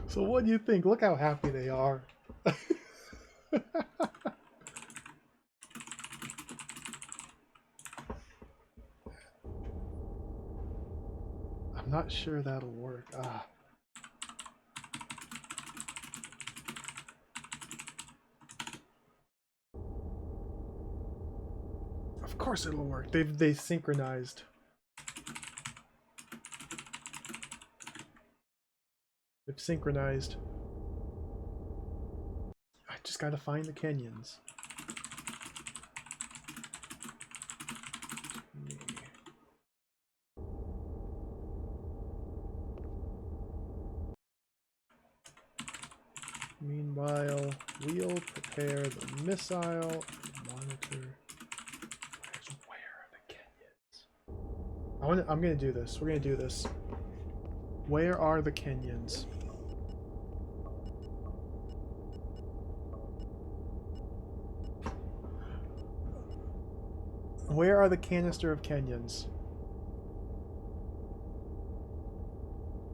So what do you think? Look how happy they are. I'm not sure that'll work. Of course it'll work. They synchronized. They've synchronized. I just gotta find the Kenyans. Meanwhile, we'll prepare the missile and monitor. Where are the Kenyans? I'm gonna do this. We're gonna do this. Where are the Kenyans? Where are the canister of Kenyans?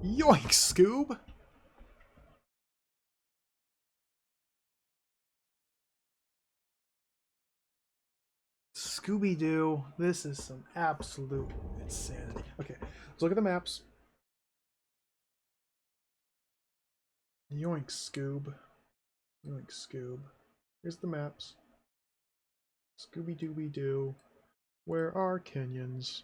Yoink, Scoob! Scooby-Doo, this is some absolute insanity. Okay, let's look at the maps. Yoink, Scoob. Yoink, Scoob. Here's the maps. Scooby-Dooby-Doo. Where are Kenyans?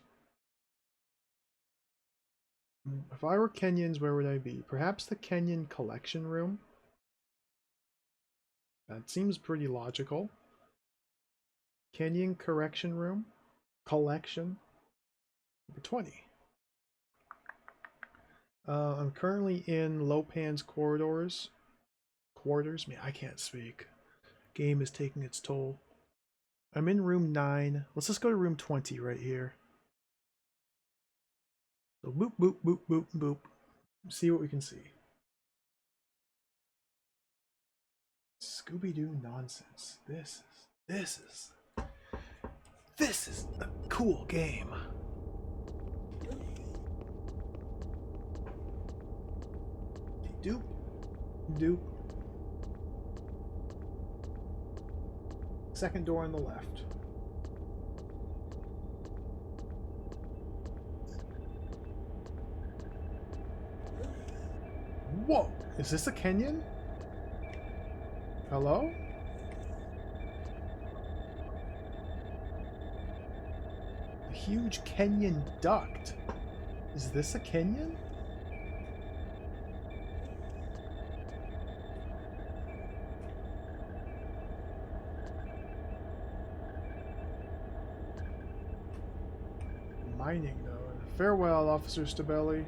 If I were Kenyans, where would I be? Perhaps the Kenyan collection room? That seems pretty logical. Kenyan correction room? Collection? Number 20. I'm currently in Lopan's quarters. Man, I can't speak. Game is taking its toll. I'm in room 9. Let's just go to room 20 right here. So boop, boop, boop, boop, boop. See what we can see. Scooby-Doo nonsense. This is a cool game. Doop, doop. Second door on the left. Whoa! Is this a canyon? Hello? A huge canyon duct. Is this a canyon? Mining, though. Farewell, Officer Stabelli.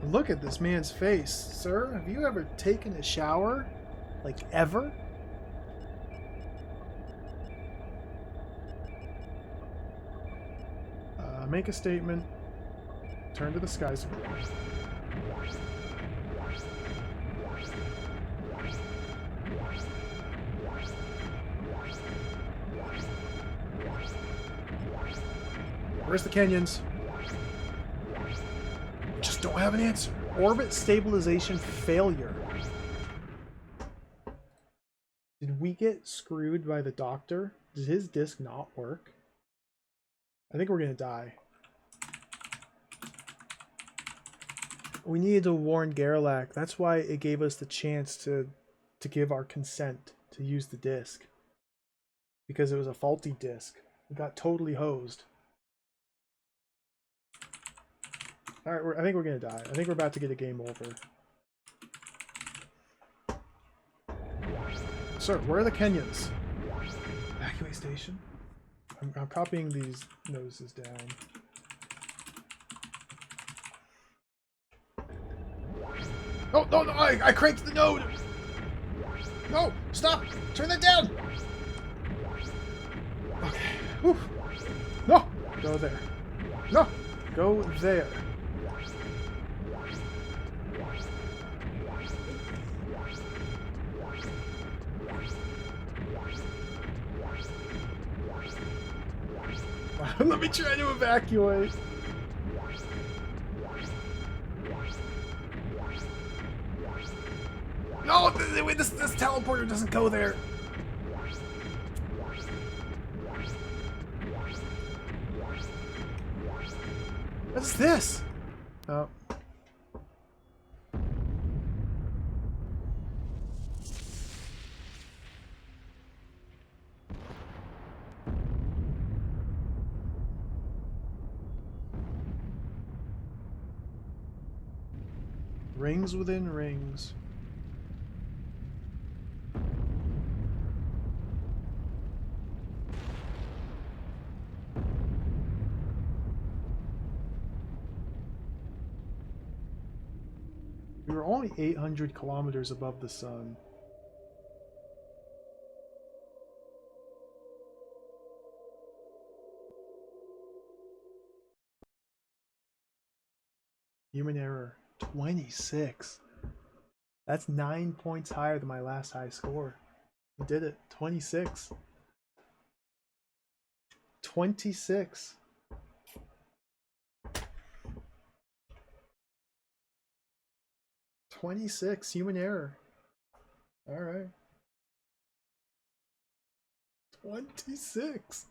Look at this man's face. Sir, have you ever taken a shower? Like, ever? Make a statement. Turn to the skies. Where's the canyons? Just don't have an answer. Orbit stabilization failure. Did we get screwed by the doctor? Did his disc not work? I think we're gonna die. We needed to warn Gerlach. That's why it gave us the chance to give our consent to use the disc. Because it was a faulty disc. We got totally hosed. Alright, I think we're gonna die. I think we're about to get a game over. Sir, where are the Kenyans? Evacuate station? I'm copying these notices down. Oh, no, no, I cranked the node! No, stop! Turn that down! Okay, whew. No! Go there. No! Go there. Let me try to evacuate. No, this teleporter doesn't go there. What's this? Oh. Rings within rings. We were only 800 kilometers above the sun. Human error. 26. That's 9 points higher than my last high score. We did it. 26. 26. Human error. Alright. 26.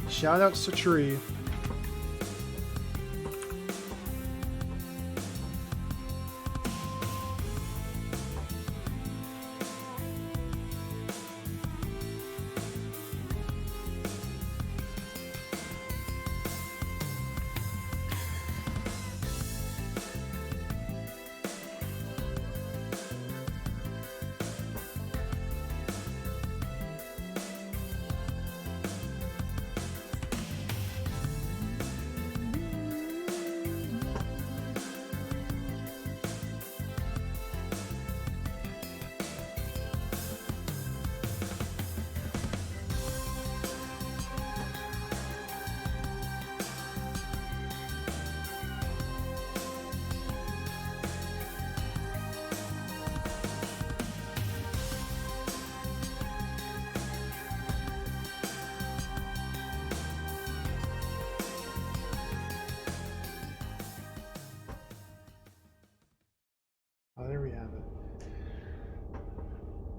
Shout outs to Tree.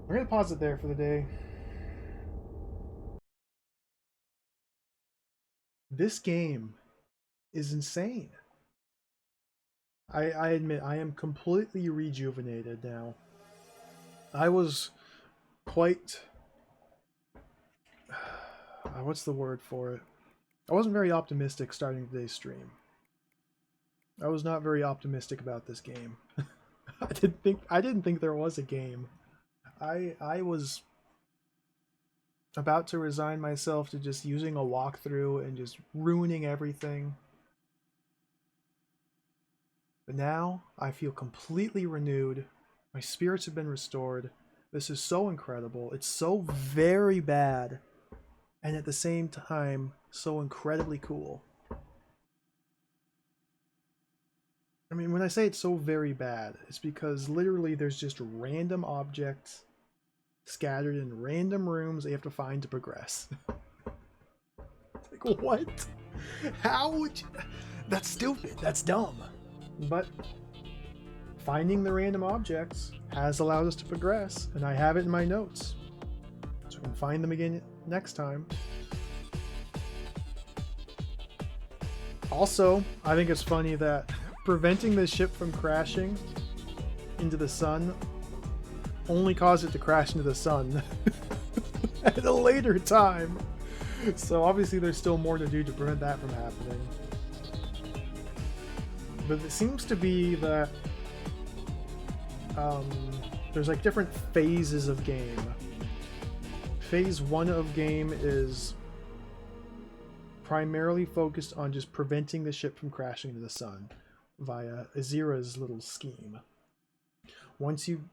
We're gonna pause it there for the day. This game is insane. I admit I am completely rejuvenated now. I was quite what's the word for it? I wasn't very optimistic starting today's stream. I was not very optimistic about this game. I didn't think there was a game. I was about to resign myself to just using a walkthrough and just ruining everything. But now I feel completely renewed. My spirits have been restored. This is so incredible. It's so very bad, and at the same time, so incredibly cool. I mean, when I say it's so very bad, it's because literally there's just random objects scattered in random rooms that you have to find to progress. Like, what? How would you... That's stupid. That's dumb. But finding the random objects has allowed us to progress, and I have it in my notes. So we can find them again next time. Also, I think it's funny that preventing the ship from crashing into the sun only caused it to crash into the sun at a later time. So obviously there's still more to do to prevent that from happening. But it seems to be that there's like different phases of game. Phase 1 of game is primarily focused on just preventing the ship from crashing into the sun via Azira's little scheme. Once you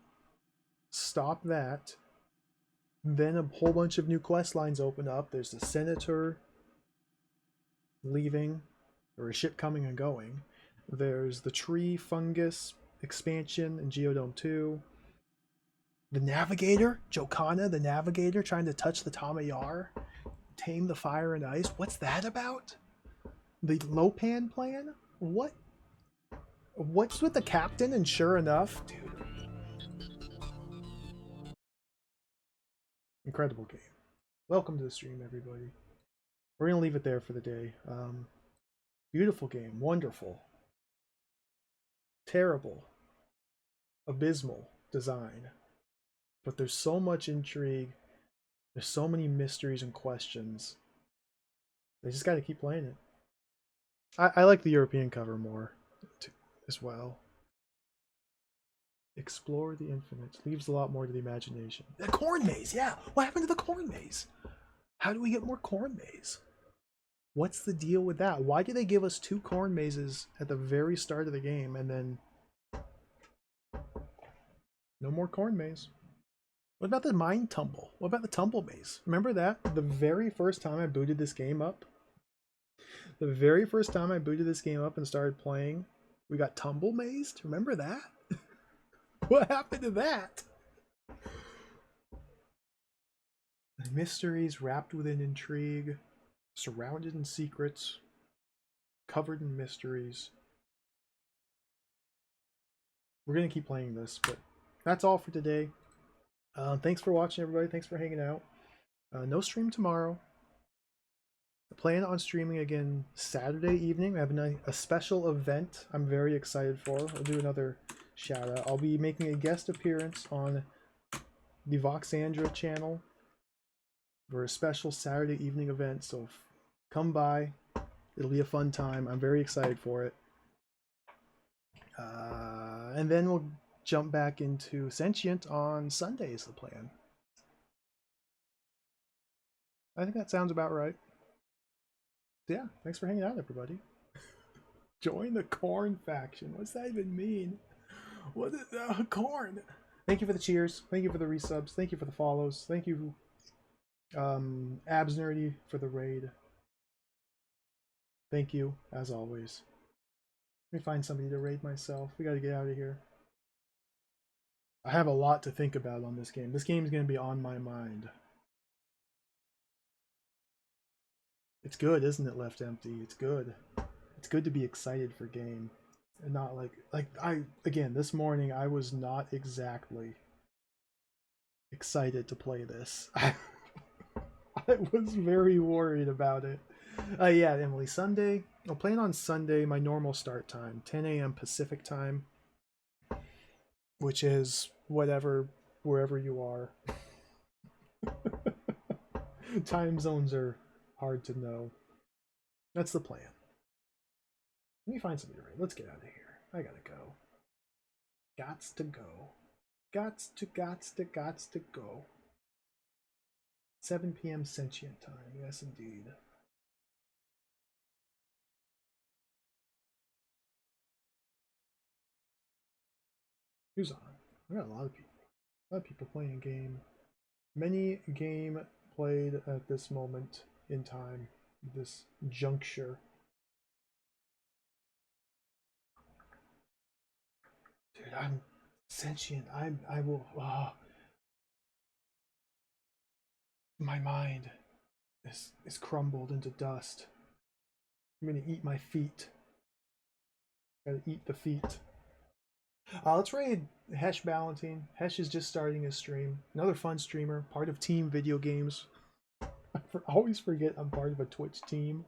stop that, then a whole bunch of new quest lines open up. There's the Senator leaving, or a ship coming and going. There's the tree fungus expansion in Geodome 2. The Navigator, Jokana, the Navigator, trying to touch the Tamayar, tame the fire and ice. What's that about? The Lopan plan? What? What's with the captain? And sure enough, dude. Incredible game. Welcome to the stream, everybody. We're gonna leave it there for the day. Beautiful game, wonderful, terrible, abysmal design, but there's so much intrigue. There's so many mysteries and questions. They just got to keep playing it. I like the European cover more as well. Explore the infinite. Leaves a lot more to the imagination. The corn maze, yeah. What happened to the corn maze? How do we get more corn maze? What's the deal with that? Why did they give us 2 corn mazes at the very start of the game and then no more corn maze? What about the mine tumble? What about the tumble maze? Remember that? The very first time I booted this game up? The very first time I booted this game up and started playing, we got tumble mazed? Remember that? What happened to that? Mysteries wrapped within intrigue, surrounded in secrets, covered in mysteries. We're going to keep playing this, but that's all for today. Thanks for watching, everybody. Thanks for hanging out. No stream tomorrow. I plan on streaming again Saturday evening. We have a special event I'm very excited for. I'll do another shout out. I'll be making a guest appearance on the Voxandra channel for a special Saturday evening event. So come by. It'll be a fun time. I'm very excited for it. And then we'll jump back into Sentient on Sunday is the plan. I think that sounds about right. Yeah, thanks for hanging out, everybody. Join the corn faction. What's that even mean? What is corn? Thank you for the cheers. Thank you for the resubs. Thank you for the follows. Thank you, Abs Nerdy, for the raid. Thank you, as always. Let me find somebody to raid myself. We gotta get out of here. I have a lot to think about on this game. This game is gonna be on my mind. It's good, isn't it, Left Empty? It's good. It's good to be excited for game. And not again, this morning I was not exactly excited to play this. I was very worried about it. Yeah, Emily, Sunday. I'll play it on Sunday, my normal start time, 10 a.m. Pacific time, which is whatever, wherever you are. Time zones are hard to know. That's the plan. Let me find something to read. Let's get out of here. I gotta go. Gots to go. Gots to go. 7 p.m. Sentient time. Yes, indeed. Who's on? We got a lot of people. A lot of people playing a game. Many game played at this moment in time. This juncture. Dude, I'm sentient. I will. My mind is crumbled into dust. I'm gonna eat my feet. Gotta eat the feet. Let's raid Hesh Ballantine. Hesh is just starting his stream. Another fun streamer, part of Team Video Games. I always forget I'm part of a Twitch team.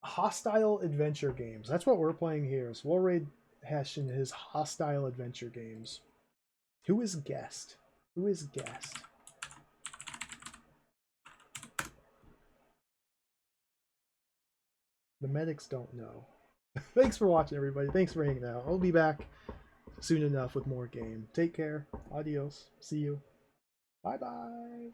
Hostile adventure games. That's what we're playing here. So we'll raid Hesh in his hostile adventure games. Who is guest? Who is guest? The medics don't know. Thanks for watching, everybody. Thanks for hanging out. I'll be back soon enough with more game. Take care. Adios. See you. Bye-bye.